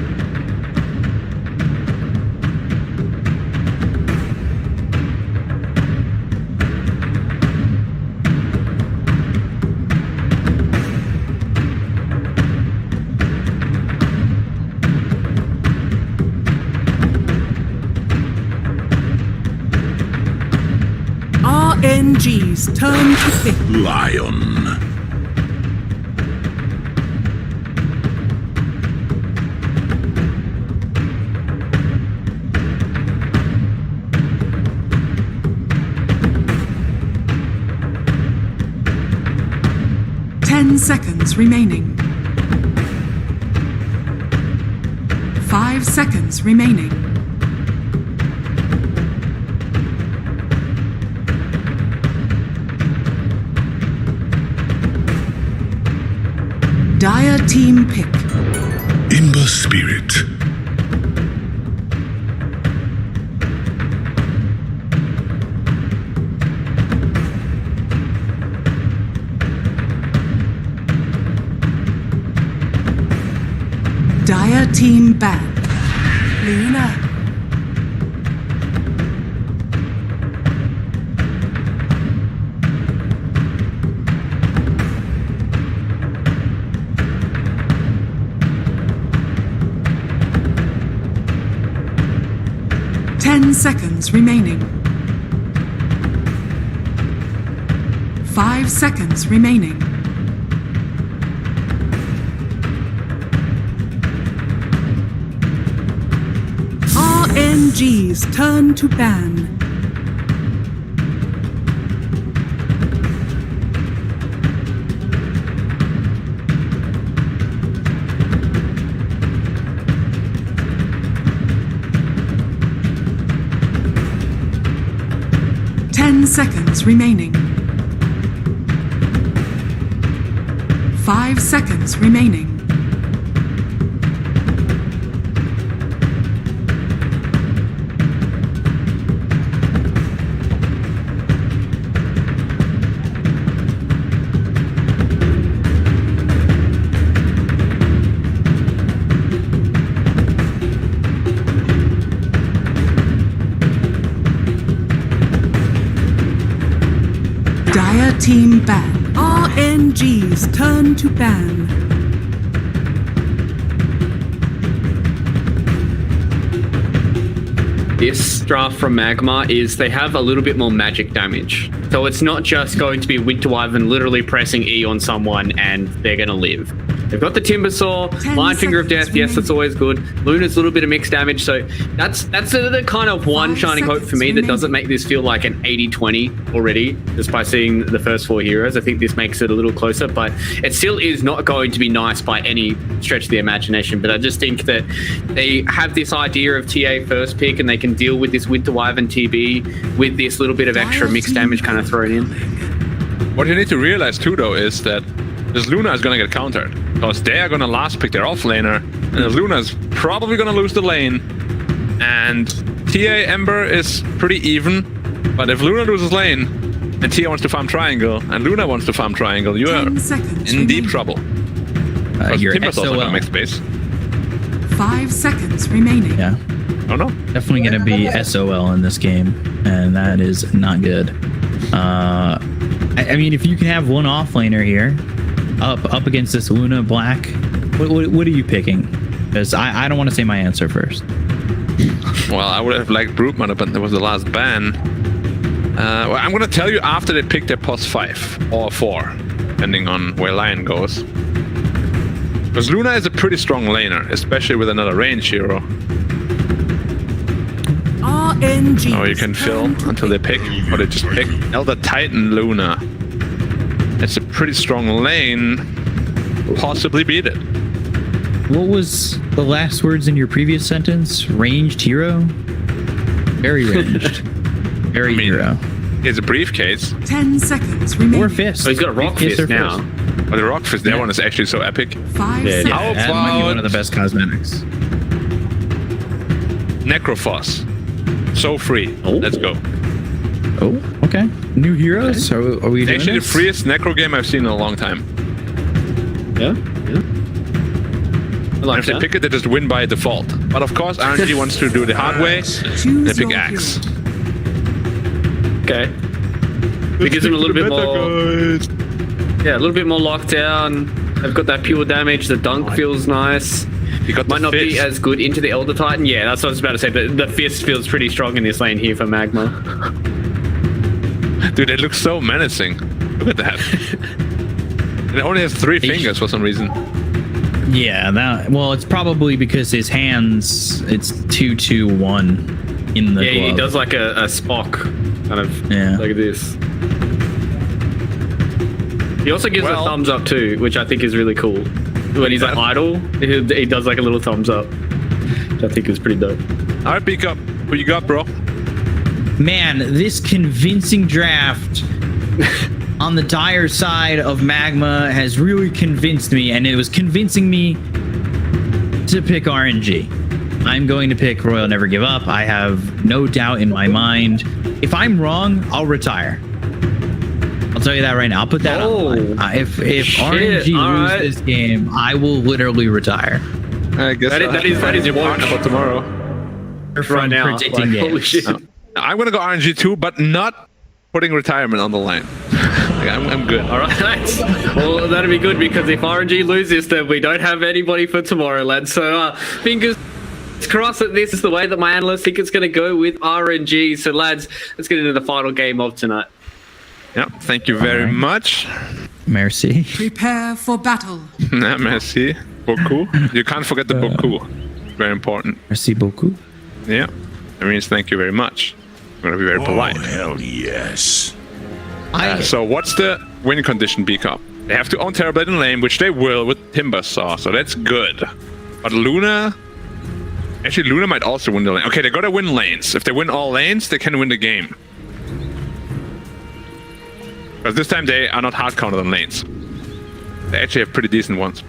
RNG's turn to pick. Lion. 10 seconds remaining. 5 seconds remaining. Dire team pick. Imba spirit. Dire team ban. Luna. Seconds remaining. 5 seconds remaining. RNG's turn to ban. Seconds remaining. 5 seconds remaining. Team ban. RNG's turn to ban. This draft from Magma is they have a little bit more magic damage. So it's not just going to be Winter Wyvern literally pressing E on someone and they're going to live. They've got the Timber Saw, Lion Finger of Death, yes, that's always good. Luna's a little bit of mixed damage, so that's the kind of one shining hope for me that doesn't make this feel like an 80-20 already, just by seeing the first 4 heroes. I think this makes it a little closer, but it still is not going to be nice by any stretch of the imagination. But I just think that they have this idea of TA first pick and they can deal with this Winter Wyvern TB with this little bit of extra mixed damage kind of thrown in. What you need to realize too, though, is that this Luna is going to get countered because they are going to last pick their offlaner, and the Luna is probably going to lose the lane. And TA Ember is pretty even, but if Luna loses lane and TA wants to farm triangle and Luna wants to farm triangle, you are in deep trouble. You're Timber's also going to make SOL. space. 5 seconds remaining. Yeah. Oh no. Definitely going to be SOL in this game, and that is not good. I mean, if you can have one offlaner here, up against this Luna Black, what are you picking? Because I don't want to say my answer first. Well, I would have liked Broodmother, but that was the last ban. Well, I'm going to tell you after they pick their post 5 or 4, depending on where Lion goes. Because Luna is a pretty strong laner, especially with another range hero. RNG. Oh, you can fill until they pick, or they just pick Elder Titan Luna. It's a pretty strong lane. Possibly beat it. What was the last words in your previous sentence? Ranged hero? Very ranged. Very hero. It's a briefcase. 10 seconds remaining. Or fist. Oh, he's got a rock fist now. But the rock fist, that one is actually so epic. 5 Yeah, seconds. How that might be one of about the best cosmetics. Necrophos? So free. Oh. Let's go. Oh, okay. New heroes? Are we doing Actually, the this? freest necro game I've seen in a long time. Yeah. I like If they that. pick it, they just win by default. But of course, RNG wants to do the hard way. They pick Axe. Okay. It gives them a little bit more. Yeah, a little bit more lockdown. They've got that pure damage. The dunk feels nice. You got Might not be as good into the Elder Titan. Yeah, that's what I was about to say. But the fist feels pretty strong in this lane here for Magma. Dude, it looks so menacing. Look at that. It only has 3 fingers for some reason. Yeah, well, it's probably because his hands, it's 2-2-1 in the Yeah, he glove. does like a Spock kind of Yeah. like this. He also gives a thumbs up too, which I think is really cool. When he's like idle, he does like a little thumbs up, which I think is pretty dope. All right, Beak Up. What you got, bro? Man, this convincing draft on the dire side of Magma has really convinced me, and it was convincing me to pick RNG. I'm going to pick Royal Never Give Up. I have no doubt in my mind. If I'm wrong, I'll retire. I'll tell you that right now. I'll put that on. If RNG loses this game, I will literally retire. I guess that is your point about tomorrow. From now, predicting like, holy shit. I'm gonna go RNG too, but not putting retirement on the line. I'm good. All right. Well, that'll be good because if RNG loses, then we don't have anybody for tomorrow, lads. So fingers crossed that this is the way that my analysts think it's going to go with RNG. So, lads, let's get into the final game of tonight. Yep. Thank you very much. Merci. Prepare for battle. Merci beaucoup. You can't forget the beaucoup. Very important. Merci beaucoup. Yeah. That means thank you very much. I'm going to be very polite. Hell yes. So what's the win condition, B-Cup? They have to own Terrorblade in lane, which they will with Timber Saw, so that's good. But Luna... Actually, Luna might also win the lane. Okay, they gotta win lanes. If they win all lanes, they can win the game. Because this time they are not hard-counted on lanes. They actually have pretty decent ones.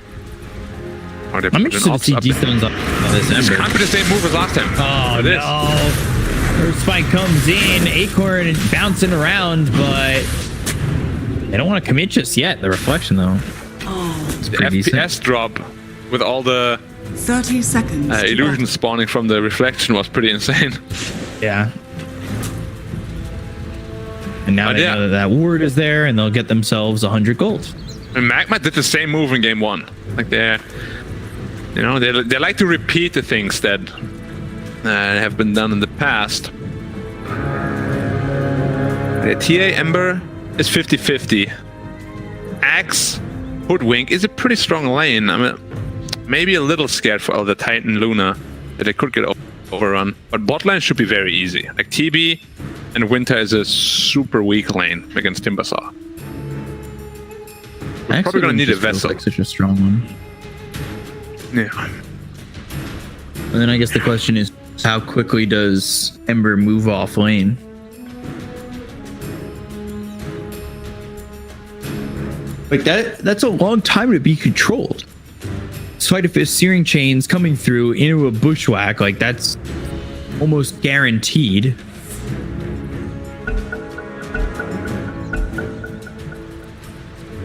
I'm interested to see D-Stones on this Ember. This can't be the same move as last time. Oh, no. First spike comes in, Acorn bouncing around, but they don't want to commit just yet. The reflection, though. The FPS drop with all the 30 seconds. illusions spawning from the reflection was pretty insane. Yeah. And now they know that ward is there, and they'll get themselves 100 gold. And Magma did the same move in game 1. Like they like to repeat the things that have been done in the past. The TA Ember is 50-50. Axe Hoodwink is a pretty strong lane. I mean, maybe a little scared for the Titan Luna that they could get overrun. But bot lane should be very easy. Like TB and Winter is a super weak lane against Timbersaw. We're probably gonna need a vessel. Like such a strong one. Yeah. And then I guess the question is, how quickly does Ember move off lane? Like that's a long time to be controlled. Sleight of Fist, Searing Chains coming through into a bushwhack, like that's almost guaranteed.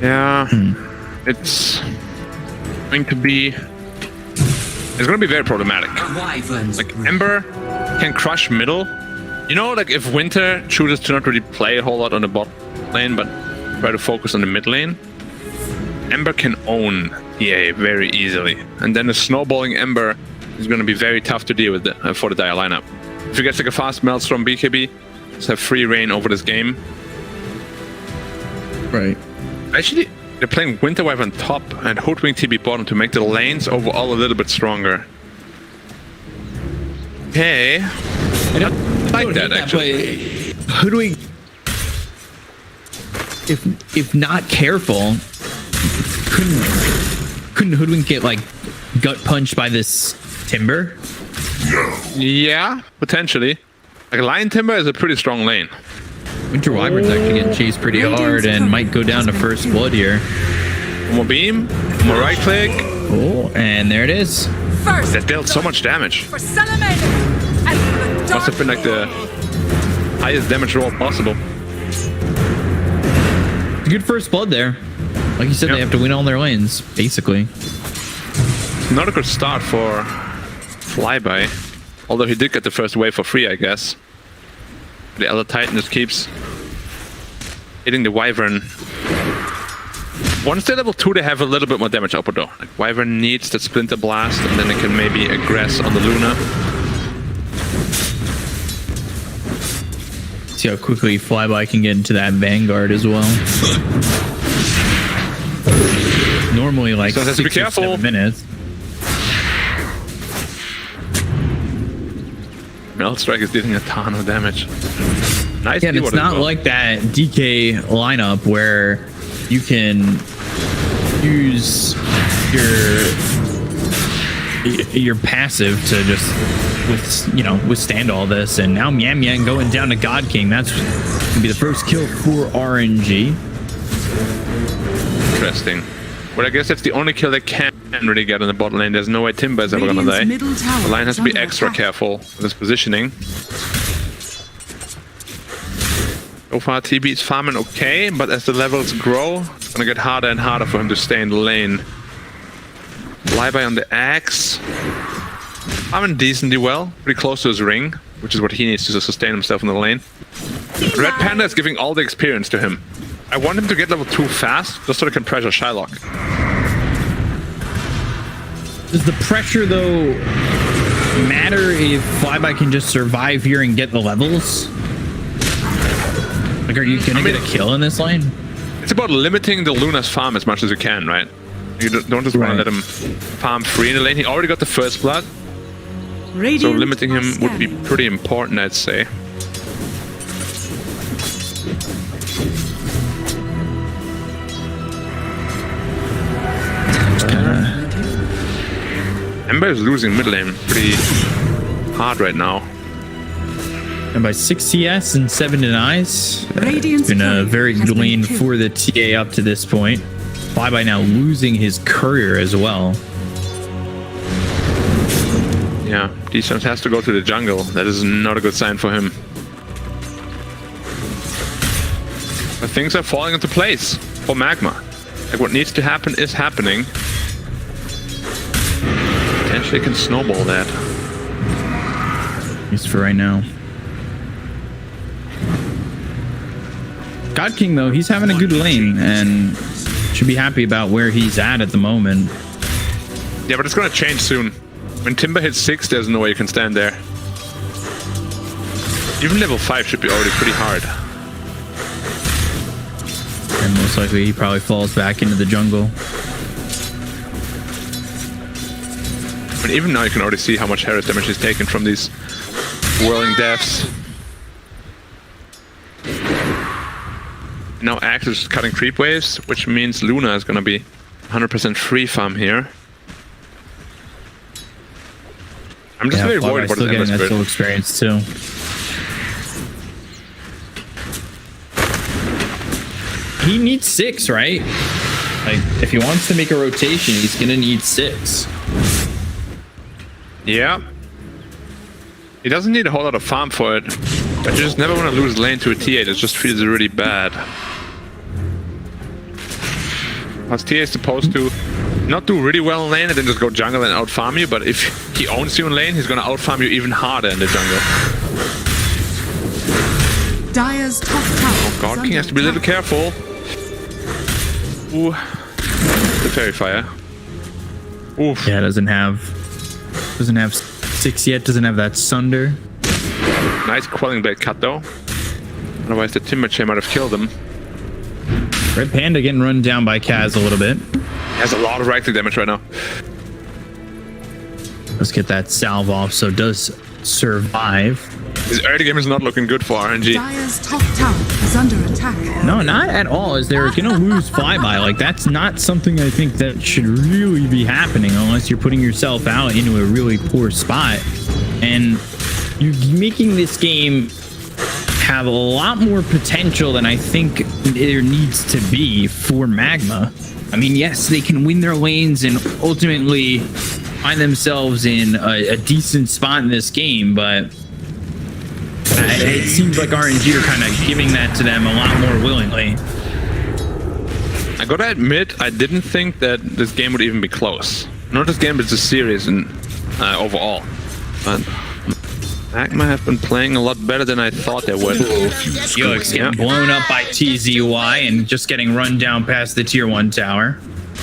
Yeah, it's going to be very problematic. Like Ember can crush middle. You know, like if Winter chooses to not really play a whole lot on the bot lane, but try to focus on the mid lane, Ember can own EA very easily. And then the snowballing Ember is going to be very tough to deal with for the Dire lineup. If you get like a fast melts from BKB, just have free reign over this game. Right. Actually, they're playing Winter Wife on top and Hoodwink TB bottom to make the lanes overall a little bit stronger. Okay. I don't like that, actually. Hoodwink, if not careful, couldn't Hoodwink get like gut punched by this Timber? No. Yeah, potentially. Like Lion Timber is a pretty strong lane. Winter Wyvern's actually getting chased pretty hard and might go down to first blood here. More beam, more right click. Oh, and there it is. That dealt so much damage. Must have been like the highest damage roll possible. Good first blood there. Like you said, they have to win all their lanes, basically. Not a good start for Flyby. Although he did get the first wave for free, I guess. The other Titan just keeps hitting the Wyvern. Once they're level 2, they have a little bit more damage output though. Like Wyvern needs that Splinter Blast, and then they can maybe aggress on the Luna. See how quickly Flyby can get into that Vanguard as well. Normally like so 6 or 7 minutes. Melt Strike is dealing a ton of damage. Nice. Yeah, and it's not like that DK lineup where you can use your passive to just withstand all this. And now Mian Mian going down to God King. That's gonna be the first kill for RNG. Interesting. But I guess that's the only kill they can really get in the bot lane. There's no way Timber is ever gonna die. The line has to be extra careful with his positioning. So far TB is farming okay, but as the levels grow, it's gonna get harder and harder for him to stay in the lane. Flyby on the axe. Farming decently well, pretty close to his ring, which is what he needs to sustain himself in the lane. Red Panda is giving all the experience to him. I want him to get level 2 fast, just so they can pressure Shylock. Does the pressure, though, matter if Flyby can just survive here and get the levels? Like, are you gonna get a kill in this lane? It's about limiting the Luna's farm as much as you can, right? You don't just want to let him farm free in the lane. He already got the first blood. So limiting him would be pretty important, I'd say. Ember is losing mid lane pretty hard right now. And by 6 CS and 7 denies. It's been a very good lane for the TA up to this point. Flyby now losing his courier as well. Yeah, Defense has to go to the jungle. That is not a good sign for him. But things are falling into place for Magma. Like, what needs to happen is happening. Potentially can snowball that. At least for right now. God King, though, he's having a good lane and should be happy about where he's at the moment. Yeah, but it's gonna change soon. When Timber hits 6, there's no way you can stand there. Even level 5 should be already pretty hard. And most likely he probably falls back into the jungle. I mean, even now you can already see how much Harris damage he's taken from these whirling deaths. Now Axe is cutting creep waves, which means Luna is gonna be 100% free farm here. I'm just very worried about his Ember Spirit. Full experience too. He needs 6, right? Like, if he wants to make a rotation, he's gonna need 6. Yeah. He doesn't need a whole lot of farm for it, but you just never want to lose lane to a TA that just feels really bad. Because TA is supposed to not do really well in lane and then just go jungle and out-farm you, but if he owns you in lane, he's gonna out-farm you even harder in the jungle. Dire's top tower. Oh, God King has to be a little careful. Ooh. The Fairy Fire. Oof. Yeah, doesn't have 6 yet, doesn't have that Sunder. Nice Quelling Blade cut though. Otherwise the Timber Chain might have killed him. Red Panda getting run down by Kaz a little bit. He has a lot of right-click damage right now. Let's get that salve off, so does survive. His early game is not looking good for RNG. Dire's top tower is under attack. No, not at all. As they're gonna lose Flyby. Like, that's not something I think that should really be happening unless you're putting yourself out into a really poor spot. And you're making this game have a lot more potential than I think there needs to be for Magma. I mean, yes, they can win their lanes and ultimately find themselves in a decent spot in this game, but it seems like RNG are kind of giving that to them a lot more willingly. I gotta admit, I didn't think that this game would even be close. Not this game, but the series and overall. But Magma have been playing a lot better than I thought they would. Felix getting blown up by TZY and just getting run down past the tier 1 tower.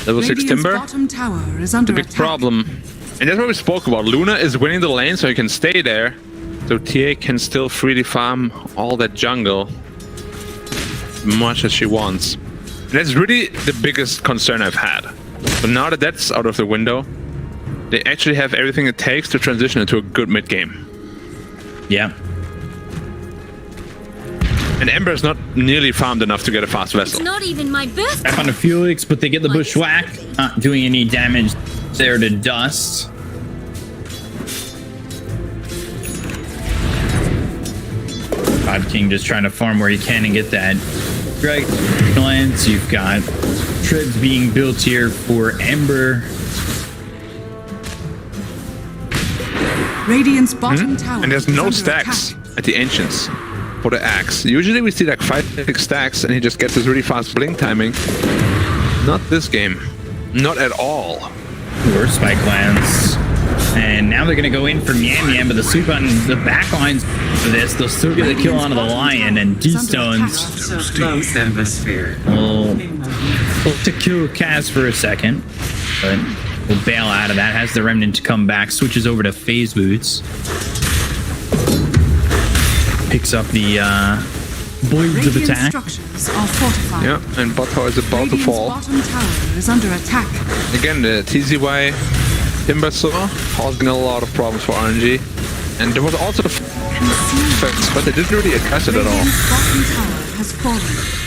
Level 6 Timber. Bottom tower is under The big problem. And that's what we spoke about. Luna is winning the lane so he can stay there. So TA can still freely farm all that jungle as much as she wants. And that's really the biggest concern I've had. But now that that's out of the window, they actually have everything it takes to transition into a good mid game. Yeah. And Ember is not nearly farmed enough to get a fast It's vessel. not even my birthday. Back on to Felix, but they get the bushwhack. Not doing any damage there to Dust. God King just trying to farm where he can and get that Dragon Lance. You've got treads being built here for Ember. Radiant's bottom tower. And there's is no under stacks attack. at the Ancients for the axe. Usually we see like 5-6 stacks and he just gets this really fast blink timing. Not this game. Not at all. Or Spike Lance. And now they're going to go in for Yam Yam, but the sweep on the back lines for this, they'll still get the kill onto the Lion, and D-Stones will look to kill Kaz for a second, but will bail out of that. Has the Remnant to come back, switches over to Phase Boots. Picks up the blades of attack. Structures are fortified. Yeah, and bot tower is about to fall. Bottom tower is under attack. Again, the TZY Timber Saw causing a lot of problems for RNG. And there was also the effects, but they didn't really address it at all. Radiant's bottom tower has fallen.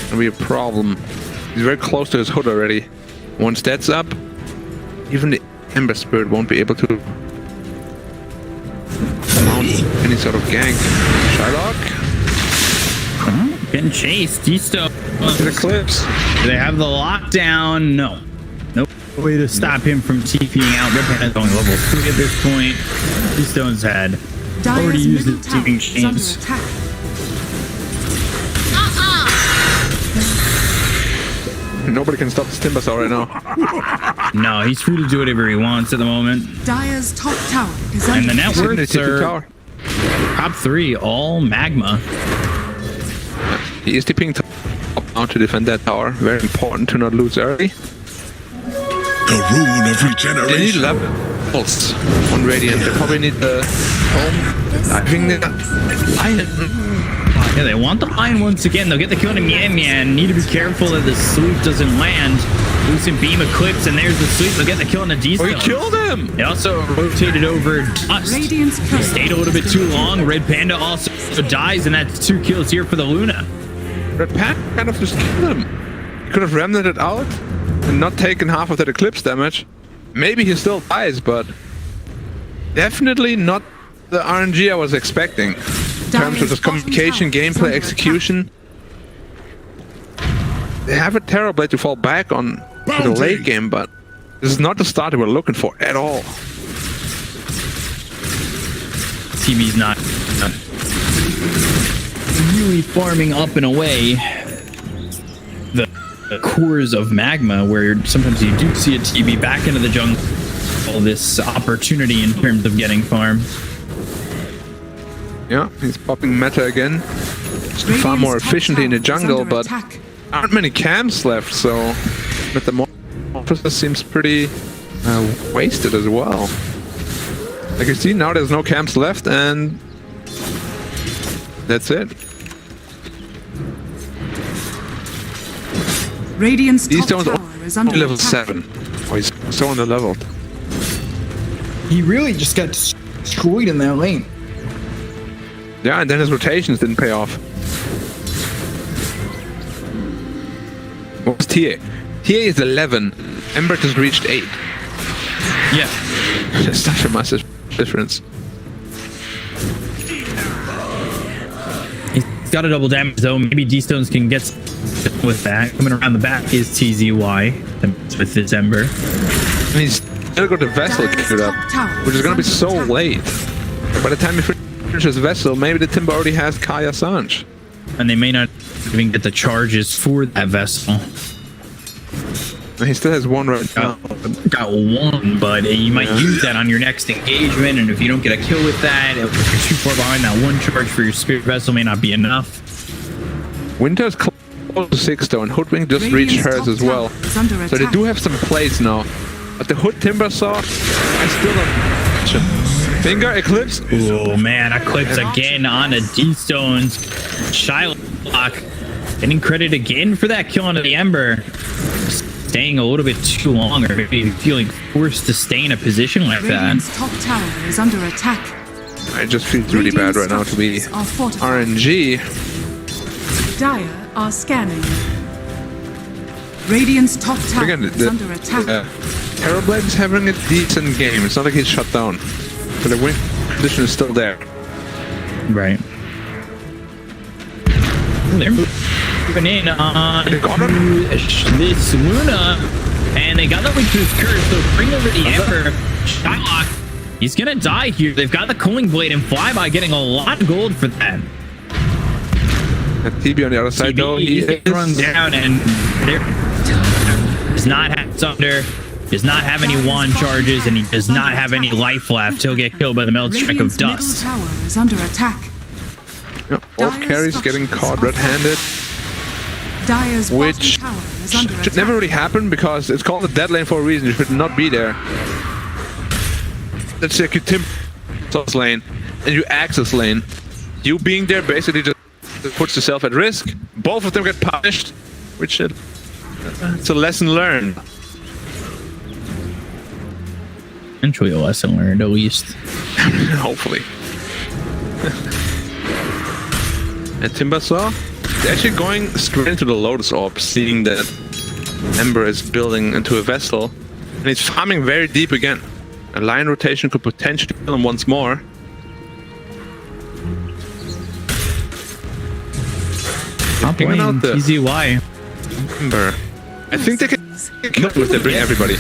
It'll be a problem. He's very close to his hood already. Once that's up, even the Ember Spirit won't be able to mount any sort of gank. Shylock? Getting chased. D-Stone. The clips. Do they have the lockdown? No. Nope. Way to stop him from TPing out. Red Panda's only level 3 at this point. D-Stone's had already used his TPing chains. Nobody can stop this Timbersaw right now. No, he's free to do whatever he wants at the moment. Dire's top tower is under And the attack. networks are top 3, all Magma. He is tipping top now to defend that tower. Very important to not lose early. The rune of They need regeneration. levels on Radiant. They probably need the home. I think Yeah, they want the Lion once again. They'll get the kill on Yan Yan. Need to be careful that the sweep doesn't land. Lucent Beam Eclipse, and there's the sweep. They'll get the kill on the D-Stone. Oh, he killed him! They also rotated over Dust. He stayed a little bit too long. Red Panda also dies, and that's 2 kills here for the Luna. Red Panda kind of just killed him. He could have remnanted out and not taken half of that Eclipse damage. Maybe he still dies, but definitely not the RNG I was expecting. In terms of just communication, gameplay, execution. They have a Terrorblade to fall back on for the late game, but this is not the start we were looking for at all. TV's not really farming up and away the cores of Magma, where sometimes you do see a TB back into the jungle. All this opportunity in terms of getting farm. Yeah, he's popping meta again. Just far more efficiently in the jungle, but aren't many camps left, so Metamorphosis seems pretty wasted as well. Like you see, now there's no camps left, and that's it. Radiant's These top stones tower is under level attack. 7. Oh, he's so under-leveled. He really just got destroyed in that lane. Yeah, and then his rotations didn't pay off. What's TA? TA is 11. Ember just reached 8. Yeah. That's such a massive difference. He's got a double damage though. Maybe D-Stones can get with that. Coming around the back is TZY with this Ember. And he's still got the Vessel geared up, which is going to be so late. By the time he finishes Vessel, maybe the Timber already has Kaya Sanj. And they may not even get the charges for that Vessel. And he still has 1 right now. Got 1, but you might use that on your next engagement, and if you don't get a kill with that, if you're too far behind, that 1 charge for your Spirit Vessel may not be enough. Winter's close to 6 though, and Hoodwink just reached hers as well. So they do have some plays now. But the Hood Timber Saw, I still don't... Finger Eclipse? Oh man, Eclipse again on a D-Stones. Shylock getting credit again for that kill onto the Ember. staying a little bit too long, or maybe feeling forced to stay in a position like that. Radiant's top tower is under attack. I just feel really bad right now to be RNG. Dire are scanning. Radiant's top tower Again, is under attack. Terrorblade is having a decent game. It's not like he's shut down. But the win condition is still there. Right. They're moving in on this Luna, and they got the link to his curse, so bring over the Ember. Shylock, he's gonna die here. They've got the Cooling Blade and Flyby getting a lot of gold for that. And TB on the other side, though, he is run down, and does not have Thunder, does not have any wand charges, and he does not have any life left. He'll get killed by the Meld Strike of Dust. Tower is under attack. Yeah, both carries getting caught red-handed, which should never really happen because it's called a dead lane for a reason. You should not be there. Let's say you Tim's lane and you Axis lane. You being there basically just puts yourself at risk. Both of them get punished, which it's a lesson learned. Eventually a lesson learned, at least. Hopefully. And Timbersaw, they're actually going straight into the Lotus Orb, seeing that Ember is building into a vessel, and he's farming very deep again. A line rotation could potentially kill him once more. Top lane, TZY. Ember. I think they can kill him if they bring everybody.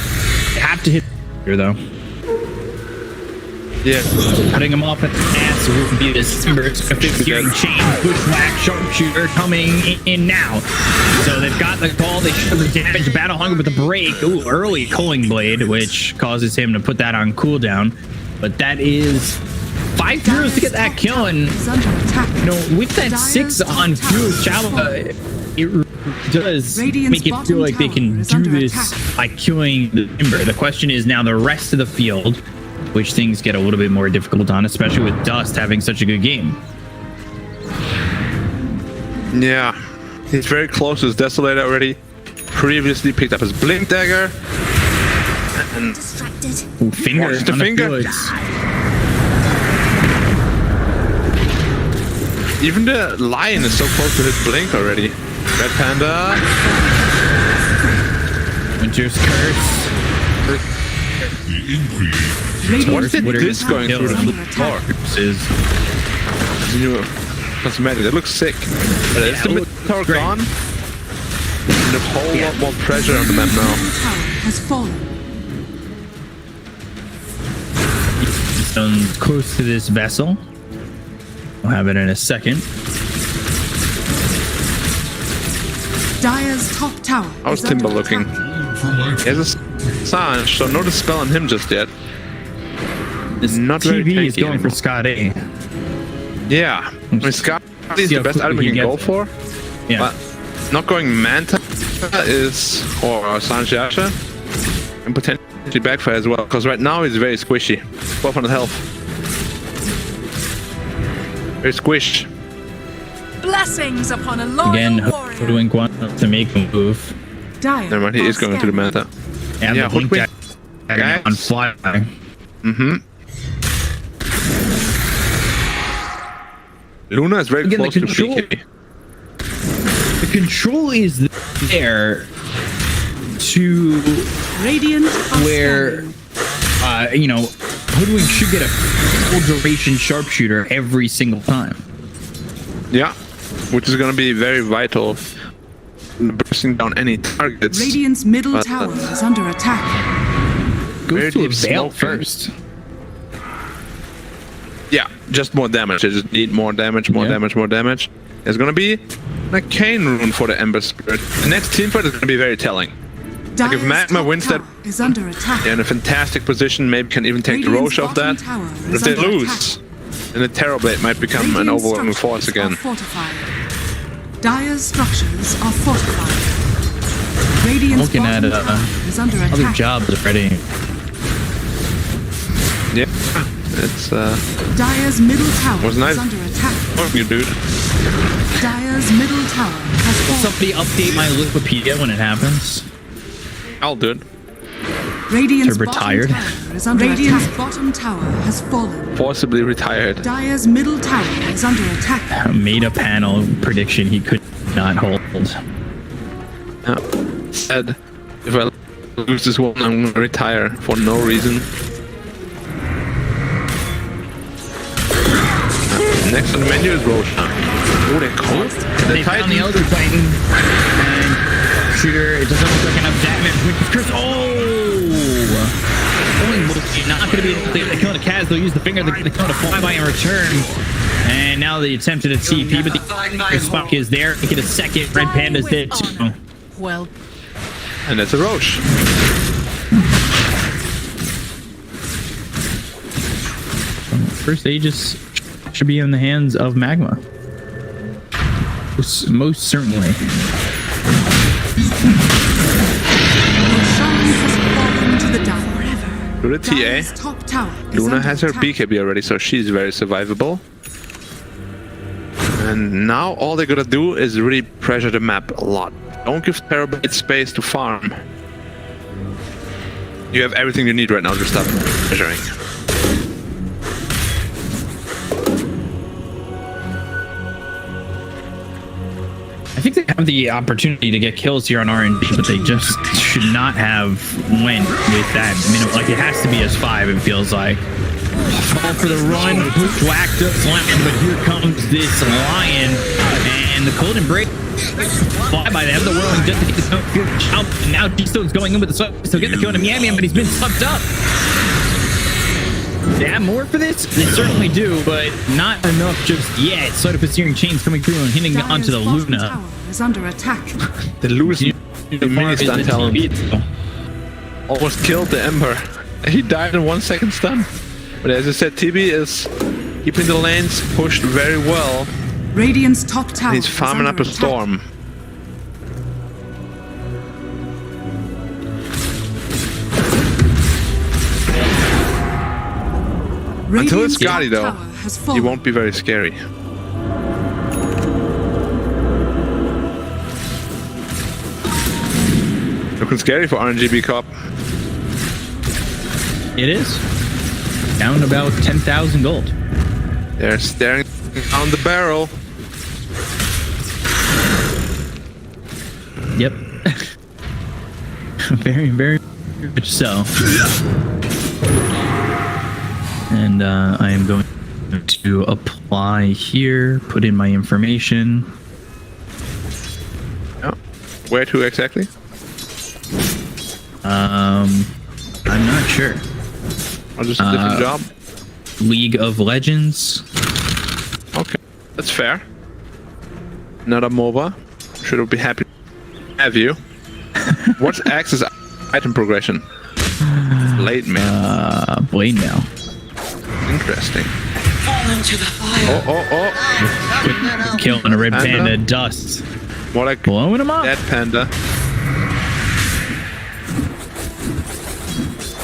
They have to hit here, though. Yeah. Cutting him off at the ass would be this gearing chain, bushwhack, sharpshooter coming in now. So they've got the call, they show the damage, Battle Hunger with the break. Ooh, early Cooling Blade, which causes him to put that on cooldown. But that is 5 heroes to get that kill, and you know, with that 6 on Fuel Shallow, it does make it feel like they can do this by killing the Ember. The question is now the rest of the field, which things get a little bit more difficult on, especially with Dust having such a good game. Yeah, he's very close to his Desolator already. Previously picked up his Blink Dagger. And ooh, finger the finger. Even the Lion is so close to his Blink already. Red Panda. Winter's Curse. What is this going through the floor? Is new cosmetic. It looks sick. But it's the tower gone. And a whole lot more pressure on the map now. Has fallen. He's close to this vessel. We'll have it in a second. Dire's top tower. How's Timber looking? He has a Sange, so no dispel on him just yet. This not very TV is going anymore. for Scott A. Yeah, I mean, Scott is the best item you can go for. Yeah. But not going Manta is, or Sange Yasha, and potentially backfire as well, because right now he's very squishy. 1200 health. Very squish. Blessings upon a loyal Again, warrior. Hoodwink wants to make a move. Dire Never mind, he is going to the Manta. And Yeah, the Blink Hoodwink. Dagger on fly. Mm-hmm. Luna is very Again, close the to control, PK. the control is there to Radiant where you know, Hoodwink should get a full duration sharpshooter every single time. Yeah, which is going to be very vital in bursting down any targets. Radiant's middle But, tower is under attack. Goes to a deep Veil smoke first. Yeah, just more damage. They just need more damage, more damage, more damage. There's going to be an Arcane Rune for the Ember Spirit. The next teamfight is going to be very telling. Like if Magma wins that, Is under attack. they're in a fantastic position, maybe can even take the Roche off that. But if they lose, then the Terrorblade might become an overwhelming force again. Dire's structures are fortified. Radiant's Looking at is under other attack. jobs already. Yeah, it's Dire's middle tower was nice. is under attack. Oh, you dude. Dire's middle tower has fallen. Somebody update my Wikipedia when it happens. I'll do it. Radiant's They're retired. Radiant's bottom tower has fallen. Forcibly retired. Dire's middle tower is under attack. Made a panel prediction he could not hold. Said, if I lose this one, I'm gonna retire for no reason. Next on the menu is Roshan. Oh, they're cold. They found the Elder Titan. And Shooter, it doesn't look like enough damage. Chris, not going to be able to kill the Kaz. They'll use the finger to kill the flyby in return. And now the attempted at CP, but the Spock is there. They get a second. Red Panda's dead too. Well. And that's a Roche. First Aegis should be in the hands of Magma. Most certainly. To the TA. Luna has her BKB already, so she's very survivable. And now all they're gonna do is really pressure the map a lot. Don't give Terrorblade space to farm. You have everything you need right now to stop pressuring. I think they have the opportunity to get kills here on RNG, but they just should not have went with that minimum. Like, it has to be S5, it feels like. Fall for the run, whacked up, slammed, but here comes this Lion, and the Cold Embrace flyby. They have the whirling just to get the jump, and now G-Stone's going in with the sweat, so get the kill on him, Yam, but he's been sucked up. They have more for this? They certainly do, but not enough just yet. Sort of searing chains coming through and hitting onto the Luna. Is under attack. The Luna mini stun talent almost killed the Ember. He died in 1 second stun. But as I said, TB is keeping the lanes pushed very well. Radiant's top tower. He's farming up a storm. Until it's Skadi though, he won't be very scary. Looking scary for RNGB Cop. It is. Down about 10,000 gold. They're staring down the barrel. Yep. Very, very much so. And I am going to apply here, put in my information. Oh, where to exactly? I'm not sure. Or just a different job? League of Legends. Okay, that's fair. Not a MOBA. Should be happy to have you. What's Axe's item progression? Blade mail. Blade mail. Interesting. Oh. Killing a red panda dust. More like blowing him up. Dead panda.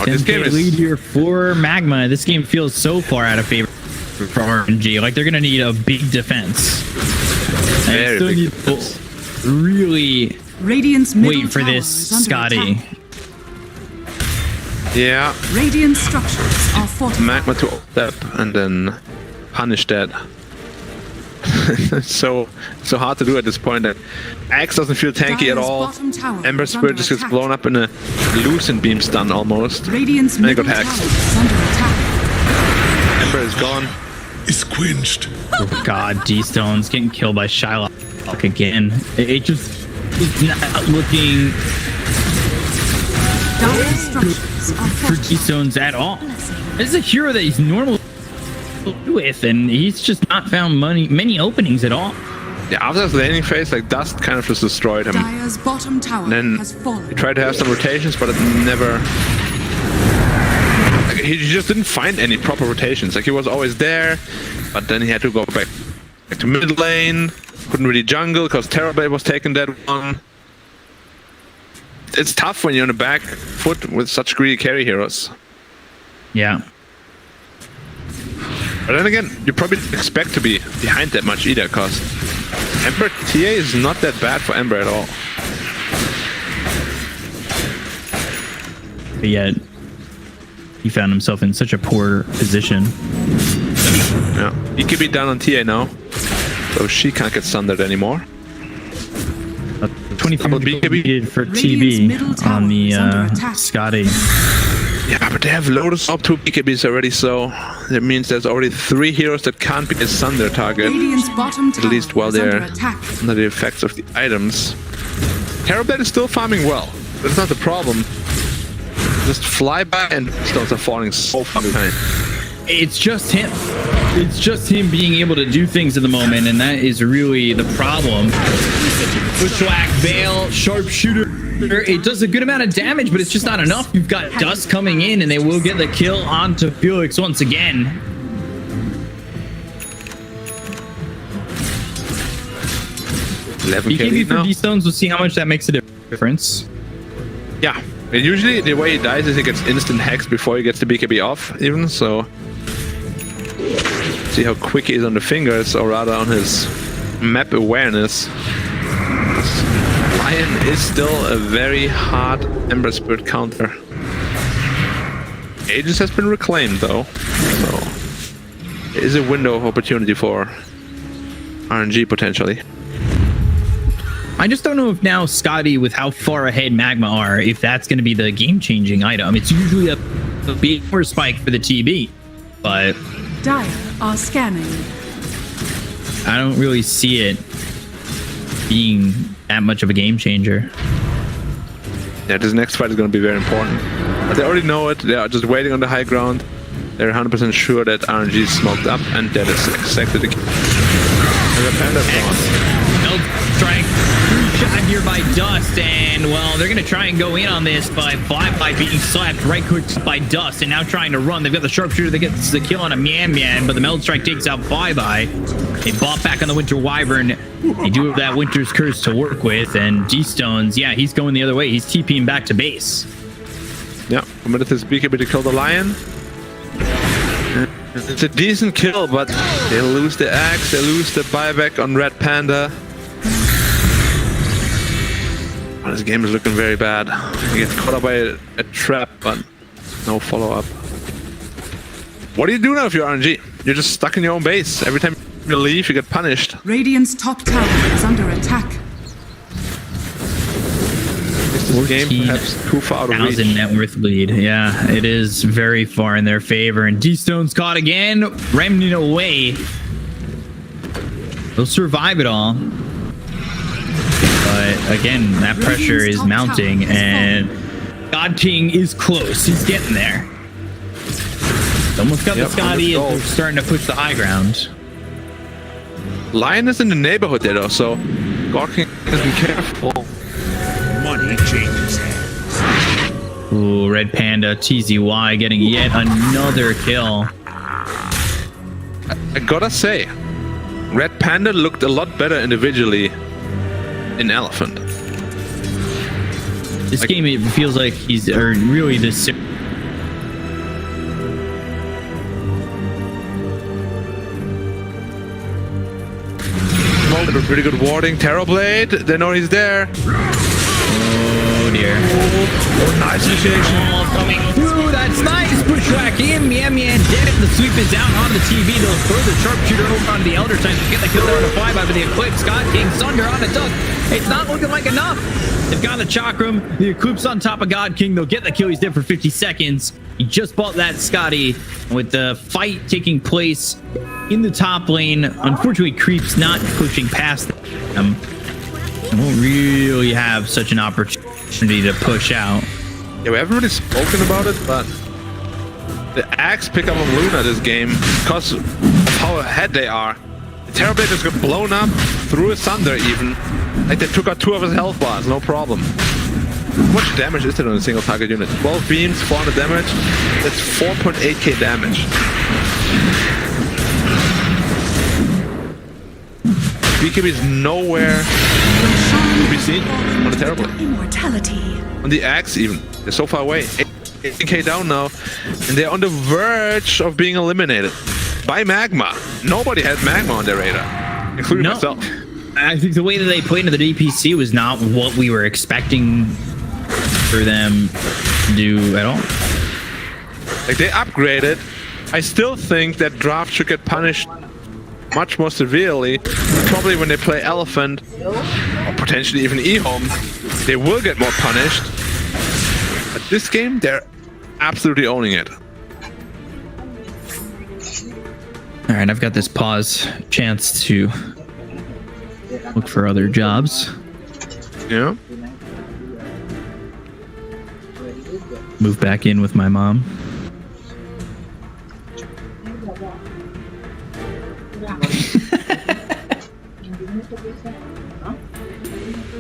This game is lead here for Magma. This game feels so far out of favor for RNG. Like, they're gonna need a big defense. Very big defense. Really wait for this, Skadi. Yeah. Radiant structures are fortified. Magma to step and then punish that. so hard to do at this point. That Axe doesn't feel tanky at all. Ember Spirit just gets blown up in a Lucent beam stun almost. Radiant's and they got middle hacked. tower is under attack. Ember is gone. Is quenched. Oh god, D-Stone's getting killed by Shylock again. It just is not looking for D-Stones at all. This is a hero that he's normally with, and he's just not found many openings at all. Yeah, after his laning phase, like Dust kind of just destroyed him. Dire's bottom tower And then has fallen. he tried to have some rotations, but it never. Like, he just didn't find any proper rotations. Like, he was always there, but then he had to go back to mid lane. Couldn't really jungle because Terrorblade was taking that one. It's tough when you're on the back foot with such greedy carry heroes. Yeah. But then again, you probably didn't expect to be behind that much either, because Ember TA is not that bad for Ember at all. but yet he found himself in such a poor position. Yeah, he could be down on TA now, so she can't get sundered anymore. 23 needed for TB on the Scotty. Yeah, but they have loaded up 2 BKBs already, so that means there's already 3 heroes that can't be a Sunder target. At least while they're under the effects of the items. Terrorblade is still farming well. That's not the problem. Just fly by and stones are falling so far behind. It's just him. It's just him being able to do things at the moment, and that is really the problem. Bushwhack, Veil, Sharpshooter. It does a good amount of damage, but it's just not enough. You've got Dust coming in, and they will get the kill onto Felix once again. BKB for D-Stones, we'll see how much that makes a difference. Yeah, and usually the way he dies is he gets instant hex before he gets the BKB off, even, so... See how quick he is on the fingers, or rather on his map awareness. Lion is still a very hard Ember Spirit counter. Aegis has been reclaimed though, so there is a window of opportunity for RNG potentially. I just don't know if now Scotty, with how far ahead Magma are, if that's going to be the game-changing item. It's usually a big spike for the TB, but Dire are scanning. I don't really see it being that much of a game changer. Yeah, this next fight is going to be very important. But they already know it. They are just waiting on the high ground. They're 100% sure that RNG is smoked up, and that is exactly the case. Strike shot here by Dust, and well, they're gonna try and go in on this by being slapped right quick by Dust, and now trying to run. They've got the Sharpshooter that gets the kill on a Man, but the Meld Strike takes out Bye. They bought back on the Winter Wyvern. They do have that Winter's Curse to work with, and D-Stones, yeah, he's going the other way. He's TPing back to base. Yeah, committed his BKB to kill the Lion. It's a decent kill, but they lose the axe, they lose the buyback on Red Panda. Oh, this game is looking very bad. He gets caught up by a trap, but no follow-up. What do you do now if you're RNG? You're just stuck in your own base. Every time you leave, you get punished. Radiant's top tower is under attack. Is this game perhaps too far out of reach? 1,000 net worth lead. Yeah, it is very far in their favor. And D-Stone's caught again, ramming away. They'll survive it all. But again, that pressure is mounting, and God King is close. He's getting there. Almost got the Scotty, and they're starting to push the high ground. Lion is in the neighborhood there though, so God King has to be careful. Money changes hands. Ooh, Red Panda, TZY getting yet another kill. I gotta say, Red Panda looked a lot better individually in Elephant. This game, it feels like he's really this. Pretty good warding. Terrorblade, they know he's there. Oh dear. Oh, nice initiation. Coming through, that's nice. Bushwhack in, Man dead. The sweep is out on the TV. They'll throw the Sharpshooter over onto the Elder Titan to get the kill there on a 5 out of the Eclipse. God King, Sunder on a Duck. It's not looking like enough. They've got the Chakram, the Eclipse on top of God King. They'll get the kill. He's dead for 50 seconds. He just bought that Scotty. With the fight taking place in the top lane, unfortunately, Creep's not pushing past them. And won't really have such an opportunity to push out. Yeah, we haven't really spoken about it, but the axe pickup on Luna this game, because of how ahead they are. The Terrorblade just got blown up through a Sunder even. Like they took out 2 of his health bars, no problem. How much damage is there on a single target unit? 12 beams, 400 damage. That's 4.8k damage. BKB is nowhere to be seen on the Terrorblade. Immortality. On the axe even. They're so far away. 18k down now. And they're on the verge of being eliminated. By Magma. Nobody had Magma on their radar. Including myself. I think the way that they played into the DPC was not what we were expecting for them to do at all. Like, they upgraded. I still think that draft should get punished much more severely. Probably when they play Elephant, or potentially even E-Home, they will get more punished. But this game, they're absolutely owning it. All right, I've got this pause chance to look for other jobs. Yeah. Move back in with my mom.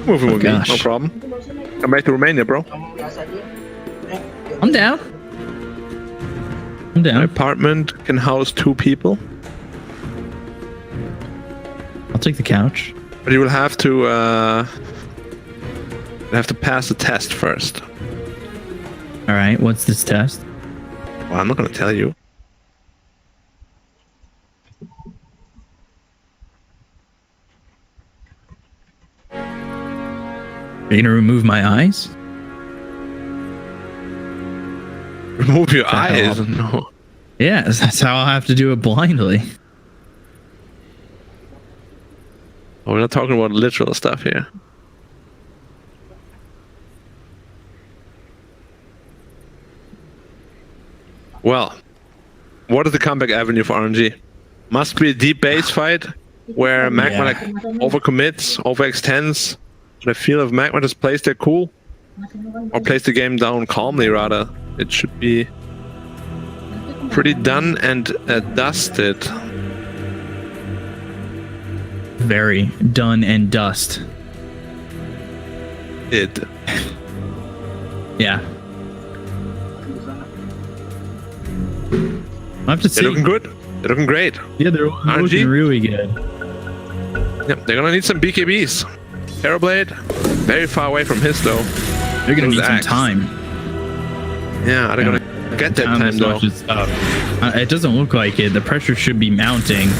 Moving with me, gosh. no problem. Come back to Romania, bro. I'm down. I'm down. My apartment can house 2 people. I'll take the couch. But you will have to pass the test first. All right, what's this test? Well, I'm not going to tell you. Are you gonna remove my eyes? Remove your eyes? No. Yeah, that's how I'll have to do it blindly. Oh, we're not talking about literal stuff here. Well, what is the comeback avenue for RNG? Must be a deep base fight where Magma like overcommits, overextends. I feel if Magma just plays their cool, or plays the game down calmly rather, it should be pretty done and dusted. Very done and dust. Yeah. I have to see. They're looking good. They're looking great. Yeah, they're looking really good. Yep, they're gonna need some BKBs. Terrorblade, very far away from his though. They're gonna need some time. Yeah, they're gonna get that time though. It doesn't look like it. The pressure should be mounting.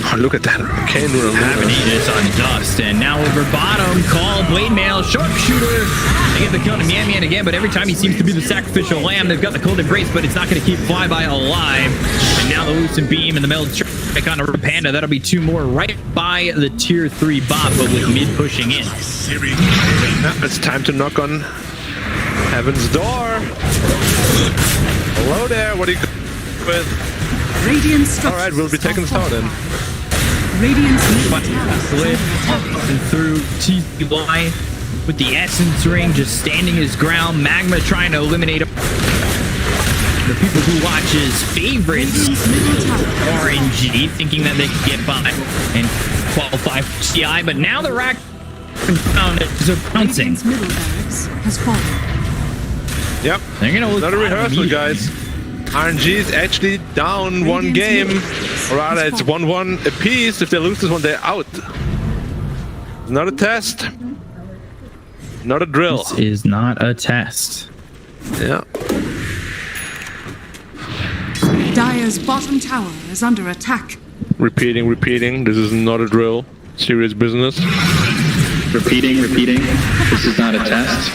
Oh, look at that. Kane Havanitas on dust, and now over bottom, call Blade Mail, sharpshooter. They get the kill to Man again, but every time he seems to be the sacrificial lamb. They've got the cold embrace, but it's not going to keep Flyby alive. And now the loosen beam and the metal strike on a Panda. That'll be 2 more right by the tier 3 bot, but with mid pushing in. It's time to knock on Heaven's door. Hello there. What are you with? All right, we'll be taking this out then. Radiant's And through TCY with the Essence Ring just standing his ground. Magma trying to eliminate the people who watch his favorites, RNG, thinking that they can get by and qualify for CI, but now the rack is bouncing. middle barracks has fallen. Yep. They're gonna Not a rehearsal, guys. RNG is actually down 1 game. Or rather, it's 1-1 apiece. If they lose this one, they're out. It's not a test. Not a drill. This is not a test. Yeah. Dire's bottom tower is under attack. Repeating. This is not a drill. Serious business. Repeating. This is not a test.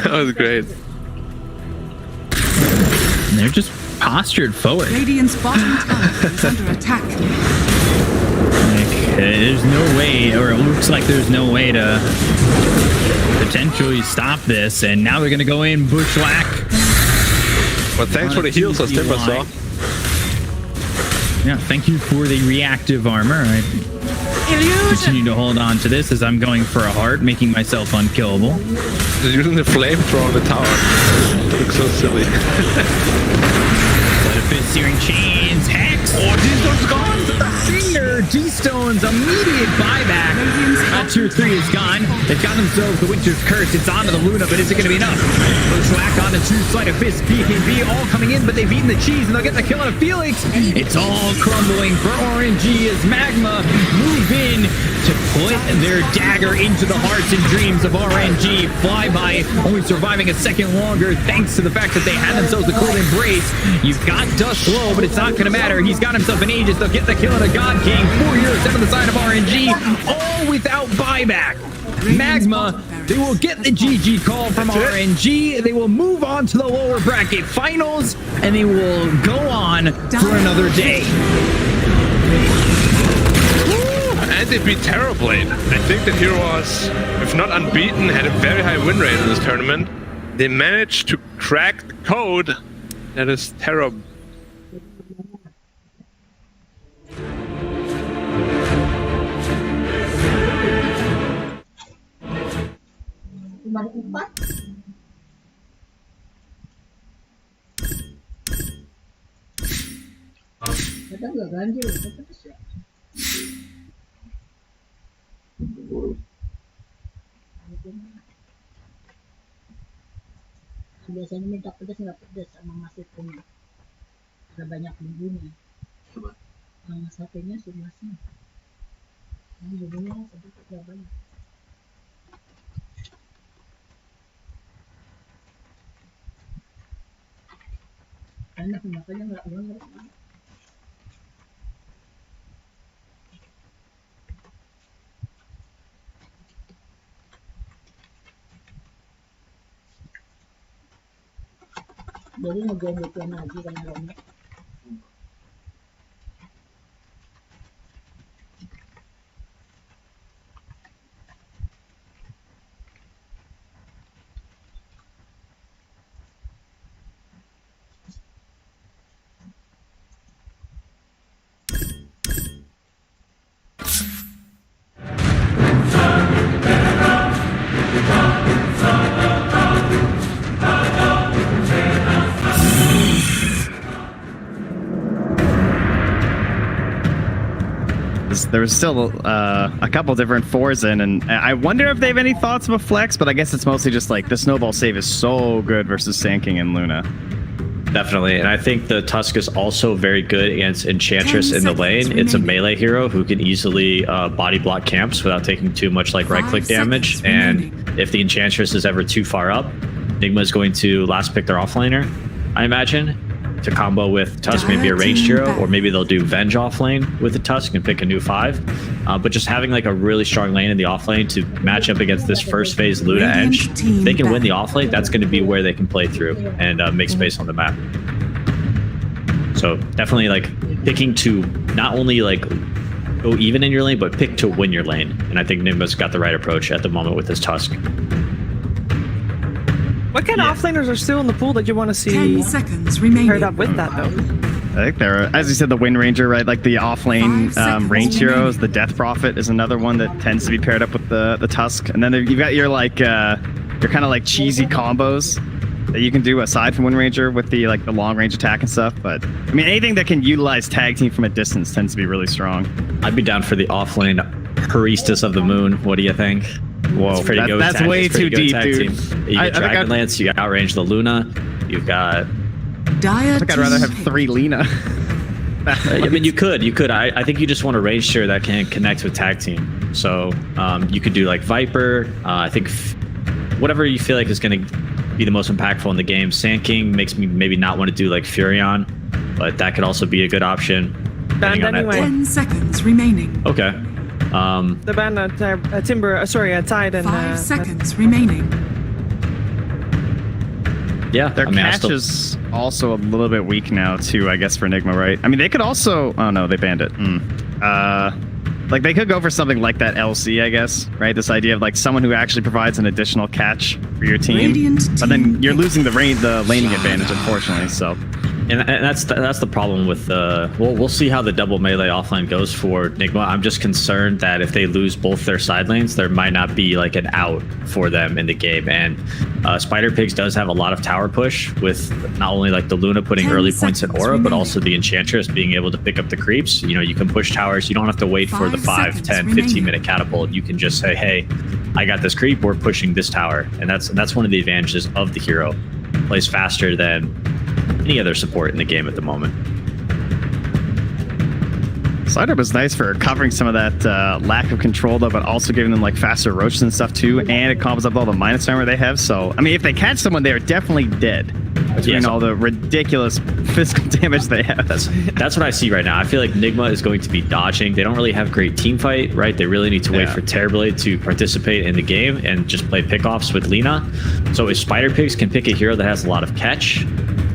That was great. And they're just postured forward. Radiant's bottom tower is under attack. There's no way, or it looks like there's no way to potentially stop this. And now they're going to go in Bushwhack. Well, thanks for the heals, as Timber saw. Yeah, thank you for the reactive armor. I continue to hold on to this as I'm going for a heart, making myself unkillable. Just using the flamethrower on the tower. It looks so silly. Fist searing chains, Hex. Oh, D-Stone's gone. Singer, D-Stone's immediate buyback. tier 3 is gone. They've got themselves the Winter's Curse. It's onto the Luna, but is it going to be enough? Bushwhack on the true sleight of fist. PKB all coming in, but they've eaten the cheese, and they'll get the kill on a Felix. It's all crumbling for RNG as Magma move in to put their dagger into the hearts and dreams of RNG. Flyby only surviving a second longer thanks to the fact that they had themselves a cold embrace. You've got Dust low, but it's not going to matter. He's got himself an Aegis. They'll get the kill on a God King. 4 heroes on the side of RNG, all without buyback. Magma, they will get the GG call from RNG. They will move on to the lower bracket finals, and they will go on for another day. And they beat Terrorblade. I think that hero was, if not unbeaten, had a very high win rate in this tournament. They managed to crack the code that is terrible. Cuma 4. Kadang nggak ganjil, itu pedes ya. Biasanya minta pedas nggak pedas sama masih punya. Ada banyak bumbunya. Yang satunya sumasnya. Yang bumbunya sedikit nggak banyak. Enak makanya nggak banget. Jadi ngegantiin lagi kan orangnya. There was still a couple different 4s in, and I wonder if they have any thoughts of a flex, but I guess it's mostly just like the snowball save is so good versus Sand King and Luna. Definitely, and I think the Tusk is also very good against Enchantress in the lane. It's a melee hero who can easily body block camps without taking too much like right-click damage, and if the Enchantress is ever too far up, NIGMA is going to last pick their offlaner, I imagine, to combo with Tusk, maybe a ranged hero, or maybe they'll do Venge offlane with the Tusk and pick a new 5. But just having like a really strong lane in the offlane to match up against this first phase Luna Edge, if they can win the offlane, that's going to be where they can play through and make space on the map. So definitely like picking to not only like go even in your lane, but pick to win your lane. And I think NIGMA's got the right approach at the moment with his Tusk. What kind of offlaners are still in the pool that you want to see 10 seconds remaining. paired up with that, though? I think there are, as you said, the Wind Ranger, right? Like the offlane range heroes. The Death Prophet is another one that tends to be paired up with the Tusk. And then you've got your like your kind of like cheesy combos that you can do aside from Wind Ranger with the like the long range attack and stuff. But I mean, anything that can utilize tag team from a distance tends to be really strong. I'd be down for the offlane Priestess of the Moon. What do you think? Whoa, that's way too deep, dude. You got Dragonlance, you got outrange the Luna, you've got... I think I'd rather have 3 Lina. I mean, you could. I think you just want a range tier that can connect with tag team. So you could do like Viper. I think whatever you feel like is going to be the most impactful in the game. Sand King makes me maybe not want to do like Furion, but that could also be a good option. Banned anyway. 10 seconds remaining. Okay. The ban Timber, Tide and 5 seconds remaining. Yeah, their catch is also a little bit weak now too, I guess, for NIGMA, right? I mean, they could also. Oh no, they banned it. Like they could go for something like that LC, I guess, right? This idea of like someone who actually provides an additional catch for your team, but then you're losing the laning advantage, unfortunately. So And that's the problem with we'll see how the double melee offline goes for NIGMA. I'm just concerned that if they lose both their side lanes, there might not be like an out for them in the game. And Spider Pigs does have a lot of tower push with not only like the Luna putting early points in aura, but also the Enchantress being able to pick up the creeps. You know, you can push towers. You don't have to wait for the 5, 10, 15 minute catapult. You can just say, hey, I got this creep. We're pushing this tower. And that's one of the advantages of the hero. Plays faster than any other support in the game at the moment. Slider was nice for covering some of that lack of control, though, but also giving them like faster roaches and stuff too, and it combos up all the minus armor they have. So, I mean, if they catch someone, they're definitely dead. Between all the ridiculous physical damage they have. That's what I see right now. I feel like NIGMA is going to be dodging. They don't really have great team fight, right? They really need to wait for Terrorblade to participate in the game and just play pickoffs with Lina. So if Spider Pigs can pick a hero that has a lot of catch,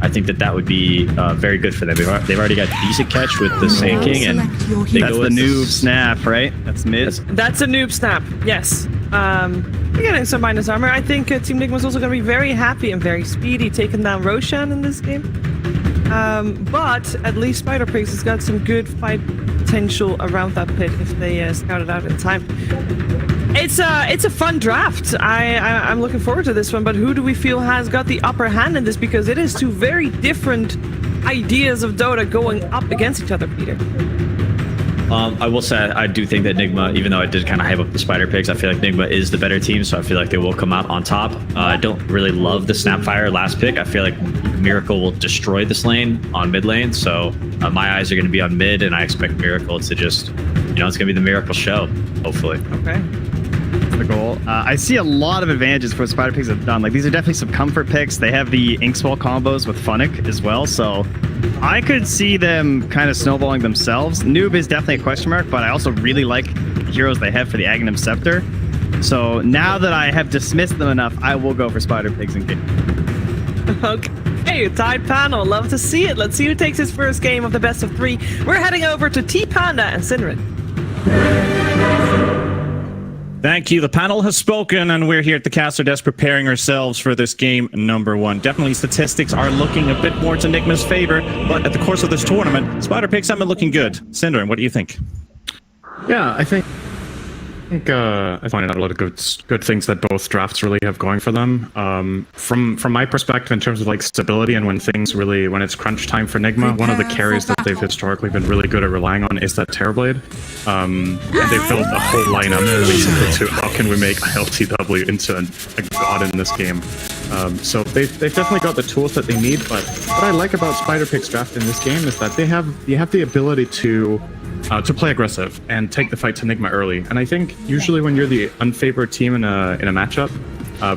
I think that would be very good for them. They've already got decent catch with the Sand King, and that's the noob snap, right? That's mid. That's a noob snap. Yes. We're getting some minus armor. I think Team NIGMA's also going to be very happy and very speedy taking down Roshan in this game. But at least Spider Pigs has got some good fight potential around that pit if they scout it out in time. It's a fun draft. I'm looking forward to this one, but who do we feel has got the upper hand in this? Because it is two very different ideas of Dota going up against each other, Peter. I will say I do think that NIGMA, even though I did kind of hype up the Spider Pigs, I feel like NIGMA is the better team, so I feel like they will come out on top. I don't really love the Snapfire last pick. I feel like Miracle will destroy this lane on mid lane, so my eyes are going to be on mid, and I expect Miracle to just, it's going to be the Miracle show, hopefully. Okay. The goal. I see a lot of advantages for what Spider Pigs have done. Like, these are definitely some comfort picks. They have the Inkswell combos with Funnick as well, so I could see them kind of snowballing themselves. Noob is definitely a question mark, but I also really like the heroes they have for the Aghanim Scepter. So now that I have dismissed them enough, I will go for Spider Pigs and game. Okay, tied panel. Love to see it. Let's see who takes his first game of the best of 3. We're heading over to T Panda and Sinrin. Thank you. The panel has spoken, and we're here at the caster desk preparing ourselves for this game number 1. Definitely statistics are looking a bit more to NIGMA's favor, but at the course of this tournament, Spider Pigs have been looking good. Syndrome, what do you think? Yeah, I think I find out a lot of good things that both drafts really have going for them. From my perspective, in terms of like stability and when it's crunch time for NIGMA, one of the carries that they've historically been really good at relying on is that Terrorblade. And they've built a whole lineup basically to how can we make LTW into a god in this game. So they've definitely got the tools that they need. But what I like about Spider Pig's draft in this game is that you have the ability to play aggressive and take the fight to NIGMA early. And I think usually when you're the unfavored team in a matchup,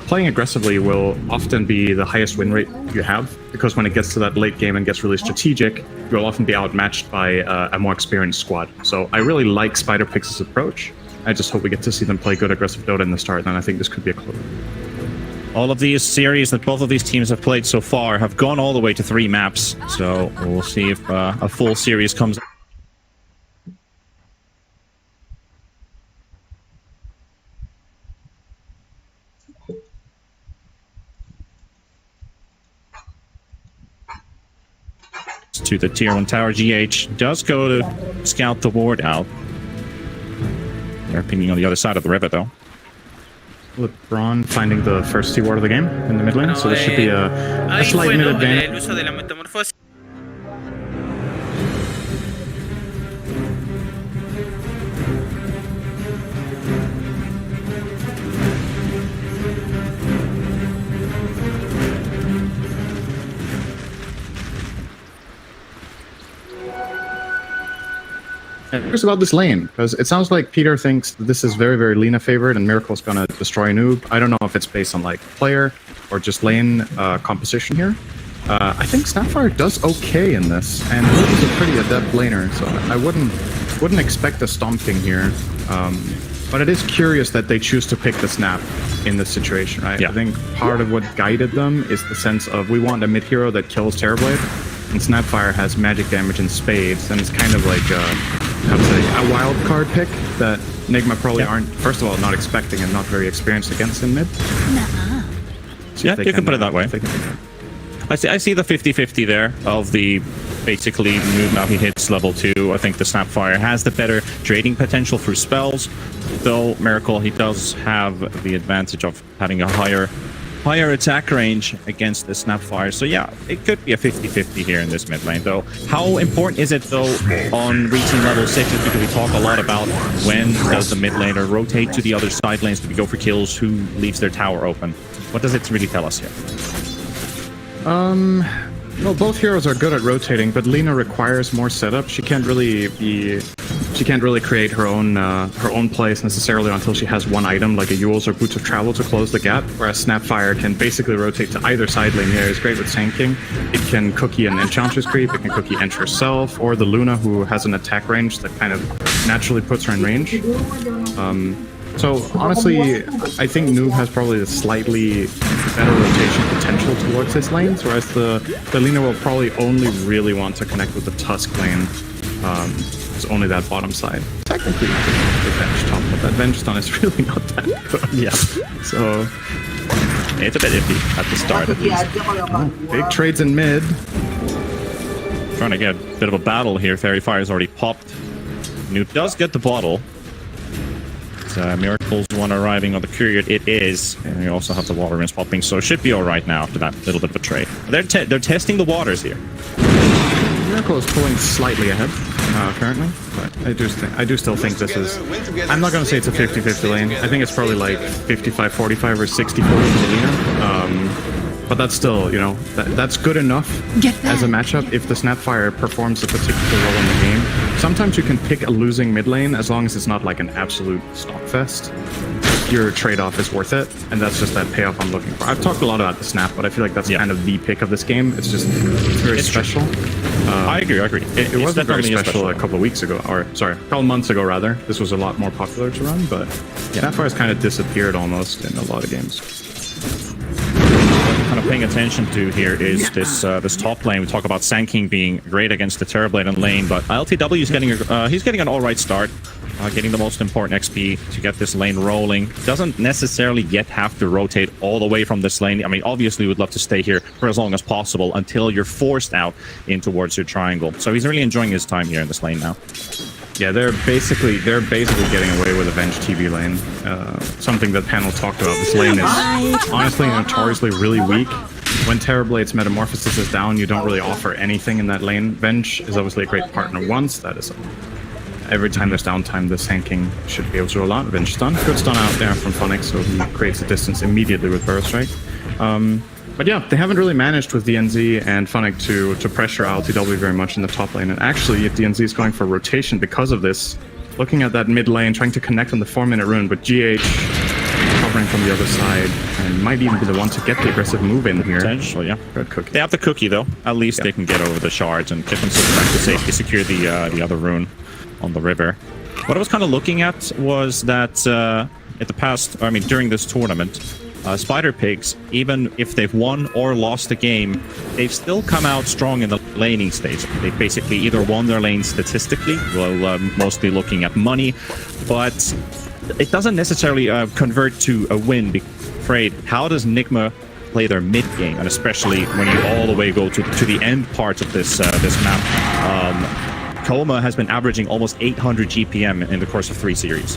playing aggressively will often be the highest win rate you have, because when it gets to that late game and gets really strategic, you'll often be outmatched by a more experienced squad. So I really like Spider Pigs' approach. I just hope we get to see them play good aggressive Dota in the start, and I think this could be a clue. All of these series that both of these teams have played so far have gone all the way to 3 maps, so we'll see if a full series comes. To the tier 1 tower. GH does go to scout the ward out. They're pinging on the other side of the river, though. LeBron finding the first T ward of the game in the mid lane, so this should be a slight mid advantage. Curious about this lane, because it sounds like Peter thinks that this is very, very Lina favored and Miracle's gonna destroy Noob. I don't know if it's based on like player or just lane composition here. I think Snapfire does okay in this, and Noob is a pretty adept laner, so I wouldn't expect a stomping here. But it is curious that they choose to pick the Snap in this situation, right? Yeah. I think part of what guided them is the sense of we want a mid hero that kills Terrorblade, and Snapfire has magic damage in spades, and it's kind of like a wild card pick that NIGMA probably aren't, first of all, not expecting and not very experienced against in mid. So yeah, you can put it that way. I see the 50-50 there of the basically move. Now he hits level 2. I think the Snapfire has the better trading potential through spells, though Miracle, he does have the advantage of having a higher attack range against the Snapfire. So yeah, it could be a 50-50 here in this mid lane, though. How important is it, though, on reaching level 6? Is because we talk a lot about when does the mid laner rotate to the other side lanes to go for kills, who leaves their tower open. What does it really tell us here? Well, both heroes are good at rotating, but Lina requires more setup. She can't really create her own place necessarily until she has one item like a Yule's or Boots of Travel to close the gap. Whereas Snapfire can basically rotate to either side lane here. It's great with tanking. It can cookie an Enchantress creep. It can cookie Ench herself, or the Luna, who has an attack range that kind of naturally puts her in range. So honestly, I think Noob has probably a slightly better rotation potential towards his lanes, whereas the Lina will probably only really want to connect with the Tusk lane. It's only that bottom side. Technically, the Venge top, but that Venge stun is really not that good. Yeah. So it's a bit iffy at the start at least. Oh, big trades in mid. Trying to get a bit of a battle here. Fairy Fire's already popped. Noob does get the bottle. Miracle's one arriving on the courier. It is, and we also have the water rinse popping, so it should be all right now after that little bit of a trade. They're testing the waters here. Miracle is pulling slightly ahead currently, but I do still think this is. I'm not going to say it's a 50-50 lane. I think it's probably like 55-45 or 60-40 for Lina. But that's still, you know, that's good enough as a matchup if the Snapfire performs a particular role in the game. Sometimes you can pick a losing mid lane as long as it's not like an absolute stock fest. Your trade-off is worth it, and that's just that payoff I'm looking for. I've talked a lot about the Snap, but I feel like that's kind of the pick of this game. It's just very special. I agree. It wasn't very special a couple of weeks ago, or sorry, a couple of months ago rather. This was a lot more popular to run, but Snapfire's kind of disappeared almost in a lot of games. Kind of paying attention to here is this top lane. We talk about Sand being great against the Terrorblade lane, but LTW is he's getting an all right start, getting the most important XP to get this lane rolling. Doesn't necessarily yet have to rotate all the way from this lane. I mean, obviously, we'd love to stay here for as long as possible until you're forced out in towards your triangle. So he's really enjoying his time here in this lane now. Yeah, they're basically getting away with Avenge TV lane. Something that panel talked about. This lane is honestly notoriously really weak. When Terrorblade's Metamorphosis is down, you don't really offer anything in that lane. Venge is obviously a great partner once. That is every time there's downtime, this Hanking should be able to roll out. Venge stun. Good stun out there from Phonics, so he creates a distance immediately with Burrow Strike. But yeah, they haven't really managed with DNZ and Funnick to pressure LTW very much in the top lane. And actually, if DNZ is going for rotation because of this, looking at that mid lane, trying to connect on the 4-minute rune, but GH covering from the other side, and might even be the one to get the aggressive move in here. Potentially, yeah. Good cookie. They have the cookie, though. At least they can get over the shards and get themselves back to safety, secure the other rune on the river. What I was kind of looking at was that at the past, I mean, during this tournament, Spider Pigs, even if they've won or lost the game, they've still come out strong in the laning stage. They've basically either won their lane statistically, well, mostly looking at money, but it doesn't necessarily convert to a win. Afraid, how does NIGMA play their mid game, and especially when you all the way go to the end parts of this this map? Coma has been averaging almost 800 GPM in the course of 3 series.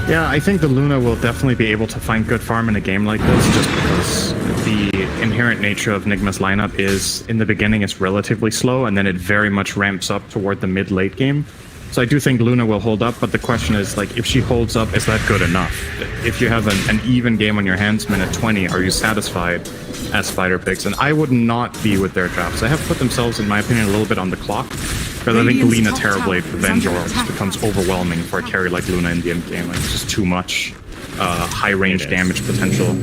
Yeah, I think the Luna will definitely be able to find good farm in a game like this, just because the inherent nature of NIGMA's lineup is, in the beginning, it's relatively slow, and then it very much ramps up toward the mid-late game. So I do think Luna will hold up, but the question is, like, if she holds up, is that good enough? If you have an even game on your hands, minute 20, are you satisfied as Spider Pigs? And I would not be with their drafts. They have put themselves, in my opinion, a little bit on the clock. Because I think Lina Terrorblade Revenge Orals becomes overwhelming for a carry like Luna in the end game. Like, it's just too much high range damage potential.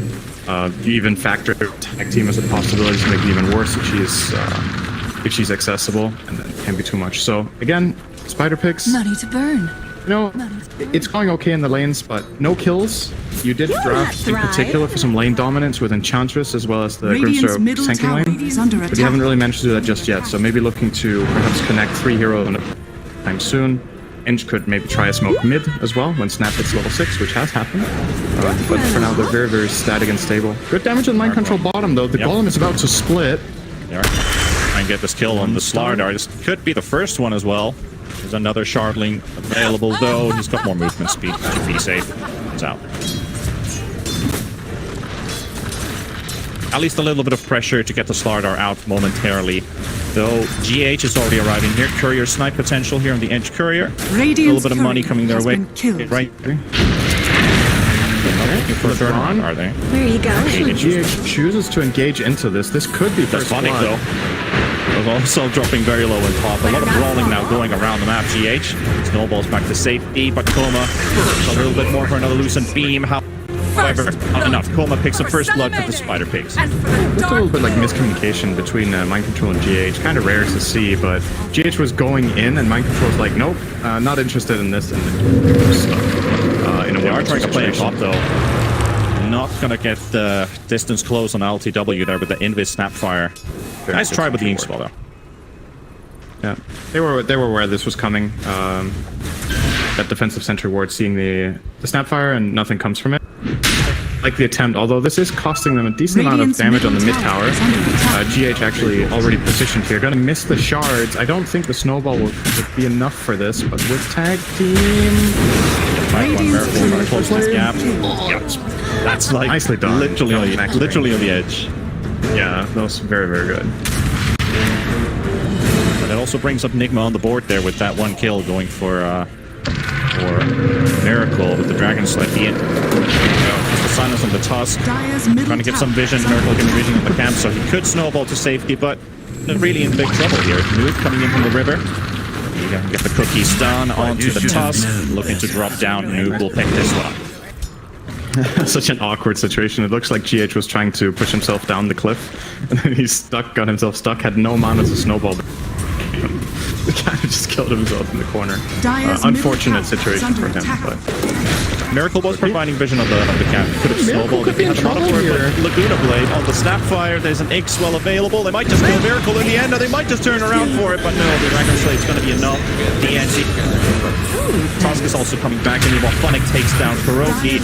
You even factor tag team as a possibility to make it even worse if she's accessible, and then it can be too much. So again, Spider Pigs. Money to burn. You know, it's going okay in the lanes, but no kills. You did draft in particular for some lane dominance with Enchantress as well as the Grimstar Sanking lane, but you haven't really managed to do that just yet. So maybe looking to perhaps connect 3 heroes on a time soon. Inch could maybe try a smoke mid as well when Snap hits level 6, which has happened. But for now, they're very, very static and stable. Good damage on mind control bottom, though. The Golem is about to split. There. Try and get this kill on the Slardar. This could be the first one as well. There's another Shardling available, though. He's got more movement speed. Should be safe. It's out. At least a little bit of pressure to get the Slardar out momentarily. Though GH is already arriving here. Courier snipe potential here on the Edge Courier. A little bit of money coming their way. Right. LeBron, are they? Where are you going? GH chooses to engage into this. This could be That's first funny, blood. though. Also dropping very low in top. A lot of brawling now going around the map. GH snowballs back to safety, but Koma a little bit more for another Lucent Beam. However, not enough. Koma picks up first blood for the Spider Pigs. It's a little bit like miscommunication between Mind Control and GH. Kind of rare to see, but GH was going in, and Mind Control was like, nope, not interested in this, and then stuck in a They are trying to play a top, situation. though. Not gonna get the distance close on LTW there with the Invis Snapfire. Nice try with the Ink Spell, though. Yeah, they were where this was coming. That defensive sentry ward seeing the Snapfire and nothing comes from it. Like the attempt, although this is costing them a decent amount of damage on the mid tower. GH actually already positioned here. Gonna miss the shards. I don't think the snowball would be enough for this, but with tag team... Close this gap. That's like nicely done. Literally on the edge. Yeah, that was very, very good. But it also brings up NIGMA on the board there with that one kill going for Miracle with the Dragon Sled. Just the silence on the Tusk. Trying to get some vision. Miracle getting vision in the camp, so he could snowball to safety, but really in big trouble here. Noob coming in from the river. You can get the cookie stun onto the Tusk. Looking to drop down. Noob will pick this one. Such an awkward situation. It looks like GH was trying to push himself down the cliff, and then he's stuck, got himself stuck, had no mana to snowball. He kind of just killed himself in the corner. Unfortunate situation for him, but... Miracle was providing vision of the camp. Could have snowballed if he had a lot for it, but Laguna Blade on the Snapfire. There's an Ixwell available. They might just kill Miracle in the end, or they might just turn around for it, but no, the Dragon Slade's going to be enough. DNC. Tusk is also coming back in while Funnick takes down Kuroki.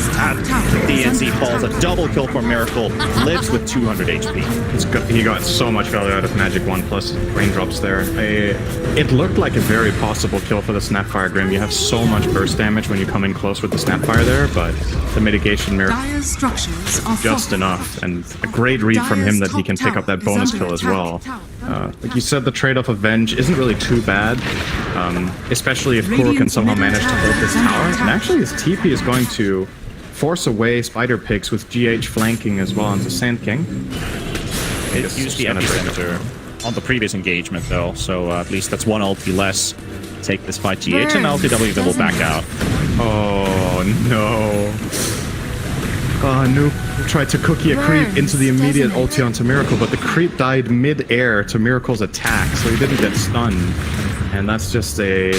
DNC falls. A double kill for Miracle. Lives with 200 HP. He got so much value out of Magic 1 plus raindrops there. It looked like a very possible kill for the Snapfire Grim. You have so much burst damage when you come in close with the Snapfire there, but the mitigation Miracle just enough. And a great read from him that he can pick up that bonus kill as well. Like you said, the trade-off of Venge isn't really too bad, especially if Kuro can somehow manage to hold this tower. And actually his TP is going to force away Spider Pigs with GH flanking as well onto Sand King. It used the epicenter on the previous engagement though, so at least that's one ulti less. Take this fight GH and LTW that will back out. Oh no. Noob tried to cookie a creep into the immediate ulti onto Miracle, but the creep died mid-air to Miracle's attack, so he didn't get stunned. And that's just a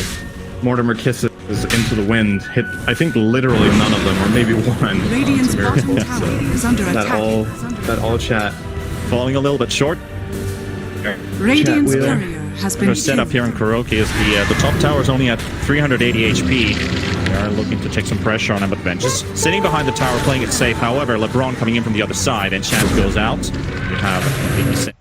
Mortimer Kisses into the wind. Hit, I think, literally none of them, or maybe one. Radiant's bottom tower is under attack. That all chat. Falling a little bit short. Radiant's courier has been Our setup here in Kuroki is the top tower is only at 380 HP. They are looking to take some pressure on him, but Ben just sitting behind the tower, playing it safe. However, LeBron coming in from the other side, and Chance goes out. You have 86.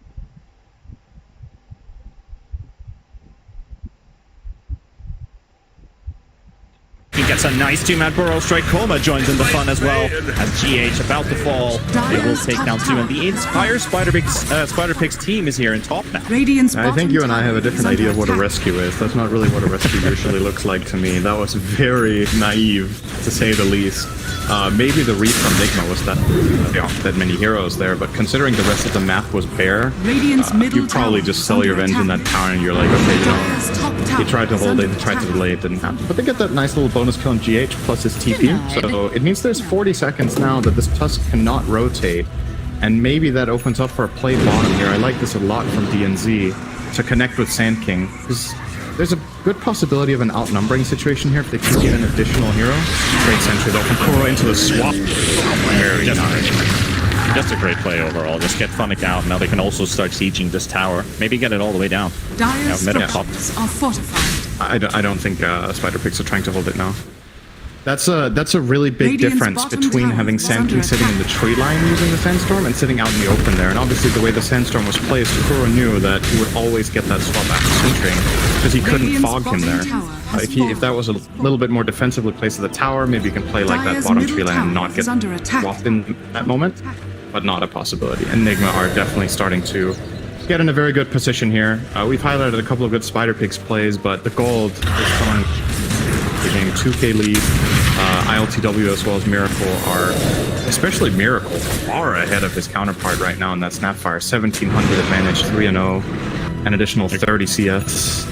He gets a nice two-man burrow strike. Koma joins in the fun as well. As GH about to fall, they will take down two. And the entire Spider Pigs team is here in top now. I think you and I have a different idea of what a rescue is. That's not really what a rescue usually looks like to me. That was very naive, to say the least. Maybe the read from NIGMA was that many heroes there, but considering the rest of the map was bare, you probably just sell your Venge in that tower and you're like, okay, you know, he tried to hold it, he tried to delay, it didn't happen. But they get that nice little bonus kill on GH plus his TP, so it means there's 40 seconds now that this Tusk cannot rotate, and maybe that opens up for a play bottom here. I like this a lot from DNZ to connect with Sand King, because there's a good possibility of an outnumbering situation here if they can get an additional hero. Great sentry though from Kuro into the swap. Very nice. Just a great play overall. Just get Funnick out. Now they can also start sieging this tower. Maybe get it all the way down. Dire structures are fortified. I don't think Spider Pigs are trying to hold it now. That's a really big Radiant's difference bottom between tower having is Sand under King sitting in the tree line using the Sandstorm and sitting out in the open there. And obviously the way the Sandstorm was placed, Kuro knew that he would always get that swap after Sintering because he couldn't Radiant's fog him bottom there. tower has If that was a little bit more defensively placed at the tower, maybe you can play like that Dire's bottom middle tree line and tower not get is under attack. swapped in that moment, but not a possibility. And NIGMA are definitely starting to get in a very good position here. We've highlighted a couple of good Spider Pigs plays, but the gold is coming. They're getting 2k lead. ILTW as well as Miracle are, especially Miracle, far ahead of his counterpart right now in that Snapfire. 1700 advantage, 3-0, an additional 30 CS.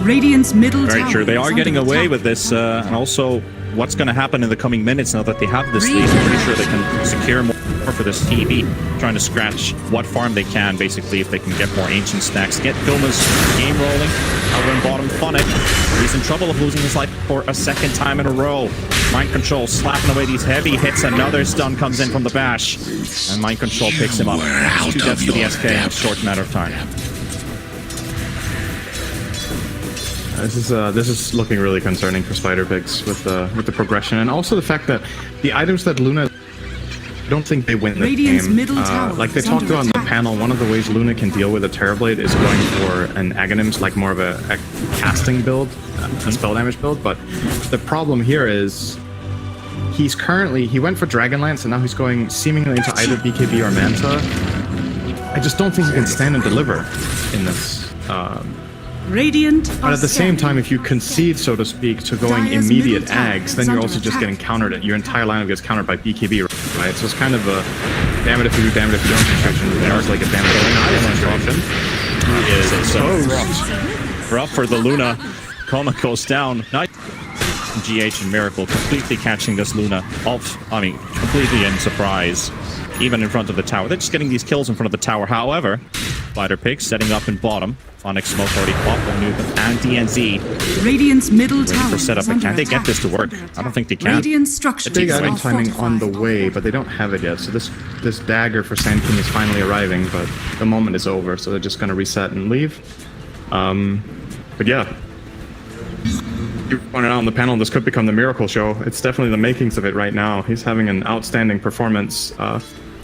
Radiant's middle Very tower true. They is are under getting away attack. with this, and also what's going to happen in the coming minutes now that they have this lead. I'm pretty sure they can secure more for this TV, trying to scratch what farm they can, basically, if they can get more ancient stacks. Get Filma's game rolling. Over in bottom, Funnick. He's in trouble of losing his life for a second time in a row. Mind Control slapping away these heavy hits. Another stun comes in from the bash. And Mind Control picks him up. 2 deaths for the SK in a short matter of time. This is looking really concerning for Spider Pigs with the progression, and also the fact that the items that Luna, I don't think they win the Radiant's game. middle tower Like they is talked under about on the attack. panel, one of the ways Luna can deal with a Terrorblade is going for an Aghanims, like more of a casting build, a spell damage build. But the problem here is he went for Dragonlance, and now he's going seemingly into either BKB or Manta. I just don't think he can stand and deliver in this. Radiant But at the same time, if you concede, so to speak, to going Dire's immediate middle tower Ags, then is you're under also just attack. getting countered. Your entire lineup gets countered by BKB, right? So it's kind of a damn it if you do, damn it if you don't situation. There's like a damn it if you don't situation. He is exposed. Rough for the Luna. Coma goes down. Nice. GH and Miracle completely catching this Luna off. I mean, completely in surprise. Even in front of the tower. They're just getting these kills in front of the tower. However, Spider Pig setting up in bottom. Onyx Smoke already popped on Newton and DNZ. Radiant's middle Waiting tower for setup, is but under can they get attack. this to work? I don't think they can. Radiant structures Big item are timing on the way, but they don't have it yet. So this dagger for Sand King is finally arriving, but the moment is over. So they're just going to reset and leave. But yeah. You pointed out on the panel, this could become the Miracle Show. It's definitely the makings of it right now. He's having an outstanding performance.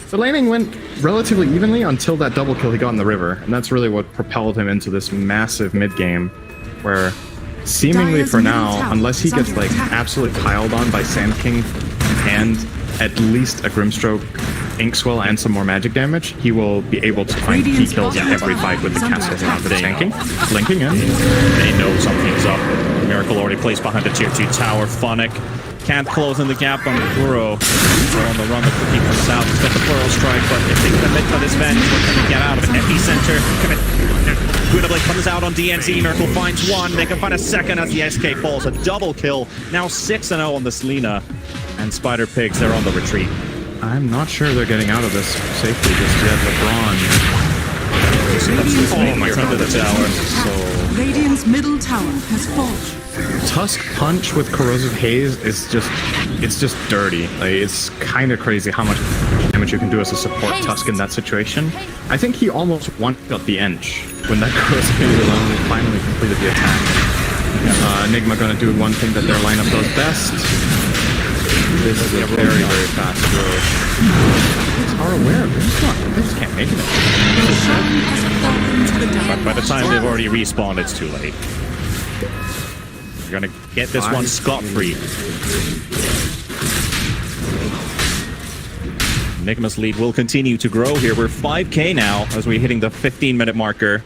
The laning went relatively evenly until that double kill he got in the river, and that's really what propelled him into this massive mid game, where seemingly for now, unless he gets like absolutely piled on by Sand King and at least a Grimstroke, Inkswell, and some more magic damage, he will be able to find key kills in every fight with the castle around the tanking, linking in. They know something's up. Miracle already placed behind the tier 2 tower. Funnick can't close in the gap on Kuro. They're on the run. The cookie comes out. He's got the Plural Strike, but if they commit to this bench, what can they get out of it? Epicenter Guidablade comes out on DNZ. Miracle finds one. They can find a second as the SK falls. A double kill. Now 6-0 on this Lina. And Spider Pigs, they're on the retreat. I'm not sure they're getting out of this safely just yet. LeBron. Oh my god, the tower. So Radiant's middle tower has fallen. Tusk Punch with Corrosive Haze is just dirty. Like, it's kind of crazy how much damage you can do as a support Tusk in that situation. I think he almost one-shot the Ench when that Corrosive Haze alone finally completed the attack. NIGMA gonna do one thing that their lineup does best. This is a very, very fast growth. Are aware of it. They just can't make it. but by the time they've already respawned, it's too late. You're gonna get this one scot-free. Nigma's lead will continue to grow here. We're 5k now as we're hitting the 15-minute marker.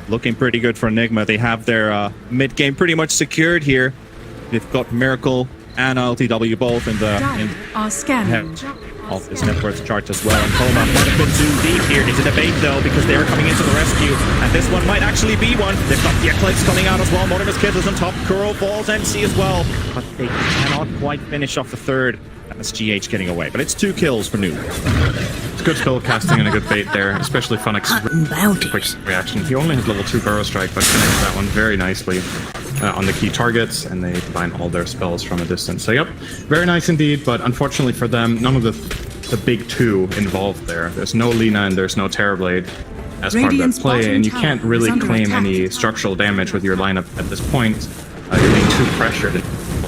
Looking pretty good for Nigma. They have their mid-game pretty much secured here. They've got Miracle and LTW both in the Are scanning. of this net worth chart as well. And Coma might have been too deep here. It's a debate though, because they were coming into the rescue, and this one might actually be one. They've got the Eclipse coming out as well. Mortimer's Kid is on top. Kuro falls, NC as well, but they cannot quite finish off the third. That's GH getting away, but it's 2 kills for Noob. It's good spell casting and a good bait there, especially Funnick's quick reaction. He only has level 2 Burrow Strike, but connects that one very nicely on the key targets, and they combine all their spells from a distance. So yep, very nice indeed, but unfortunately for them, none of the big two involved there. There's no Lina and there's no Terrorblade. as part of that Radiant's play, bottom and you tower can't is really under claim attack. any structural damage with your lineup at this point. You're being too pressured.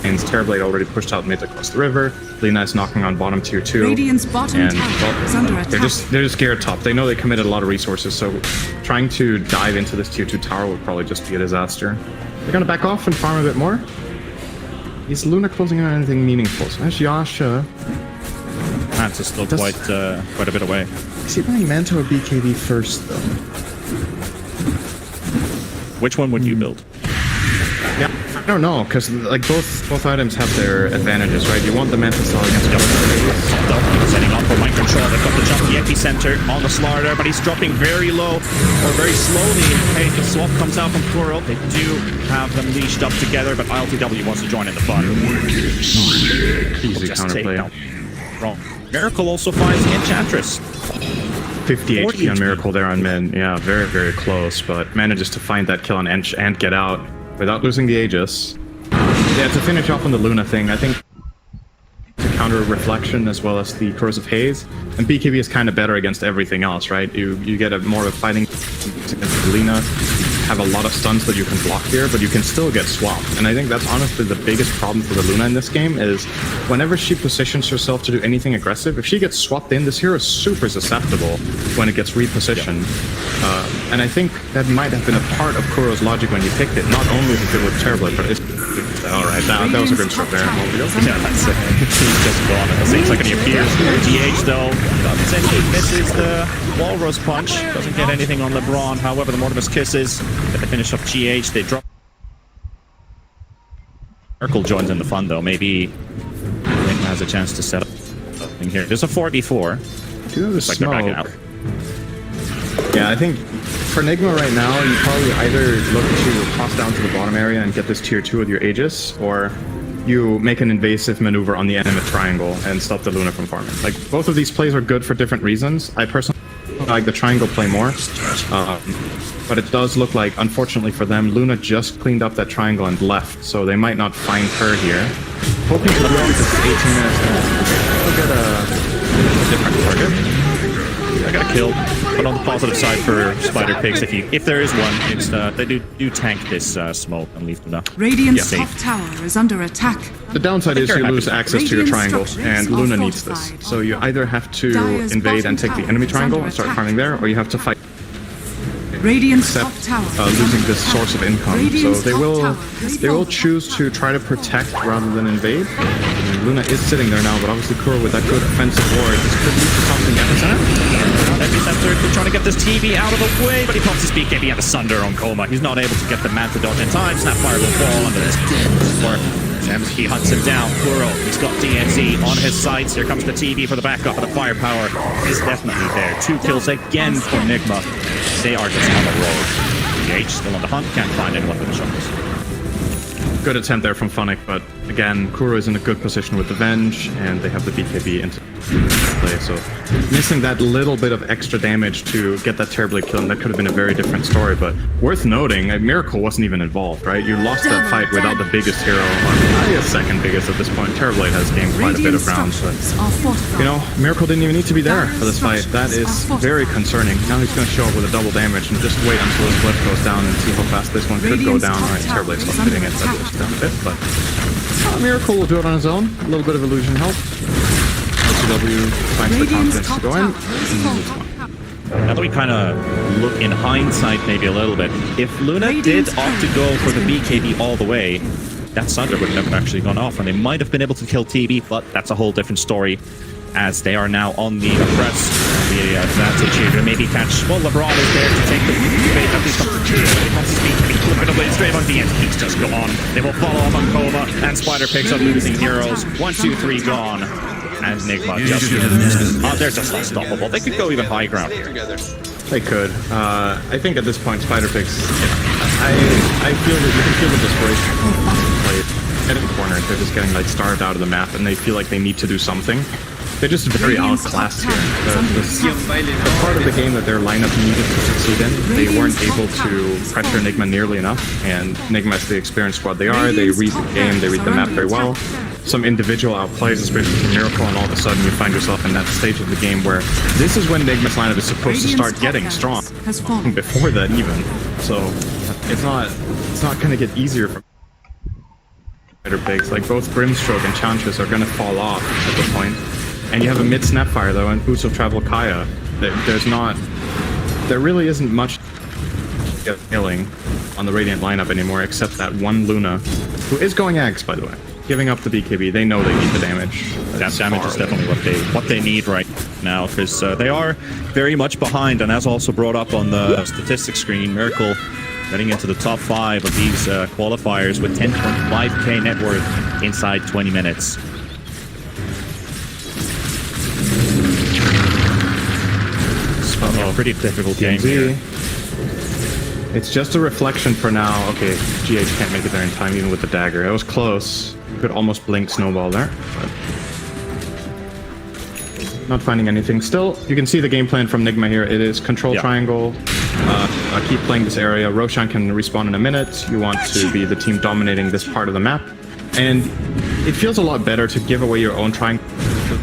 And Terrorblade already pushed out mid across the river. Lina is knocking on bottom tier 2. Radiant's bottom and tower is under attack. they're just scared top. They know they committed a lot of resources, so trying to dive into this tier 2 tower would probably just be a disaster. They're gonna back off and farm a bit more. Is Luna closing on anything meaningful? So there's Yasha. Manta still quite a bit away. Is he buying Manta or BKB first though? Which one would you build? Yeah, I don't know, because like both items have their advantages, right? You want the Manta Cell against Setting up for mind control. They've got the jump, the epicenter on the Slaughter, but he's dropping very low or very slowly in case the swap comes out from Kuro. They do have them leashed up together, but ILTW wants to join in the fun. Easy counterplay. Wrong. Miracle also finds Enchantress. 50 HP on Miracle there on mid. Yeah, very, very close, but manages to find that kill on Ench and get out without losing the Aegis. Yeah, to finish off on the Luna thing, I think to counter Reflection as well as the Corrosive Haze, and BKB is kind of better against everything else, right? You get a more of a fighting against Lina, have a lot of stuns that you can block here, but you can still get swapped. And I think that's honestly the biggest problem for the Luna in this game is whenever she positions herself to do anything aggressive, if she gets swapped in, this hero is super susceptible when it gets repositioned. And I think that might have been a part of Kuro's logic when he picked it, not only to deal with Terrorblade, but it's... Alright, that was a grim stroke there. Yeah, that's it. He's just gone at the same second he appears. GH though, essentially misses the Walrus punch. Doesn't get anything on LeBron. However, the Mortimer's Kisses get the finish off GH. They drop. Urkel joins in the fun though. Maybe Nigma has a chance to set up something here. There's a 4v4. Looks like they're backing out. Yeah, I think for Nigma right now, you probably either look to toss down to the bottom area and get this tier 2 with your Aegis, or you make an invasive maneuver on the enemy triangle and stop the Luna from farming. Like, both of these plays are good for different reasons. I personally like the triangle play more, but it does look like, unfortunately for them, Luna just cleaned up that triangle and left, so they might not find her here. Hoping to go this 18 minutes to get a different target. I got a kill, but on the positive side for Spider Pigs, if there is one, it's they do tank this smoke and leave Luna. Radiant's safe. top tower is under attack. The downside is you lose access to your triangles, and Luna needs this. So you either have to invade and take the enemy triangle and start farming there, or you have to fight Radiant's top tower losing this source of income. So they will choose to try to protect rather than invade. And Luna is sitting there now, but obviously Kuro with that good offensive ward, this could lead to something epicenter. Epicenter trying to get this TV out of the way, but he pops his BKB and the Sunder on Coma. He's not able to get the Manta dodge in time. Snapfire will fall under this. And he hunts him down. Kuro, he's got DNC on his sights. Here comes the TV for the backup, but the firepower is definitely there. 2 kills again for Nigma. They are just on the road. GH still on the hunt, can't find anyone with the shovels. Good attempt there from Funnick, but again, Kuro is in a good position with the Venge, and they have the BKB into play, so missing that little bit of extra damage to get that Terrorblade kill, and that could have been a very different story, but worth noting, Miracle wasn't even involved, right? You lost that fight without the biggest hero, or probably a second biggest at this point. Terrorblade has gained quite a bit of ground, but, you know, Miracle didn't even need to be there for this fight. That is very concerning. Now he's going to show up with a double damage, and just wait until his flip goes down and see how fast this one could go down. Alright, Terrorblade's not hitting it, that goes down a bit, but Miracle will do it on his own. A little bit of illusion help. LCW finds the confidence to go in. Now that we kind of look in hindsight maybe a little bit, if Luna did opt to go for the BKB all the way, that Sunder would have never actually gone off, and they might have been able to kill TB, but that's a whole different story, as they are now on the oppressed. The advantage here to maybe catch. Well, LeBron is there to take the bait at least up to 2. He wants to speak, flip it away straight on DNC. He's just gone. They will follow up on Kova, and Spider Pigs are losing heroes. 1, 2, 3 gone. And Nigma just they're just unstoppable. They could go even high ground. They could. I think at this point, Spider Pigs, I feel that you can feel the desperation. At the corner, they're just getting like starved out of the map, and they feel like they need to do something. They're just very outclassed here. The part of the game that their lineup needed to succeed in, they weren't able to pressure Nigma nearly enough, and Nigma is the experienced squad they are. They read the game, they read the map very well. some individual outplays, especially from Miracle, and all of a sudden you find yourself in that stage of the game where this is when Nigma's lineup is supposed to start getting strong. Before that even. So it's not gonna get easier for Spider Pigs. Like both Grimstroke and Chantress are gonna fall off at the point. And you have a mid Snapfire though, and Boots of Travel Kaya. There really isn't much healing on the Radiant lineup anymore, except that one Luna, who is going Ags, by the way. Giving up the BKB, they know they need the damage. That damage is definitely what they need right now, because they are very much behind, and as also brought up on the statistics screen, Miracle getting into the top 5 of these qualifiers with 10.5k net worth inside 20 minutes. A pretty difficult game here. It's just a reflection for now. Okay, GH can't make it there in time even with the dagger. It was close. You could almost blink Snowball there, but not finding anything. Still, you can see the game plan from NIGMA here. It is control triangle. Keep playing this area. Roshan can respawn in a minute. You want to be the team dominating this part of the map. And it feels a lot better to give away your own triangle.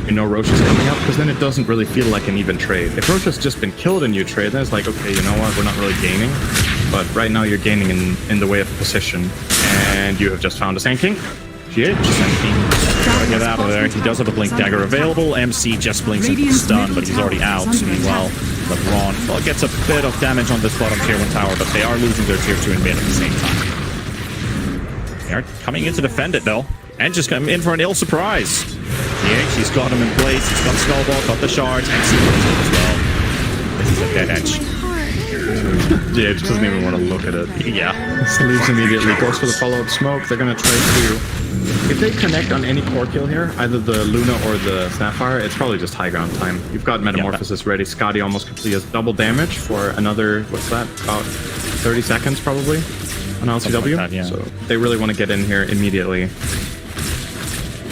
You know Roshan's coming up, because then it doesn't really feel like an even trade. If Roshan's just been killed and you trade, then it's like, okay, you know what, we're not really gaining. But right now you're gaining in the way of position. And you have just found a Sand King. GH. Gotta get out of there. He does have a Blink Dagger available. MC just blinks into the stun, but he's already out. Meanwhile, LeBron gets a bit of damage on this bottom tier 1 tower, but they are losing their tier 2 and mid at the same time. They are coming in to defend it though, and just come in for an ill surprise. GH, he's got him in place. He's got Snowball, got the shards, and MC comes in as well. This is a dead edge. GH doesn't even want to look at it. Yeah. Just leaves immediately, goes for the follow-up smoke. They're gonna try to... If they connect on any core kill here, either the Luna or the Snapfire, it's probably just high ground time. You've got Metamorphosis ready. Scotty almost completely has double damage for another, what's that, about 30 seconds probably on LCW. Like that, yeah. So they really want to get in here immediately.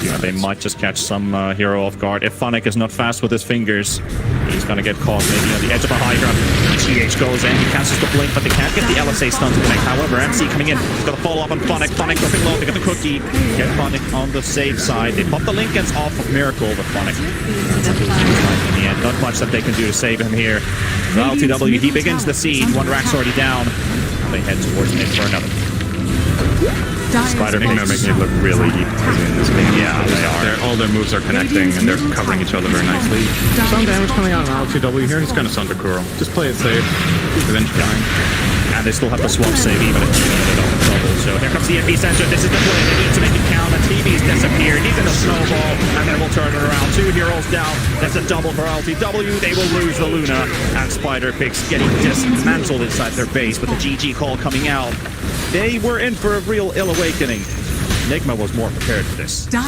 Yeah, they might just catch some hero off guard. If Funnick is not fast with his fingers, he's gonna get caught maybe on the edge of a high ground. GH goes in, he cancels the blink, but they can't get the LSA stun to connect. However, MC coming in, he's got a follow up on Funnick. Funnick dropping low, they get the cookie. Get Funnick on the safe side. They pop the Lincolns off of Miracle, but Funnick in the end. Not much that they can do to save him here. The LTW, he begins the siege. One rack's already down. They head towards mid for another. Spider King are making it look really easy in this game. Yeah, they are. All their moves are connecting and they're covering each other very nicely. Some damage coming out on LTW here. He's gonna Sunder Kuro. Just play it safe. Keep Revenge going. And they still have the swap save even if you get it on trouble. So here comes the FB Sensor. This is the play. They need to make it count. And TV's disappeared. He's in a snowball. And then we'll turn it around. 2 heroes down. That's a double for LTW. They will lose the Luna. And Spider Pigs getting dismantled inside their base with the GG call coming out. They were in for a real ill awakening. NIGMA was more prepared for this. Yeah,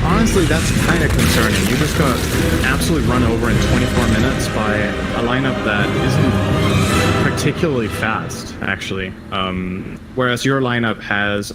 honestly, that's kind of concerning. You just got absolutely run over in 24 minutes by a lineup that isn't particularly fast, actually. Whereas your lineup has...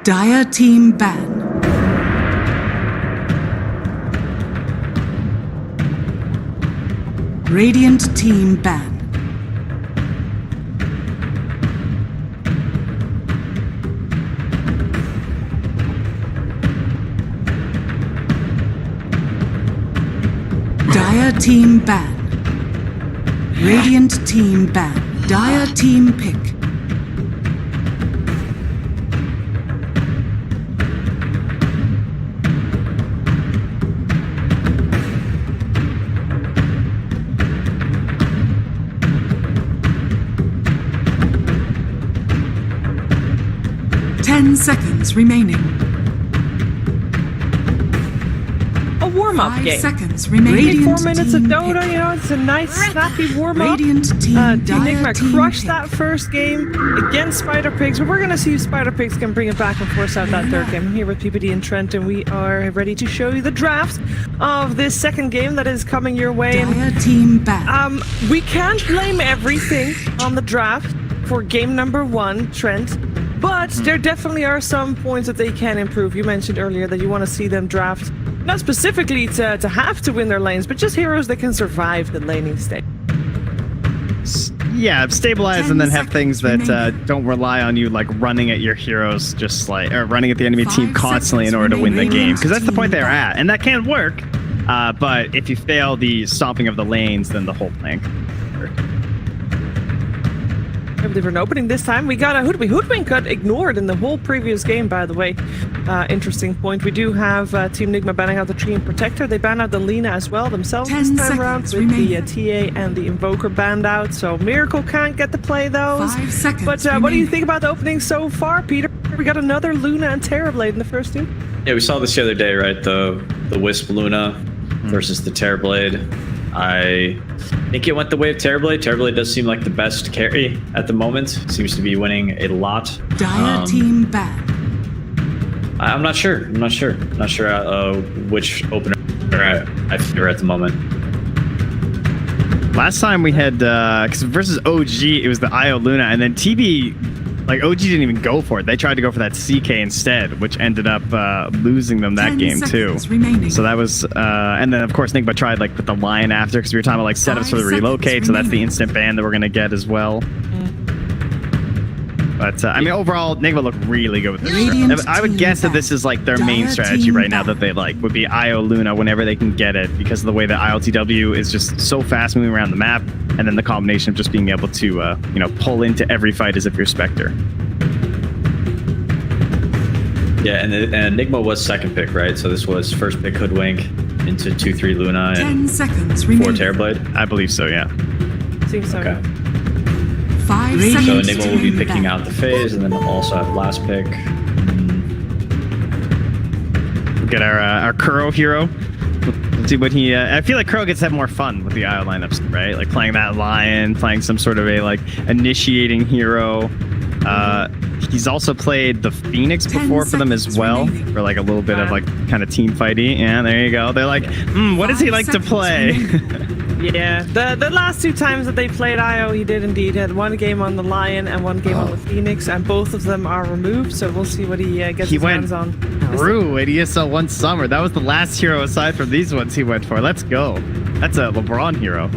Dire team ban. Radiant team ban. Dire team ban. Radiant team ban. Dire team pick. Seconds remaining. A warm-up game. 5 seconds remaining. 4 minutes of Dota, you know, it's a nice, snappy warm-up. Team NIGMA crushed that first game against Spider Pigs, but we're going to see if Spider Pigs can bring it back and force out that third game. I'm here with PPD and Trent, and we are ready to show you the draft of this second game that is coming your way. Team back. We can't blame everything on the draft for game number 1, Trent. But there definitely are some points that they can improve. You mentioned earlier that you want to see them draft, not specifically to have to win their lanes, but just heroes that can survive the laning stage. Yeah, stabilize and then have things that don't rely on you like running at your heroes, just like or running at the enemy team constantly in order to win the game. Because that's the point they're at, and that can work. But if you fail the stomping of the lanes, then the whole plan can work. Different opening this time. We got a Hoodwink got ignored in the whole previous game, by the way. Interesting point. We do have Team NIGMA banning out the Tree and Protector. They banned out the Lina as well themselves this time around with the TA and the Invoker banned out. So Miracle can't get to play those. 5 seconds But what do you think about the opening so far, Peter? We got another Luna and Terrorblade in the first two. Yeah, we saw this the other day, right? The Wisp Luna versus the Terrorblade. I think it went the way of Terrorblade. Terrorblade does seem like the best carry at the moment. Seems to be winning a lot. Dire team back. I'm not sure. Not sure which opener I favor at the moment. Last time we had, because versus OG, it was the IO Luna, and then TB, like OG didn't even go for it. They tried to go for that CK instead, which ended up losing them that game too. Remaining. So that was, and then of course NIGMA tried like with the Lion after, because we were talking about like setups for the relocate, so that's the instant ban that we're gonna get as well. But I mean, overall, NIGMA looked really good with this. I would guess that this is like their main strategy right now that they like would be IO Luna whenever they can get it, because of the way that ILTW is just so fast moving around the map, and then the combination of just being able to you know, pull into every fight as if you're Spectre. Yeah, and NIGMA was second pick, right? So this was first pick Hoodwink into 2-3 Luna and 10 seconds 4 remaining. Terrorblade. I believe so, yeah. Seems so. Okay. 5 So seconds. NIGMA will be picking out the phase, and then we'll also have last pick. We'll get our Kuro hero. Let's see what he. I feel like Kuro gets to have more fun with the IO lineups, right? Like playing that Lion, playing some sort of a like initiating hero. He's also played the Phoenix before for them as well, for like a little bit of like kind of team fighty. Yeah, there you go. They're like, what does he like to play? Yeah, the last two times that they played IO, he did indeed had one game on the Lion and one game on the Phoenix, and both of them are removed. So we'll see what he gets his hands on. Through at ESL one summer. That was the last hero aside from these ones he went for. Let's go. That's a LeBron hero.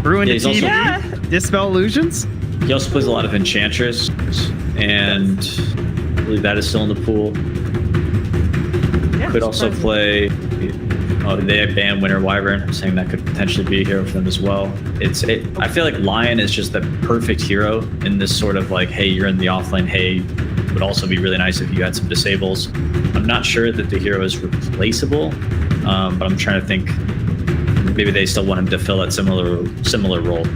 Brew into TV. Dispel illusions. He also plays a lot of Enchantress, and I believe that is still in the pool. Yeah, Could also play. Oh, they have banned Winter Wyvern. I'm saying that could potentially be a hero for them as well. I feel like Lion is just the perfect hero in this sort of like, hey, you're in the offlane. Hey, would also be really nice if you had some disables. I'm not sure that the hero is replaceable, but I'm trying to think. Maybe they still want him to fill that similar role.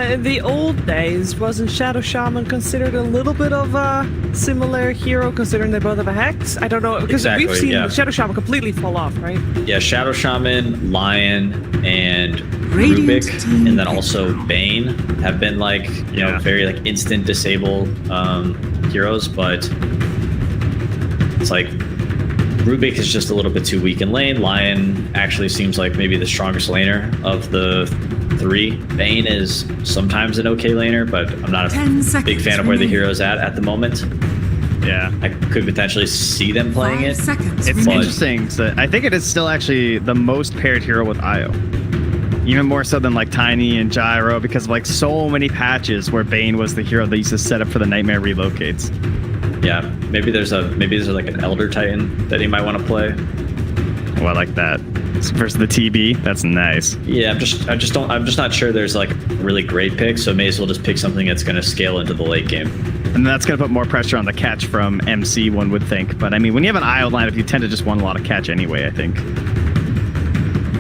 In the old days, wasn't Shadow Shaman considered a little bit of a similar hero, considering they both have a Hex? I don't know, because we've seen Shadow Shaman completely fall off, right? Yeah, Shadow Shaman, Lion, and Rubik, and then also Bane have been like, you know, very like instant disable heroes, but it's like Rubik is just a little bit too weak in lane. Lion actually seems like maybe the strongest laner of the 3. Bane is sometimes an okay laner, but I'm not a big fan of where the hero's at the moment. Yeah, I could potentially see them playing it. It's interesting. So I think it is still actually the most paired hero with IO. Even more so than like Tiny and Gyro, because of like so many patches where Bane was the hero that used to set up for the Nightmare relocates. Yeah, maybe there's like an Elder Titan that he might want to play. Oh, I like that. Versus the TB, that's nice. Yeah, I'm just not sure there's like a really great pick, so may as well just pick something that's going to scale into the late game. And that's going to put more pressure on the catch from MC, one would think. But I mean, when you have an IO lineup, you tend to just want a lot of catch anyway, I think.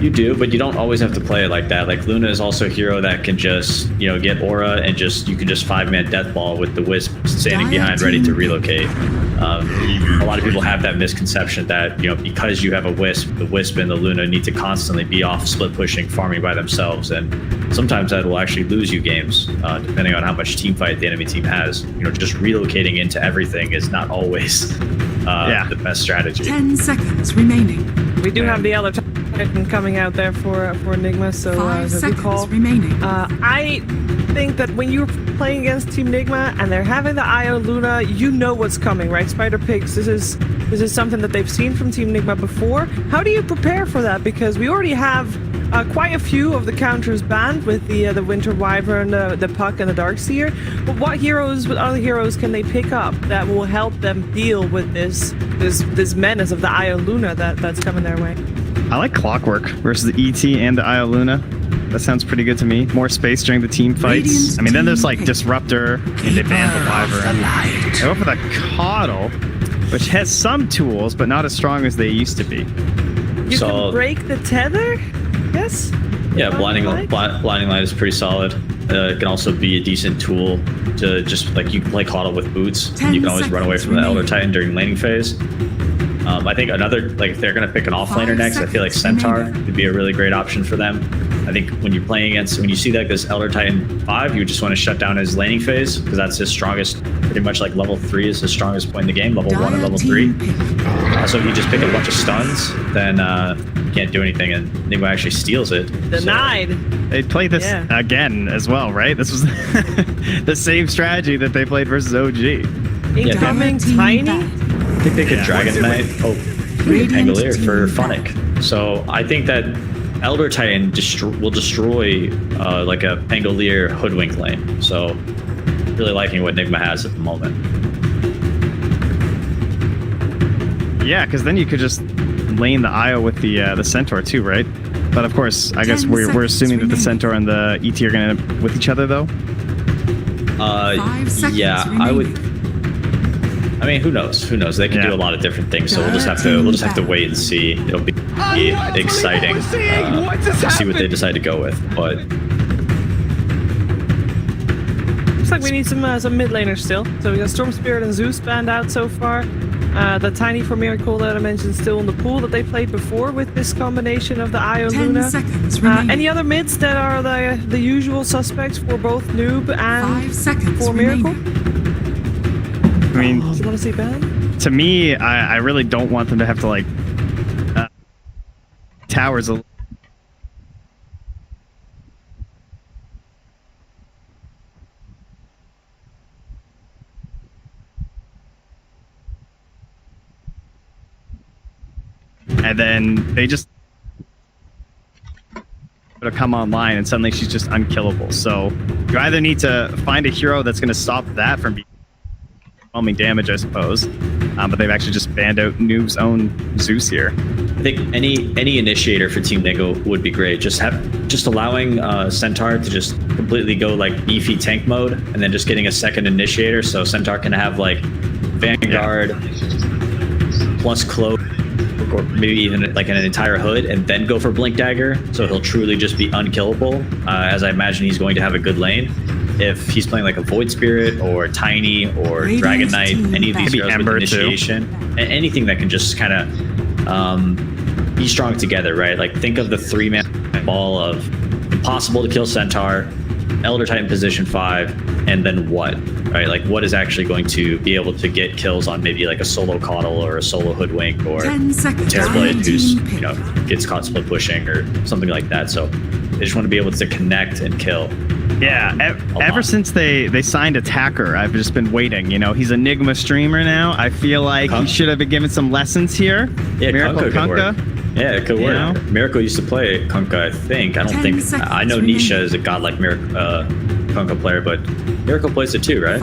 You do, but you don't always have to play it like that. Like Luna is also a hero that can just, you know, get aura and you can just 5-man death ball with the Wisp standing behind ready to relocate. A lot of people have that misconception that, you know, because you have a Wisp, the Wisp and the Luna need to constantly be off split pushing, farming by themselves, and sometimes that will actually lose you games, depending on how much team fight the enemy team has. You know, just relocating into everything is not always the best strategy. 10 seconds remaining. We do have the Elder Titan coming out there for NIGMA, so 5 good seconds call. remaining. I think that when you're playing against Team NIGMA and they're having the IO Luna, you know what's coming, right? Spider Pigs, this is something that they've seen from Team NIGMA before. How do you prepare for that? Because we already have quite a few of the counters banned with the Winter Wyvern, the Puck, and the Darkseer. But what other heroes can they pick up that will help them deal with this menace of the Io Luna that's coming their way? I like Clockwork versus the ET and the Io Luna. That sounds pretty good to me. More space during the team fights. I mean, then there's like Disruptor, and they ban the Wyvern. I go for the Coddle, which has some tools, but not as strong as they used to be. You can break the tether? Yes? Yeah, blinding light is pretty solid. It can also be a decent tool to just like you can play Coddle with boots. And you can always run away from the Elder Titan during laning phase. I think another, like if they're going to pick an offlaner next, I feel like Centaur would be a really great option for them. I think when you're playing against, when you see like this Elder Titan 5, you just want to shut down his laning phase because that's his strongest, pretty much like level 3 is his strongest point in the game, level 1 and level 3. So if you just pick a bunch of stuns, then you can't do anything and NIGMA actually steals it. Denied. So they played this again as well, right? This was the same strategy that they played versus OG. Incoming Tiny? I think they could Dragon Knight, Pangolier for Funnick. So I think that Elder Titan will destroy like a Pangolier Hoodwink lane. So really liking what NIGMA has at the moment. Yeah, because then you could just lane the Io with the Centaur too, right? But of course, I guess we're assuming that the Centaur and the ET are gonna end up with each other though. Yeah, I would. I mean, who knows? Who knows? They can do a lot of different things. So we'll just have to wait and see. It'll be exciting to see what they decide to go with. But looks like we need some mid laners still. So we got Storm Spirit and Zeus banned out so far. The Tiny for Miracle that I mentioned still in the pool that they played before with this combination of the Io Luna. Any other mids that are the usual suspects for both Noob and for Miracle? I mean, you want to see ban? To me, I really don't want them to have to like towers. And then they just to come online, and suddenly she's just unkillable. So you either need to find a hero that's going to stop that from being damage, I suppose, but they've actually just banned out Noob's own Zeus here. I think any initiator for Team Nego would be great. Just allowing Centaur to just completely go like beefy tank mode, and then just getting a second initiator, so Centaur can have like Vanguard plus Cloak, or maybe even like an entire hood, and then go for Blink Dagger, so he'll truly just be unkillable. As I imagine he's going to have a good lane. If he's playing like a Void Spirit or Tiny or Dragon Knight, any of these heroes with initiation, anything that can just kind of be strong together, right? Like think of the 3-man ball of impossible to kill Centaur, Elder Titan position 5, and then what, right? Like what is actually going to be able to get kills on maybe like a solo Coddle or a solo Hoodwink or Terrorblade who's, you know, gets caught split pushing or something like that. So they just want to be able to connect and kill. Yeah, ever since they signed Attacker, I've just been waiting. You know, he's a NIGMA streamer now. I feel like he should have been given some lessons here. Yeah, Miracle Kunkka. Yeah, it could work. Miracle used to play Kunkka, I think. I know Nisha is a godlike Kunkka player, but Miracle plays it too, right?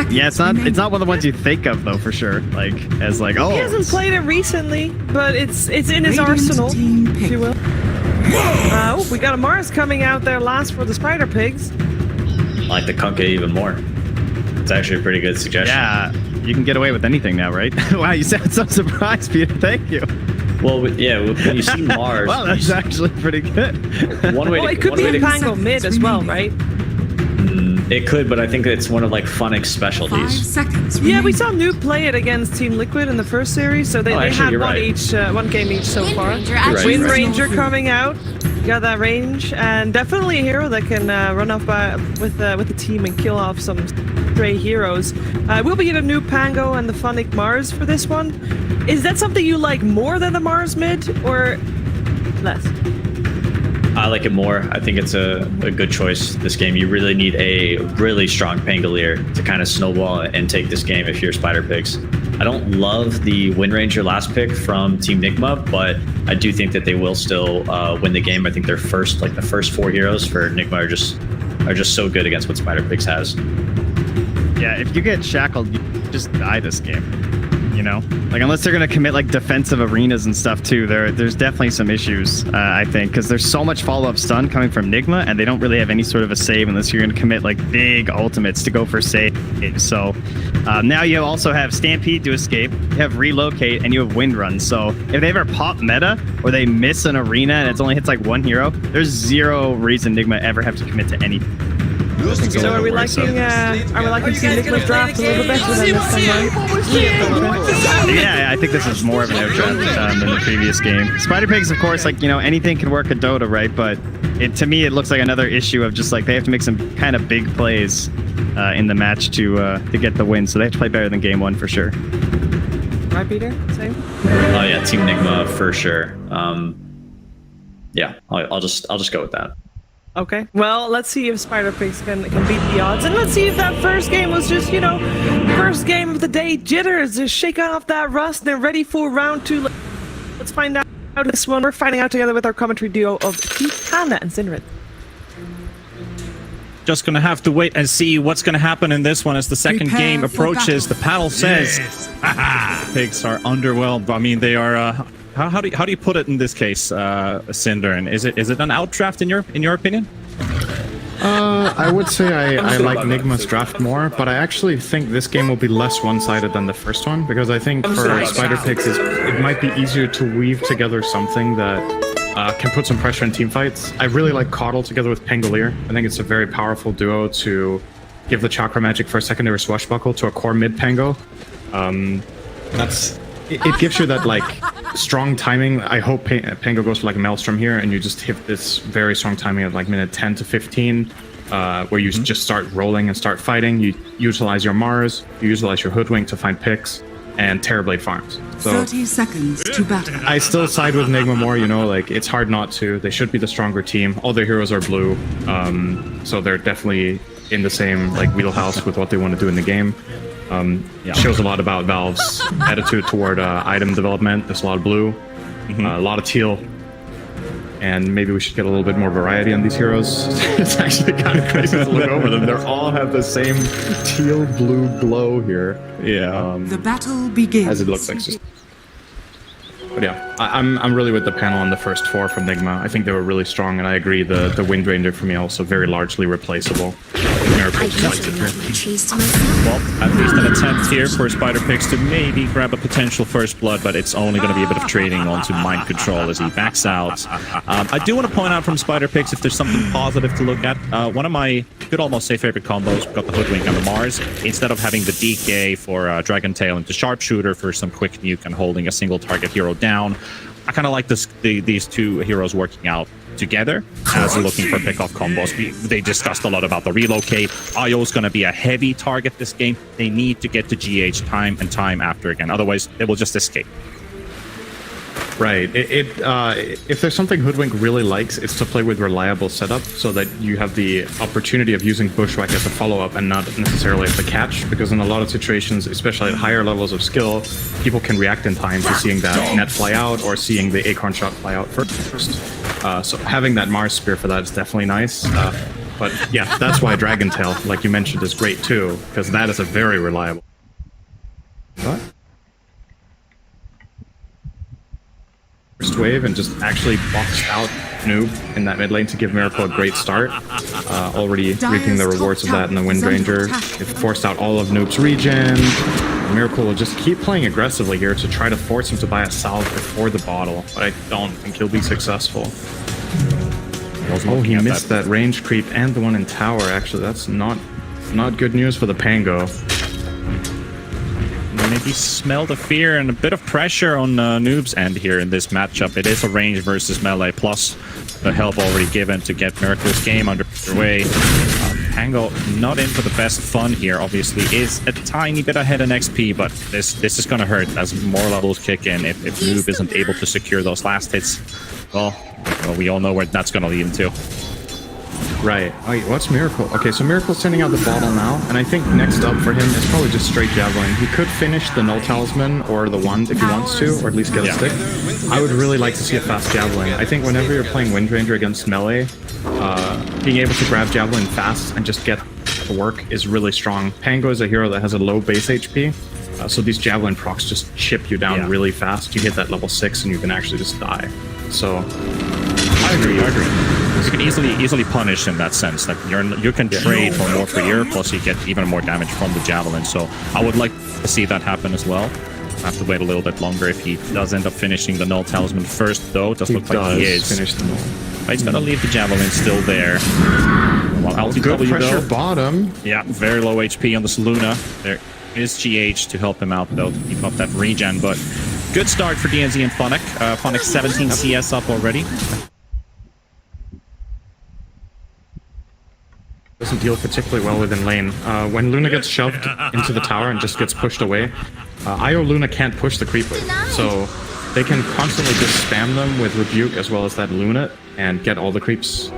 Yeah, it's not one of the ones you think of though, for sure. Like as like, oh, he hasn't played it recently, but it's in his arsenal, if you will. We got a Mars coming out there last for the Spider Pigs. I like the Kunkka even more. It's actually a pretty good suggestion. Yeah, you can get away with anything now, right? Wow, you sound so surprised, Peter. Thank you. Well, yeah, when you see Mars... Wow, that's actually pretty good. It could be a Pango mid as well, right? It could, but I think it's one of like Funnick's specialties. Yeah, we saw Noob play it against Team Liquid in the first series, so they had one game each so far. Wind Ranger coming out, got that range, and definitely a hero that can run off with the team and kill off some stray heroes. We'll be getting a Noob Pango and the Funnick Mars for this one. Is that something you like more than the Mars mid, or less? I like it more. I think it's a good choice this game. You really need a really strong Pangolier to kind of snowball and take this game if you're Spider Pigs. I don't love the Wind Ranger last pick from Team NIGMA, but I do think that they will still win the game. I think their first, like the first 4 heroes for NIGMA are just so good against what SpiderPigs has. Yeah, if you get shackled, you just die this game. You know, like unless they're gonna commit like defensive arenas and stuff too, there's definitely some issues. I think because there's so much follow-up stun coming from NIGMA, and they don't really have any sort of a save unless you're gonna commit like big ultimates to go for save. So now you also have Stampede to escape, you have Relocate, and you have Wind Run. So if they ever pop meta or they miss an arena and it only hits like 1 hero, there's zero reason NIGMA ever have to commit to anything. So are we liking Team NIGMA's draft a little better than this time? Yeah, I think this is more of an outdraft than the previous game. SpiderPigs, of course, like, you know, anything can work at Dota, right? But to me, it looks like another issue of just like they have to make some kind of big plays in the match to get the win. So they have to play better than game 1 for sure. Right, Peter? Same? Oh yeah, Team NIGMA for sure. Yeah, I'll just go with that. Okay, well, let's see if SpiderPigs can beat the odds, and let's see if that first game was just, you know, first game of the day jitters, just shaking off that rust, and they're ready for round 2. Let's find out this one. We're finding out together with our commentary duo of Hannah and Sinrid. Just gonna have to wait and see what's gonna happen in this one as the second game approaches. The panel says, Pigs are underwhelmed. I mean, they are. How do you put it in this case, Cinder? And is it an outdraft in your opinion? I would say I like NIGMA's draft more, but I actually think this game will be less one-sided than the first one, because I think for SpiderPigs it might be easier to weave together something that can put some pressure in team fights. I really like Coddle together with Pangolier. I think it's a very powerful duo to give the Chakra Magic for a secondary Swashbuckle to a core mid Pango. It gives you that like strong timing. I hope Pango goes for like a Maelstrom here, and you just hit this very strong timing at like minute 10 to 15, where you just start rolling and start fighting. You utilize your Mars, you utilize your Hoodwink to find picks, and Terrorblade farms. So 30 seconds to battle. I still side with NIGMA more, you know, like it's hard not to. They should be the stronger team. All their heroes are blue, so they're definitely in the same like wheelhouse with what they want to do in the game. Shows a lot about Valve's attitude toward item development. There's a lot of blue, a lot of teal, and maybe we should get a little bit more variety on these heroes. It's actually kind of crazy to look over them. They all have the same teal blue glow here. Yeah. The battle begins. As it looks like. But yeah, I'm really with the panel on the first 4 from NIGMA. I think they were really strong, and I agree the Wind Ranger for me also very largely replaceable. Miracle slides it here. Well, at least an attempt here for SpiderPigs to maybe grab a potential first blood, but it's only going to be a bit of trading onto mind control as he backs out. I do want to point out from SpiderPigs if there's something positive to look at. One of my could almost say favorite combos, we've got the Hoodwink and the Mars. Instead of having the DK for Dragon Tail into Sharpshooter for some quick nuke and holding a single target hero down, I kind of like these two heroes working out together as looking for pick-off combos. They discussed a lot about the Relocate. Io is going to be a heavy target this game. They need to get to GH time and time after again. Otherwise, they will just escape. Right. If there's something Hoodwink really likes, it's to play with reliable setup so that you have the opportunity of using Bushwhack as a follow-up and not necessarily as a catch, because in a lot of situations, especially at higher levels of skill, people can react in time to seeing that net fly out or seeing the Acorn shot fly out first. So having that Mars Spear for that is definitely nice. But yeah, that's why Dragon Tail, like you mentioned, is great too, because that is a very reliable. What? First wave and just actually boxed out Noob in that mid lane to give Miracle a great start. Already reaping the rewards of that in the Wind Ranger. It forced out all of Noob's regen. Miracle will just keep playing aggressively here to try to force him to buy a salve before the bottle, but I don't think he'll be successful. Oh, he missed that range creep and the one in tower. Actually, that's not good news for the Pango. Maybe smell the fear and a bit of pressure on Noob's end here in this matchup. It is a range versus melee, plus the help already given to get Miracle's game underway. Pango not in for the best fun here, obviously, is a tiny bit ahead in XP, but this is going to hurt as more levels kick in. If Noob isn't able to secure those last hits, well, we all know where that's going to lead into. Right. Oh, wait, what's Miracle? Okay, so Miracle's sending out the bottle now, and I think next up for him is probably just straight Javelin. He could finish the Null Talisman or the Wand if he wants to, or at least get a stick. I would really like to see a fast Javelin. I think whenever you're playing Wind Ranger against melee, being able to grab Javelin fast and just get to work is really strong. Pango is a hero that has a low base HP, so these Javelin procs just chip you down really fast. You hit that level 6 and you can actually just die. So, I agree. You can easily punish in that sense. Like you can trade for more per year, plus you get even more damage from the Javelin. So I would like to see that happen as well. I have to wait a little bit longer if he does end up finishing the Null Talisman first, though. It does look like he is. Finish the Null. But he's gonna leave the Javelin still there. While Good LTW pressure though, bottom. yeah, very low HP on this Luna. There is GH to help him out though, to keep up that regen. But good start for DNZ and Phonic. Phonic 17 CS up already. Doesn't deal particularly well within lane. When Luna gets shoved into the tower and just gets pushed away, IO Luna can't push the creep wave, so they can constantly just spam them with Rebuke as well as that Luna and get all the creeps.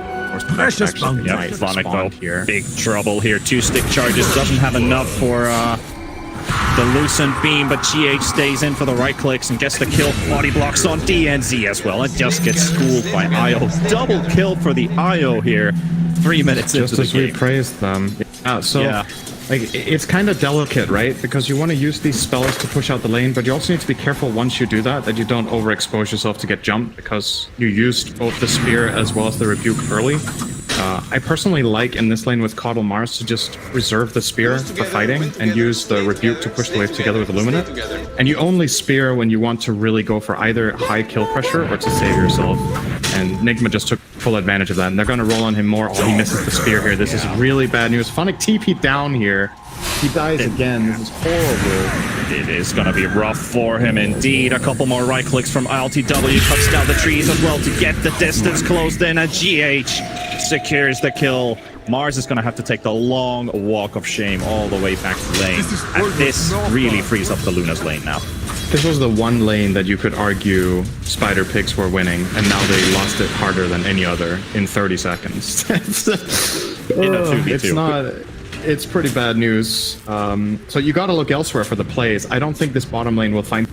Precious bump. Yeah, Phonic though, here. Big trouble here. 2 stick charges, doesn't have enough for the Lucent Beam, but GH stays in for the right clicks and gets the kill. Body blocks on DNZ as well, and just gets schooled by IO. Double kill for the IO here. 3 minutes into the game. Just as we praised them. Like, it's kind of delicate, right? Because you want to use these spells to push out the lane, but you also need to be careful once you do that you don't overexpose yourself to get jumped, because you used both the Spear as well as the Rebuke early. I personally like in this lane with Caudal Mars to just reserve the Spear for fighting and use the Rebuke to push the wave together with Illuminate. And you only Spear when you want to really go for either high kill pressure or to save yourself. And NIGMA just took full advantage of that, and they're going to roll on him more. Oh, he misses the Spear here. This is really bad news. Phonic TP down here. He dies again. This is horrible. It is going to be rough for him indeed. A couple more right clicks from LTW. Cuts down the trees as well to get the distance closed in. And GH secures the kill. Mars is going to have to take the long walk of shame all the way back to lane. And this really frees up the Luna's lane now. This was the one lane that you could argue Spider Pigs were winning, and now they lost it harder than any other in 30 seconds. It's pretty bad news. So you gotta look elsewhere for the plays. I don't think this bottom lane will find...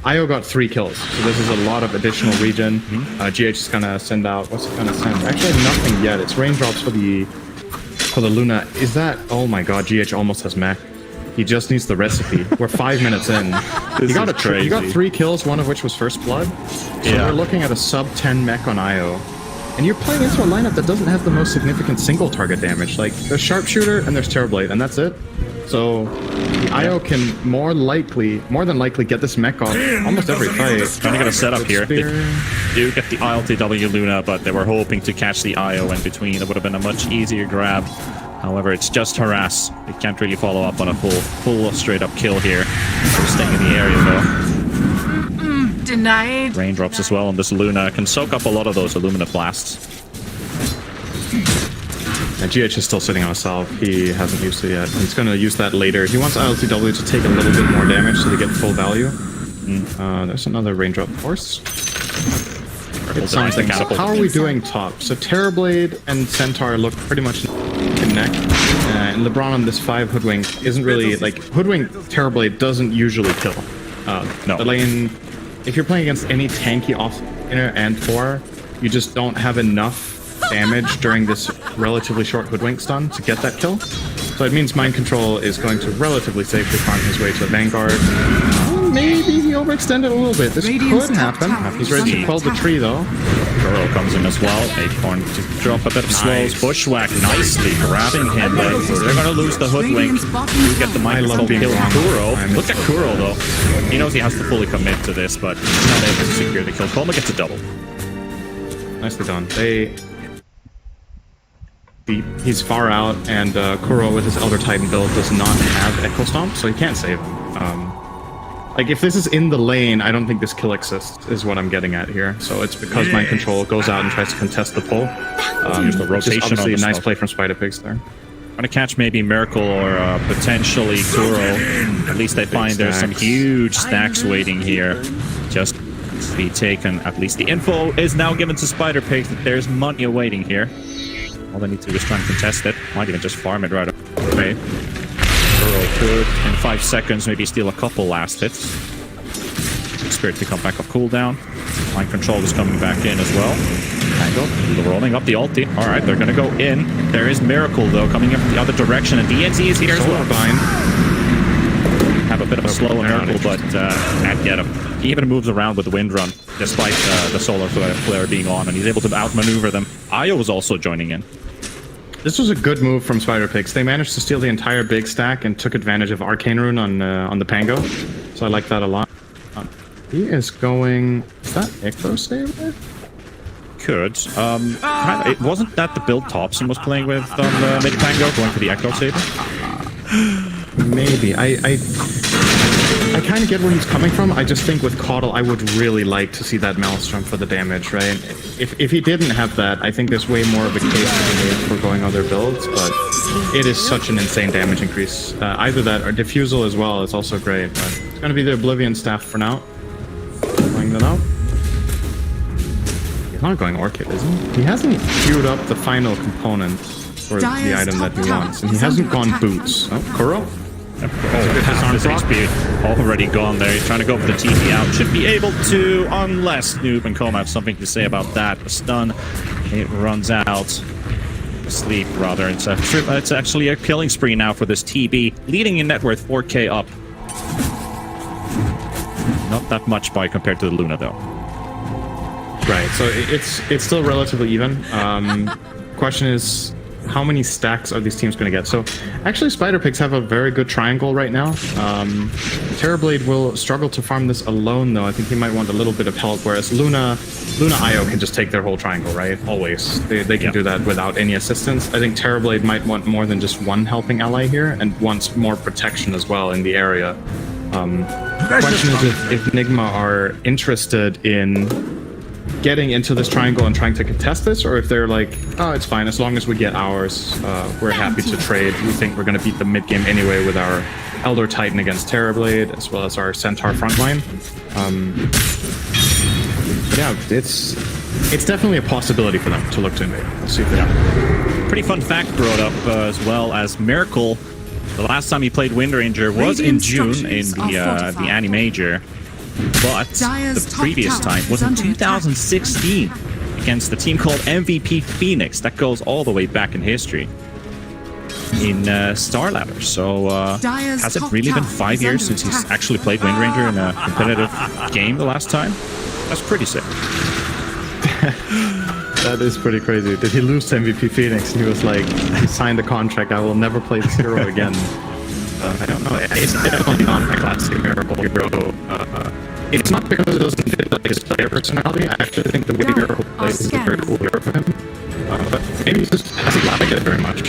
IO got 3 kills, so this is a lot of additional regen. GH is gonna send out... What's it gonna send? Actually, nothing yet. It's raindrops for the Luna. Is that... Oh my god, GH almost has mech. He just needs the recipe. We're 5 minutes in. You got 3 kills, one of which was first blood. So we're looking at a sub 10 mech on IO. And you're playing into a lineup that doesn't have the most significant single target damage. Like, there's Sharpshooter and there's Terrorblade, and that's it. So the IO can more than likely get this mech off almost every fight. Trying to get a setup here. They do get the ILTW Luna, but they were hoping to catch the IO in between. It would have been a much easier grab. However, it's just harass. They can't really follow up on a full straight up kill here. They're staying in the area though. Denied. Raindrops as well on this Luna can soak up a lot of those Illuminate blasts. And GH is still sitting on a salve. He hasn't used it yet. He's going to use that later. He wants ILTW to take a little bit more damage so they get full value. There's another raindrop force. How are we doing top? So Terrorblade and Centaur look pretty much neck. And LeBron on this 5 Hoodwink isn't really, like, Hoodwink Terrorblade doesn't usually kill. No. The lane, if you're playing against any tanky off-laner and 4, you just don't have enough damage during this relatively short Hoodwink stun to get that kill. So it means Mind Control is going to relatively safely find his way to the Vanguard. Maybe he overextended a little bit. This could happen. He's ready to quell the tree, though. Kuro comes in as well. Acorn to drop a bit of slows. Bushwhack nicely grabbing him. They're going to lose the Hoodwink. You get the Mind Control kill Kuro. Look at Kuro, though. He knows he has to fully commit to this, but he's not able to secure the kill. Koma gets a double. Nicely done. He's far out, and Kuro with his Elder Titan build does not have Echo Stomp, so he can't save him. Like, if this is in the lane, I don't think this kill exists, is what I'm getting at here. So it's because Mind Control goes out and tries to contest the pull. Just the rotation. Just obviously a nice play from Spider Pigs there. Trying to catch maybe Miracle or potentially Kuro. At least they find there's some huge stacks waiting here. Just to be taken. At least the info is now given to Spider Pigs that there's money awaiting here. All they need to do is try and contest it. Might even just farm it right away. Burrow could, in 5 seconds, maybe steal a couple last hits. Spirit to come back off cooldown. Mind control is coming back in as well. Tango, rolling up the ulti. Alright, they're gonna go in. There is Miracle, though, coming in from the other direction, and DNC is here as well. Have a bit of a slow Miracle, but can't get him. He even moves around with the Wind Run, despite the Solar Flare being on, and he's able to outmaneuver them. Io was also joining in. This was a good move from SpiderPix. They managed to steal the entire big stack and took advantage of Arcane Rune on the Pango. So I like that a lot. He is going... Is that Echo Saber? Could. It wasn't that the build Thompson was playing with on the mid Pango, going for the Echo Saber? Maybe. I kind of get where he's coming from. I just think with Caudle, I would really like to see that Maelstrom for the damage, right? If he didn't have that, I think there's way more of a case to be made for going other builds, but it is such an insane damage increase. Either that or Diffusal as well is also great, but it's going to be the Oblivion Staff for now. Playing that out. He's not going Orchid, is he? He hasn't queued up the final component for the item that he wants, and he hasn't gone Boots. Oh, Kuro? Half his HP already gone there. He's trying to go for the TP out. Should be able to, unless Noob and Koma have something to say about that. The stun, it runs out. Sleep, rather. It's actually a killing spree now for this TB. Leading in net worth 4k up. Not that much by compared to the Luna, though. Right, so it's still relatively even. Question is, how many stacks are these teams going to get? So, actually, SpiderPix have a very good triangle right now. Terrorblade will struggle to farm this alone, though. I think he might want a little bit of help, whereas Luna Io can just take their whole triangle, right? Always. They can do that without any assistance. I think Terrorblade might want more than just one helping ally here, and wants more protection as well in the area. The question is if NIGMA are interested in getting into this triangle and trying to contest this, or if they're like, oh, it's fine, as long as we get ours, we're happy to trade. We think we're going to beat the mid game anyway with our Elder Titan against Terrorblade, as well as our Centaur frontline. Yeah, it's definitely a possibility for them to look to invade. Let's see if they have. Pretty fun fact brought up as well as Miracle. The last time he played Wind Ranger was in June in the Annie Major. But the previous time was in 2016 against the team called MVP Phoenix. That goes all the way back in history in Star Ladder. So has it really been 5 years since he's actually played Wind Ranger in a competitive game the last time? That's pretty sick. That is pretty crazy. Did he lose to MVP Phoenix? And he was like, he signed a contract, I will never play this hero again. I don't know. It's definitely not my classic Miracle hero. It's not because it doesn't fit like his player personality. I actually think the way Miracle plays is a very cool hero for him. But maybe he just hasn't liked it very much.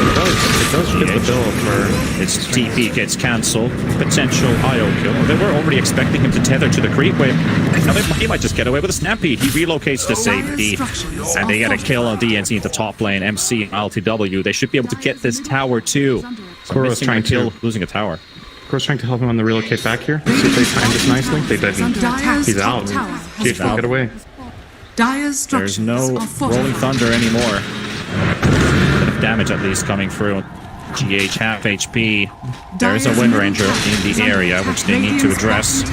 It does fit the bill for... Its TP gets cancelled. Potential IO kill. They were already expecting him to tether to the creep wave. Now he might just get away with a Snappy. He relocates to safety. And they get a kill on DNC into top lane. MC and LTW. They should be able to get this tower too. Kuro's trying to... Losing a tower. Kuro's trying to help him on the relocate back here. See if they timed this nicely. They didn't. He's out. He's out. Get away. There's no Rolling Thunder anymore. Damage at least coming through. GH half HP. There is a Wind Ranger in the area, which they need to address.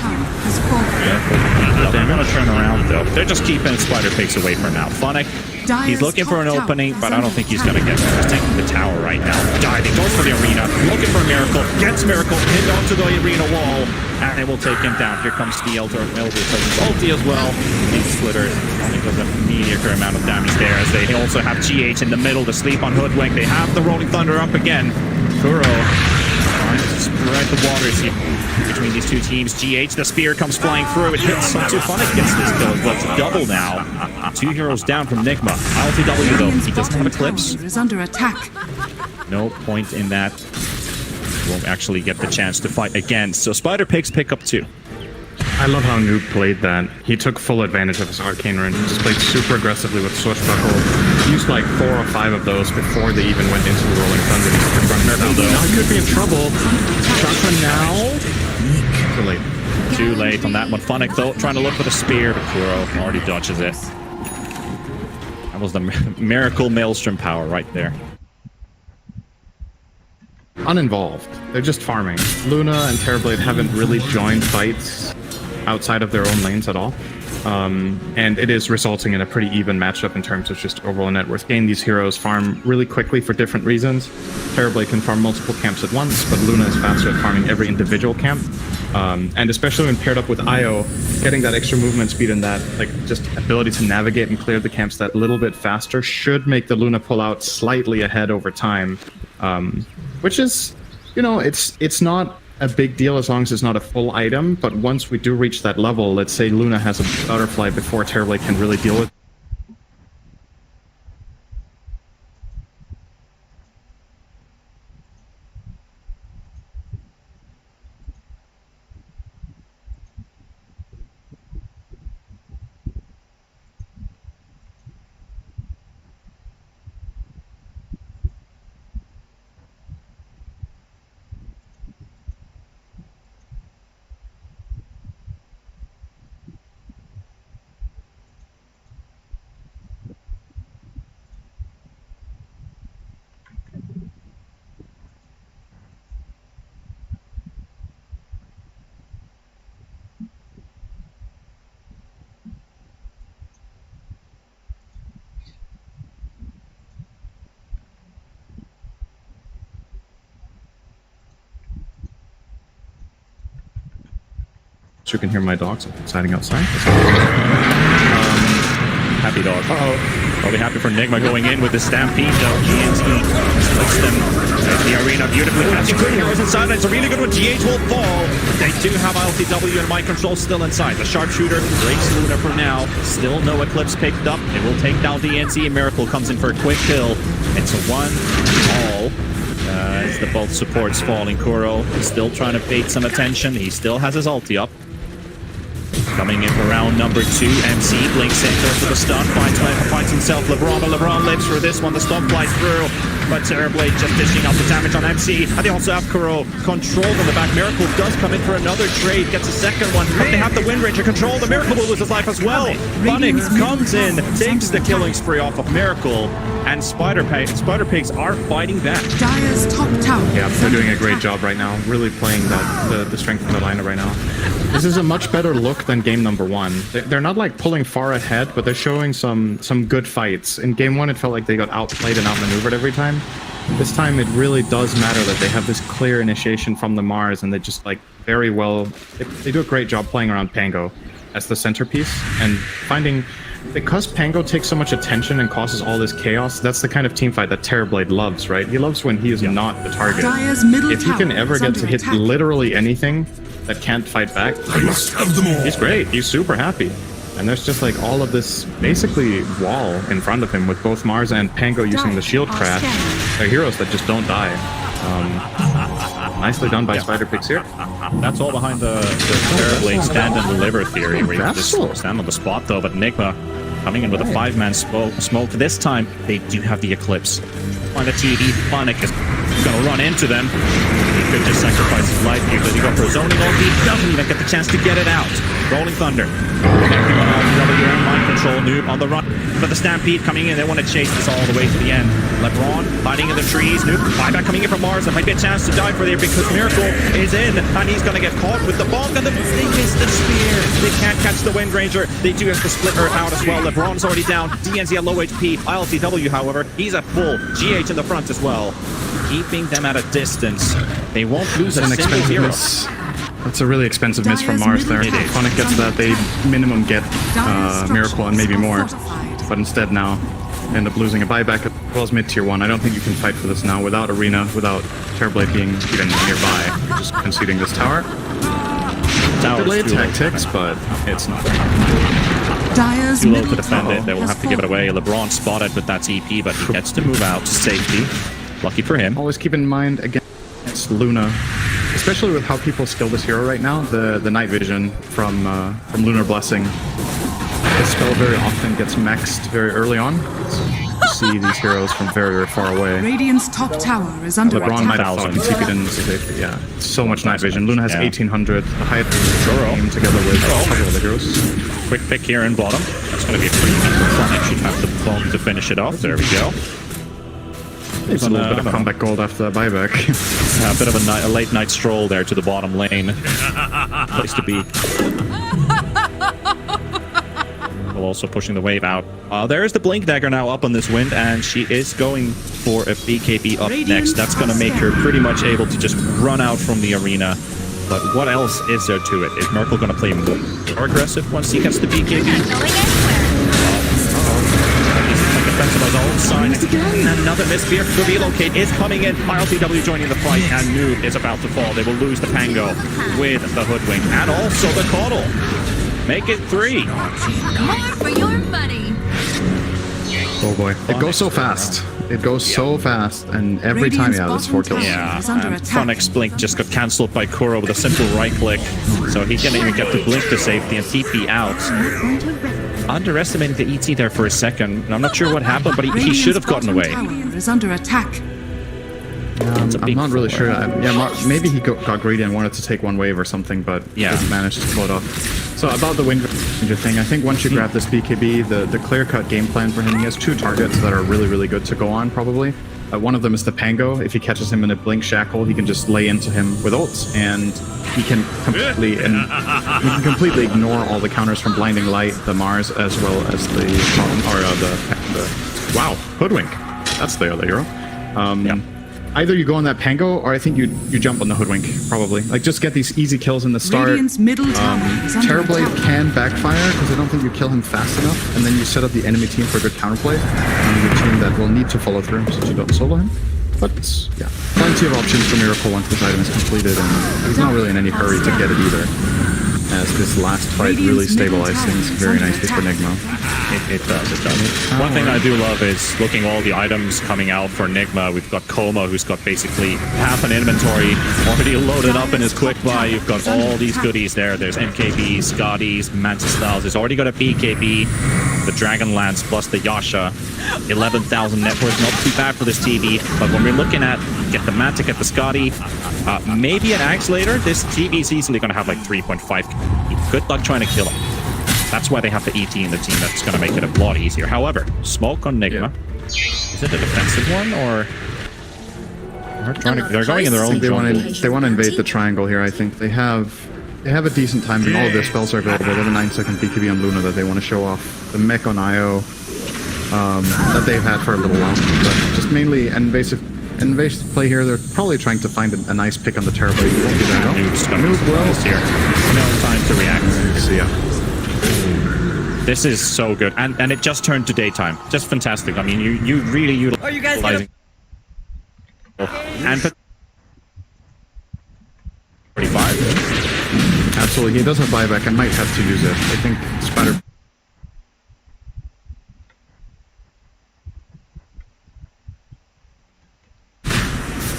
They're going to turn around though. They're just keeping SpiderPix away for now. Funnick, he's looking for an opening, but I don't think he's going to get there. He's taking the tower right now. Diving, goes for the arena, looking for a Miracle, gets Miracle, pinned onto the arena wall, and it will take him down. Here comes the Elder ulti as well. These Slitters only does a mediocre amount of damage there, as they also have GH in the middle to sleep on Hoodwink. They have the Rolling Thunder up again. Kuro trying to spread the waters here between these two teams. GH, the spear comes flying through. It hits onto Funnick, gets this kill, but it's double now. 2 heroes down from NIGMA. LTW though, he doesn't have Eclipse. Is under attack. No point in that. Won't actually get the chance to fight again. So SpiderPix pick up 2. I love how Noob played that. He took full advantage of his Arcane Rune. Just played super aggressively with Swashbuckle. Used like 4 or 5 of those before they even went into the Rolling Thunder. Now he could be in trouble. Chakra now? Too late. Too late on that one. Funnick though, trying to look for the spear, but Kuro already dodges it. How was the Miracle Maelstrom power right there. Uninvolved. They're just farming. Luna and Terrorblade haven't really joined fights outside of their own lanes at all. And it is resulting in a pretty even matchup in terms of just overall net worth gain. These heroes farm really quickly for different reasons. Terrorblade can farm multiple camps at once, but Luna is faster at farming every individual camp. And especially when paired up with Io, getting that extra movement speed and that like just ability to navigate and clear the camps that little bit faster should make the Luna pull out slightly ahead over time. Which is, you know, it's not a big deal as long as it's not a full item, but once we do reach that level, let's say Luna has a butterfly before Terrorblade can really deal with. You can hear my dogs exciting outside. Happy dog. Uh-oh. Probably happy for NIGMA going in with the Stampede, though. GNT splits them in the arena beautifully. Catching two heroes inside, and it's a really good one. GH will fall. They do have LTW and Mind Control still inside. The Sharpshooter breaks Luna for now. Still no Eclipse picked up. It will take down DNC, and Miracle comes in for a quick kill. It's a 1-all. As the both supports falling. Kuro still trying to bait some attention. He still has his ulti up. Coming in for round number 2, MC blinks in, goes for the stun, finds himself LeBron, but LeBron lives for this one, the stun flies through, but Terrorblade just dishing out the damage on MC, and they also have Kuro controlled on the back. Miracle does come in for another trade, gets a second one, but they have the Wind Ranger control, the Miracle will lose his life as well. Bunnick comes in, takes the killing spree off of Miracle, and Spider Pigs are fighting back. Dire's top tower. Yeah, they're doing a great job right now, really playing the strength of the lineup right now. This is a much better look than game number 1. They're not like pulling far ahead, but they're showing some good fights. In game 1, it felt like they got outplayed and outmaneuvered every time. This time, it really does matter that they have this clear initiation from the Mars, and they just like very well. They do a great job playing around Pango as the centerpiece and finding. Because Pango takes so much attention and causes all this chaos, that's the kind of teamfight that Terrorblade loves, right? He loves when he is not the target. If he can ever get to hit literally anything that can't fight back, he's great. He's super happy. And there's just like all of this basically wall in front of him with both Mars and Pango using the shield crash. They're heroes that just don't die. Nicely done by Spider Pigs here. That's all behind the Terrorblade stand and deliver theory. Where you just stand on the spot though, but NIGMA coming in with a 5-man smoke. This time, they do have the Eclipse. On the TV, Bunnick is gonna run into them. He could just sacrifice his life here, but he got for his zoning ulti. He doesn't even get the chance to get it out. Rolling Thunder. Connecting on LTW and Mind Control. Noob on the run. But the Stampede coming in, they want to chase this all the way to the end. LeBron hiding in the trees. Noob, buyback coming in from Mars. There might be a chance to die for there because Miracle is in, and he's gonna get caught with the bomb, and they miss the spear. They can't catch the Wind Ranger. They do have to split her out as well. LeBron's already down. DNZ at low HP. ILTW, however, he's at full. GH in the front as well. Keeping them at a distance. They won't lose a single hero. That's a really expensive miss from Mars there. Funnick gets that. They minimum get Miracle and maybe more. But instead now, end up losing a buyback as well as mid-tier 1. I don't think you can fight for this now without Arena, without Terrorblade being even nearby. You're just conceding this tower. Delayed tactics, but it's not. Too low to defend it. They will have to give it away. LeBron spotted with that TP, but he gets to move out to safety. Lucky for him. Always keep in mind against Luna, especially with how people skill this hero right now, the night vision from Lunar Blessing. The spell very often gets maxed very early on. see these heroes from very, very far away. Radiant's top tower is under LeBron might attack. have thought TP'd in safely. Yeah, so much night vision. Luna has 1800. The highest team together with a couple of the heroes. Quick pick here in bottom. That's going to be a pretty easy flank. Should have the bomb to finish it off. There we go. There's a little bit of comeback gold after the buyback. A bit of a late night stroll there to the bottom lane. Place to be. While also pushing the wave out. There's the Blink Dagger now up on this wind, and she is going for a BKB up next. That's going to make her pretty much able to just run out from the arena. But what else is there to it? Is Merkel going to play more aggressive once he gets the BKB? Another misfear for relocate is coming in. ILTW joining the fight, and Noob is about to fall. They will lose the Pango with the Hoodwink and also the Coddle. Make it 3. More for your money. Oh boy. It goes so fast. It goes so fast, and every time, yeah, there's 4 kills. Yeah, and Phoenix Blink just got cancelled by Kuro with a simple right click, so he didn't even get the Blink to safety and TP out. Underestimating the ET there for a second, and I'm not sure what happened, but he should have gotten away. Is under attack. I'm not really sure. Maybe he got greedy and wanted to take one wave or something, but didn't manage to pull it off. So about the Wind Ranger thing, I think once you grab this BKB, the clear-cut game plan for him, he has 2 targets that are really, really good to go on, probably. One of them is the Pango. If he catches him in a Blink Shackle, he can just lay into him with ults, and he can completely ignore all the counters from Blinding Light, the Mars, as well as the wow, Hoodwink. That's the other hero. Either you go on that Pango, or I think you jump on the Hoodwink, probably. Like, just get these easy kills in the start. Terrorblade can backfire, because I don't think you kill him fast enough, and then you set up the enemy team for a good counterplay, and your team that will need to follow through since you don't solo him. But, yeah, plenty of options for Miracle once this item is completed, and he's not really in any hurry to get it either, as this last fight really stabilized things very nicely for NIGMA. It does. One thing I do love is looking all the items coming out for NIGMA. We've got Koma, who's got basically half an inventory already loaded up in his quick buy. You've got all these goodies there. There's MKBs, Scotties, Mantis Styles. He's already got a BKB, the Dragon Lance plus the Yasha. 11,000 net worth, not too bad for this TV. But when we're looking at get the Mantic, get the Scotty, maybe an Axe later, this TV is easily going to have like 3.5. Good luck trying to kill him. That's why they have the ET in the team. That's going to make it a lot easier. However, smoke on NIGMA. Is it a defensive one, or they're going in their own jungle? They want to invade the triangle here. I think they have a decent time, and all of their spells are available. They have a 9-second BKB on Luna that they want to show off. The mech on IO that they've had for a little while, but just mainly invasive play here. They're probably trying to find a nice pick on the Terrorblade. You won't do that. Noob well here. No time to react. So yeah. This is so good, and it just turned to daytime. Just fantastic. I mean, you really utilize. Are you guys gonna... And 45. Absolutely, he does have buyback. I might have to use it. I think Spider.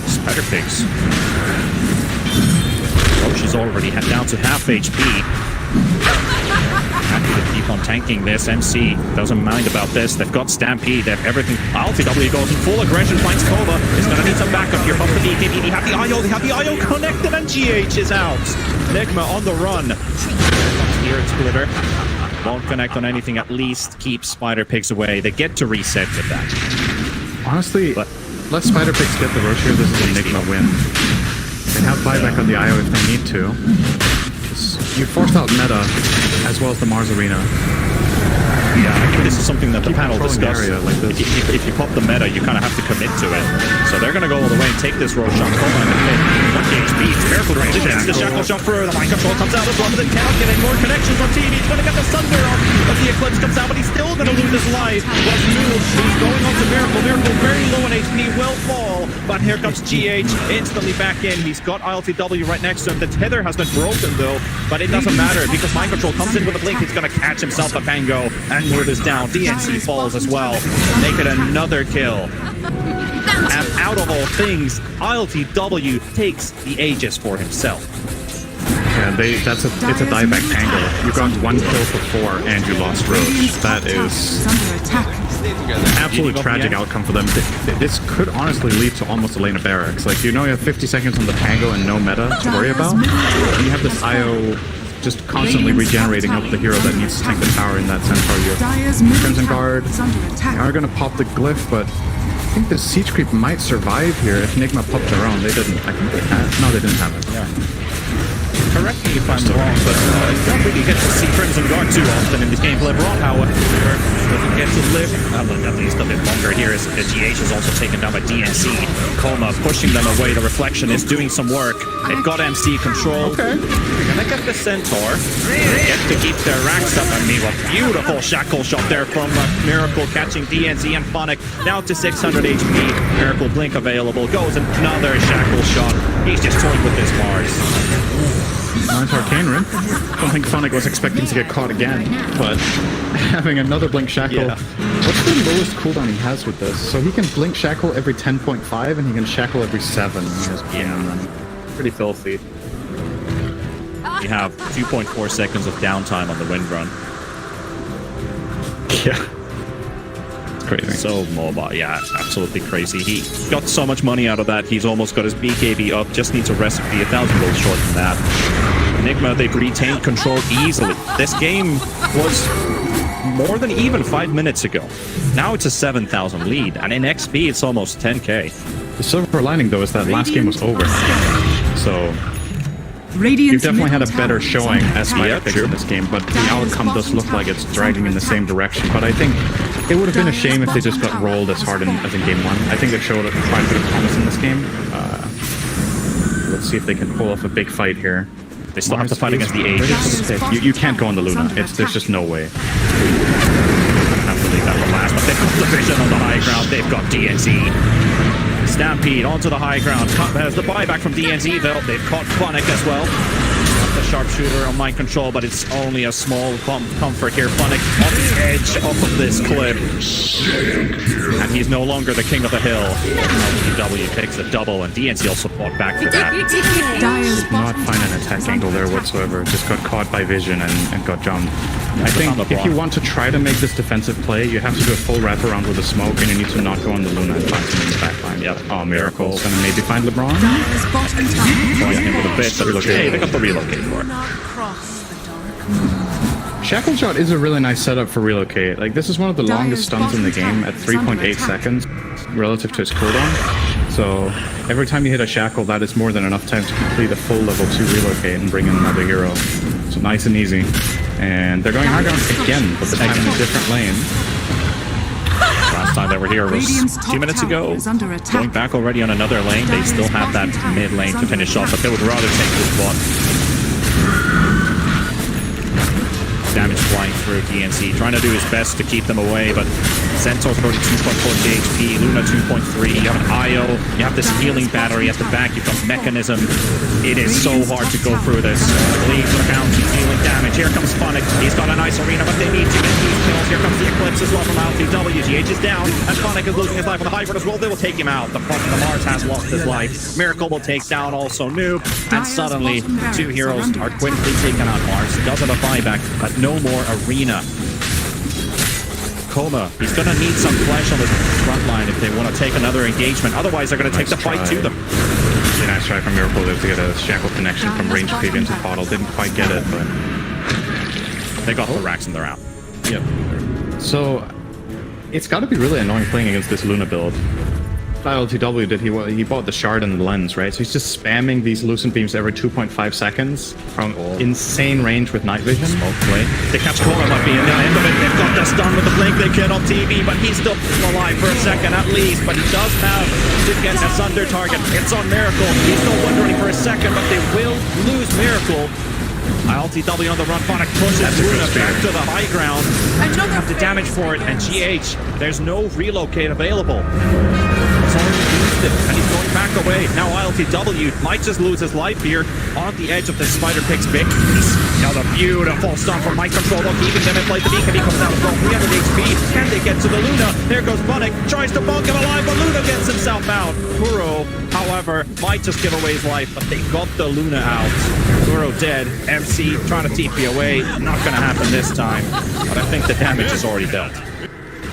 Spider Pigs. Oh, she's already down to half HP. Happy to keep on tanking this. MC doesn't mind about this. They've got Stampede. They have everything. LTW goes in full aggression. Finds Kova. Is going to need some backup here. Pump the BKB. They have the IO. They have the IO connected, and GH is out. NIGMA on the run. Spirit Splitter. Won't connect on anything. At least keep Spider Pigs away. They get to reset with that. Honestly, let Spider Pigs get the rush here. This is a NIGMA win. They have buyback on the IO if they need to. You forced out meta as well as the Mars Arena. Yeah, this is something that the panel discussed. Like if you pop the meta, you kind of have to commit to it. So they're going to go all the way and take this Roshan. Koma in the mid. 1 HP. Careful transition. The shackle jump through. The mind control comes out as well, but it cannot get any more connections on TV. He's going to get the Sunder off. But the Eclipse comes out, but he's still going to lose his life. What's new? He's going on to Miracle. Miracle very low in HP. Will fall. But here comes GH. Instantly back in. He's got ILTW right next to him. The tether has been broken though. But it doesn't matter because mind control comes in with a blink. He's going to catch himself a Pango. And move is down. DNC falls as well. Make it another kill. And out of all things, ILTW takes the Aegis for himself. Yeah, it's a dieback tangle. You got 1 kill for 4 and you lost Roach. That is absolutely tragic outcome for them. This could honestly lead to almost a lane of barracks. Like, you know, you have 50 seconds on the tango and no meta to worry about. And you have this IO just constantly regenerating up the hero that needs to tank the tower in that centaur. Your Crimson Guard are going to pop the glyph, but I think the siege creep might survive here if NIGMA popped their own. They didn't. I think they had. No, they didn't have it. Yeah. Correct me if I'm wrong, but you don't really get to see Crimson Guard too often in this game. LeBron, however, doesn't get to live at least a bit longer here as GH is also taken down by DNC. Coma pushing them away. The reflection is doing some work. They've got MC control. Okay. They're gonna get the Centaur. They get to keep their racks up. I mean, a beautiful shackle shot there from Miracle catching DNC and Phonic down to 600 HP. Miracle Blink available. Goes another shackle shot. He's just toying with his Mars. Nice Arcane Ring. I don't think Phonic was expecting to get caught again, but having another Blink Shackle. Yeah. What's the lowest cooldown he has with this? So he can Blink Shackle every 10.5 and he can Shackle every 7. Yeah. Pretty filthy. You have 2.4 seconds of downtime on the wind run. Yeah. Crazy. So mobile, yeah, absolutely crazy. He got so much money out of that. He's almost got his BKB up. Just needs a recipe. 1,000 gold short from that. NIGMA, they've retained control easily. This game was more than even 5 minutes ago. Now it's a 7,000 lead, and in XP it's almost 10k. The silver lining though is that last game was over, so you've definitely had a better showing as SPIDERPIGZ in this game, but the outcome does look like it's dragging in the same direction. But I think it would have been a shame if they just got rolled as hard as in game 1. I think they showed quite a bit of promise in this game. Let's see if they can pull off a big fight here. They still have to fight against the Aegis. You can't go on the Luna. There's just no way. Have to leave that for last, but they've got the vision on the high ground. They've got DNC. Stampede onto the high ground. Has the buyback from DNC though. They've caught Phonic as well. The sharpshooter on mind control, but it's only a small comfort here. Phonic on the edge off of this cliff. And he's no longer the king of the hill. LTW takes a double, and DNC also fought back for that. Did not find an attack angle there whatsoever. Just got caught by vision and got jumped. I think if you want to try to make this defensive play, you have to do a full wraparound with a smoke, and you need to not go on the Luna and find someone in the backline. Yep. Oh, Miracle's gonna maybe find LeBron. Point him with a bit, but hey, they got the relocate for it. Shackle Shot is a really nice setup for relocate. Like, this is one of the longest stuns in the game at 3.8 seconds relative to his cooldown. So every time you hit a shackle, that is more than enough time to complete a full level 2 relocate and bring in another hero. So nice and easy. And they're going high ground again, but this time in a different lane. Last time they were here was 2 minutes ago. Going back already on another lane. They still have that mid lane to finish off, but they would rather take this one. Damage flying through DNC, trying to do his best to keep them away, but Centaur's already 2.4 HP, Luna 2.3, you have an IO, you have this healing battery at the back, you've got Mechanism. It is so hard to go through this. League for the bounty, dealing damage. Here comes Phonic, he's got a nice arena, but they need to get these kills. Here comes the Eclipse as well from LTW. GH is down, and Phonic is losing his life on the Hybrid as well. They will take him out. The Mars has lost his life. Miracle will take down also Noob, and suddenly 2 heroes are quickly taken out. Mars does have a buyback, but no more arena. Coma, he's going to need some flesh on this front line if they want to take another engagement. Otherwise, they're going to take the fight to them. Really nice try from Miracle to get a shackle connection from range creep into Bottle. Didn't quite get it, but they got the racks and they're out. Yep. So it's got to be really annoying playing against this Luna build. LTW did, he bought the shard and the lens, right? So he's just spamming these lucent beams every 2.5 seconds from insane range with night vision. Smoke play. They catch Coma might be in the end of it. They've got the stun with the blink they kid on TV, but he's still alive for a second at least. But he does have to get a Sunder target. It's on Miracle. He's still wondering for a second, but they will lose Miracle. LTW on the run. Phonic pushes Luna back to the high ground. Don't have the damage for it, and GH, there's no relocate available. And he's going back away. Now ILTW might just lose his life here on the edge of the SPIDERPIGZS base. Another beautiful stun from Mike Control, keeping them in play. The beacon, he comes out as well, 300 HP. Can they get to the Luna? There goes Bunnick, tries to bunk him alive, but Luna gets himself out. Kuro, however, might just give away his life, but they got the Luna out. Kuro dead. MC trying to TP away. Not gonna happen this time, but I think the damage is already dealt.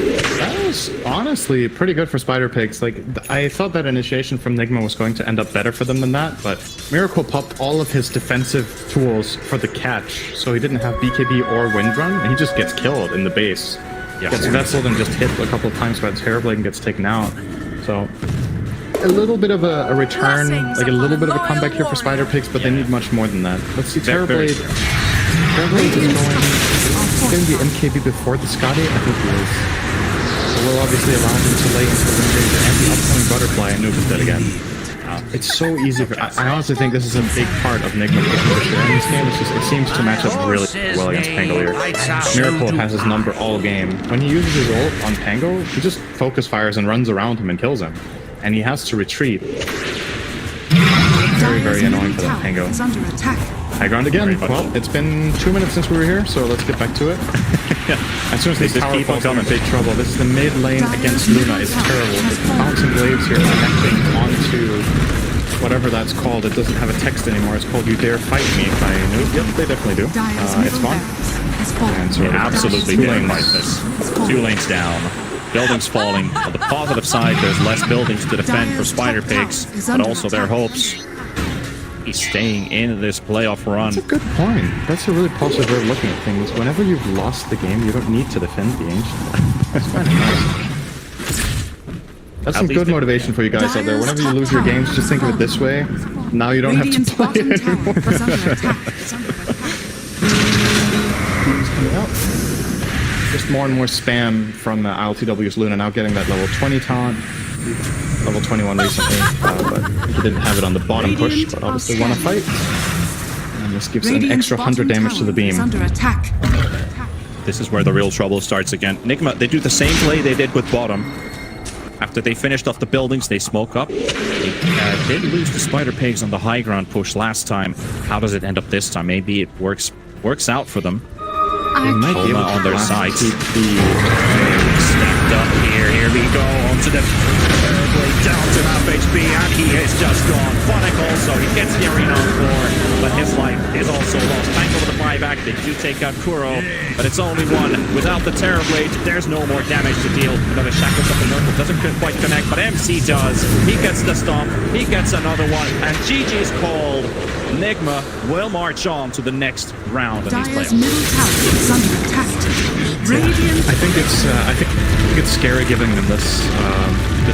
That was honestly pretty good for Spider Pigs. Like, I thought that initiation from NIGMA was going to end up better for them than that, but Miracle popped all of his defensive tools for the catch, so he didn't have BKB or Windrun, and he just gets killed in the base. Gets vesseled and just hit a couple of times by the Terrorblade and gets taken out. So, a little bit of a return, like a little bit of a comeback here for Spider Pigs, but they need much more than that. Let's see, Terrorblade. Terrorblade is going to be MKB before the Scotty? I think he is. So we'll obviously allow him to lay into the Wind and the upcoming Butterfly, and Noob is dead again. It's so easy for... I honestly think this is a big part of NIGMA taking the share in this game. It's just, it seems to match up really well against Pangolier. Miracle has his number all game. When he uses his ult on Pango, he just focus fires and runs around him and kills him. And he has to retreat. Very, very annoying for that Pango. High ground again. Well, it's been 2 minutes since we were here, so let's get back to it. As soon as these tower falls, I'm in big trouble. This is the mid lane against Luna is terrible. The bouncing blades here connecting onto whatever that's called. It doesn't have a text anymore. It's called "You Dare Fight Me" by Noob. Yep, they definitely do. It's fun. And so Absolutely dare fight this. 2 lanes down. Buildings falling. On the positive side, there's less buildings to defend for Spider Pigs, but also their hopes. He's staying in this playoff run. That's a good point. That's a really positive way of looking at things. Whenever you've lost the game, you don't need to defend the Ancient. That's kind of nice. That's some good motivation for you guys out there. Whenever you lose your games, just think of it this way. Now you don't have to play it anymore. Just more and more spam from ILTW's Luna, now getting that level 20 taunt. Level 21 recently, but he didn't have it on the bottom push, but obviously won a fight. And this gives an extra 100 damage to the beam. This is where the real trouble starts again. NIGMA, they do the same play they did with bottom. After they finished off the buildings, they smoke up. They did lose the Spider Pigs on the high ground push last time. How does it end up this time? Maybe it works out for them. They might be able on their side. Stepped up here. Here we go onto the blade down to half HP, and he is just gone. Phonic also, he gets the arena on 4, but his life is also lost. Tango with the buyback. They do take out Kuro, but it's only 1. Without the Terror Blade, there's no more damage to deal. Another shackles up the Miracle doesn't quite connect, but MC does. He gets the stomp. He gets another one, and GG's called. NIGMA will march on to the next round of these playoffs. I think it's scary giving them this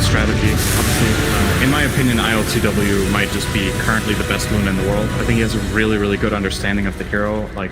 strategy. Obviously, in my opinion, ILTW might just be currently the best Luna in the world. I think he has a really, really good understanding of the hero. Like.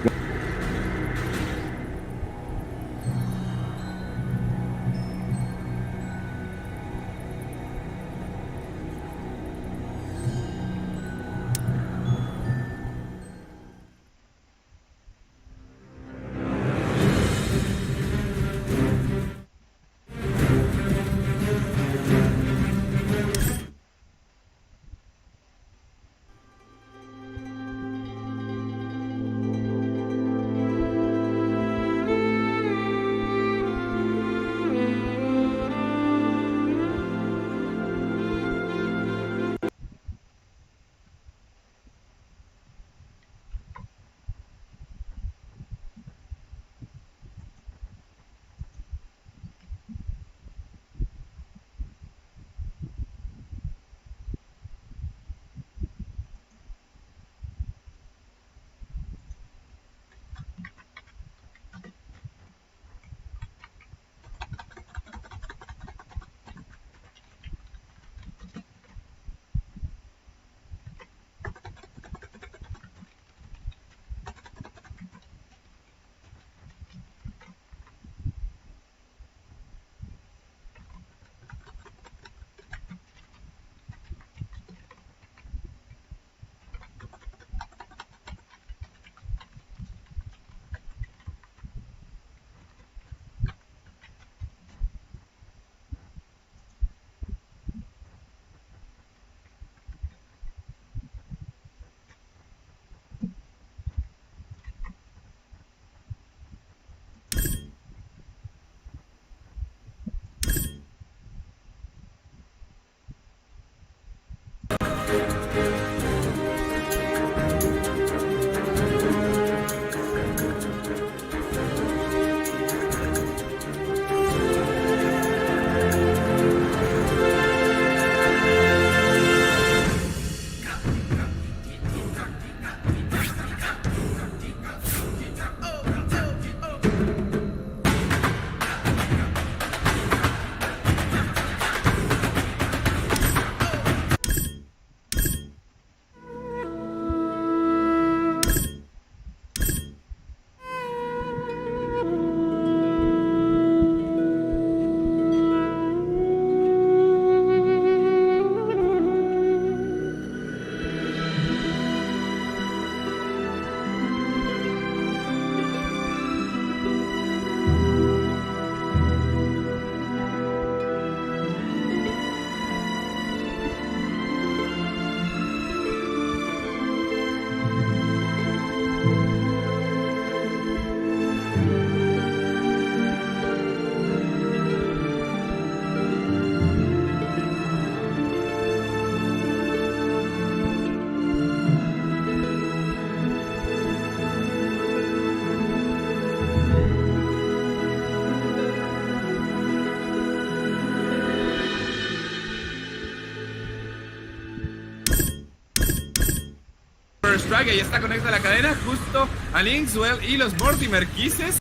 Strike, ahí está, conecta la cadena justo a Linkswell y los Mortimer Kisses.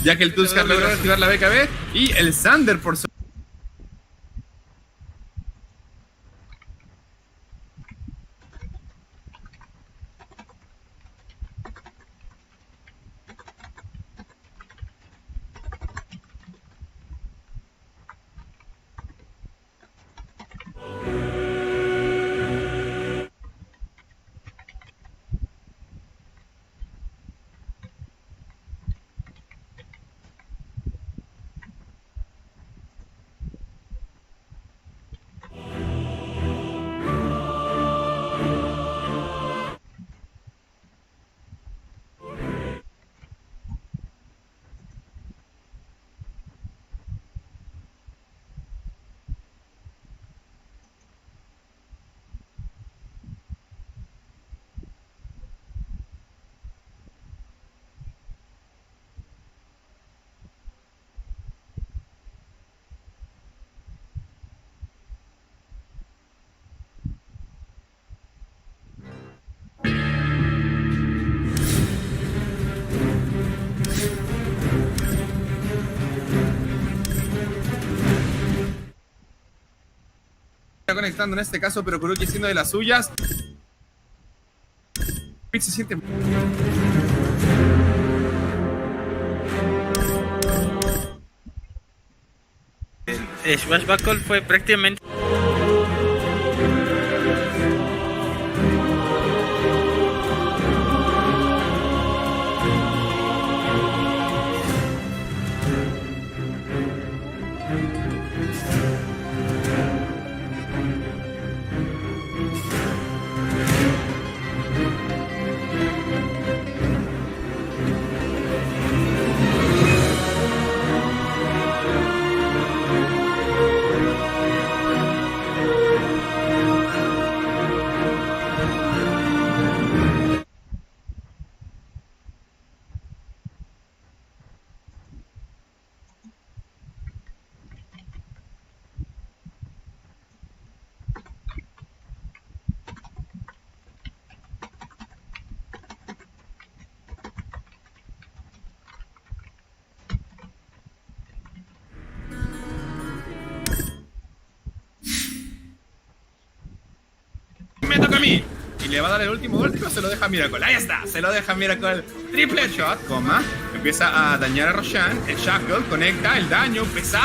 Ya que el Tuskar logró activar la BKB y el Sander por su... Está conectando en este caso, pero Kuruki siendo de las suyas. Se siente... Smash Battle fue prácticamente... Me toca a mí. Y le va a dar el último golpe o se lo deja a Miracle. Ahí está, se lo deja a Miracle. Triple shot, coma. Empieza a dañar a Roshan. El Shackle conecta el daño pesado.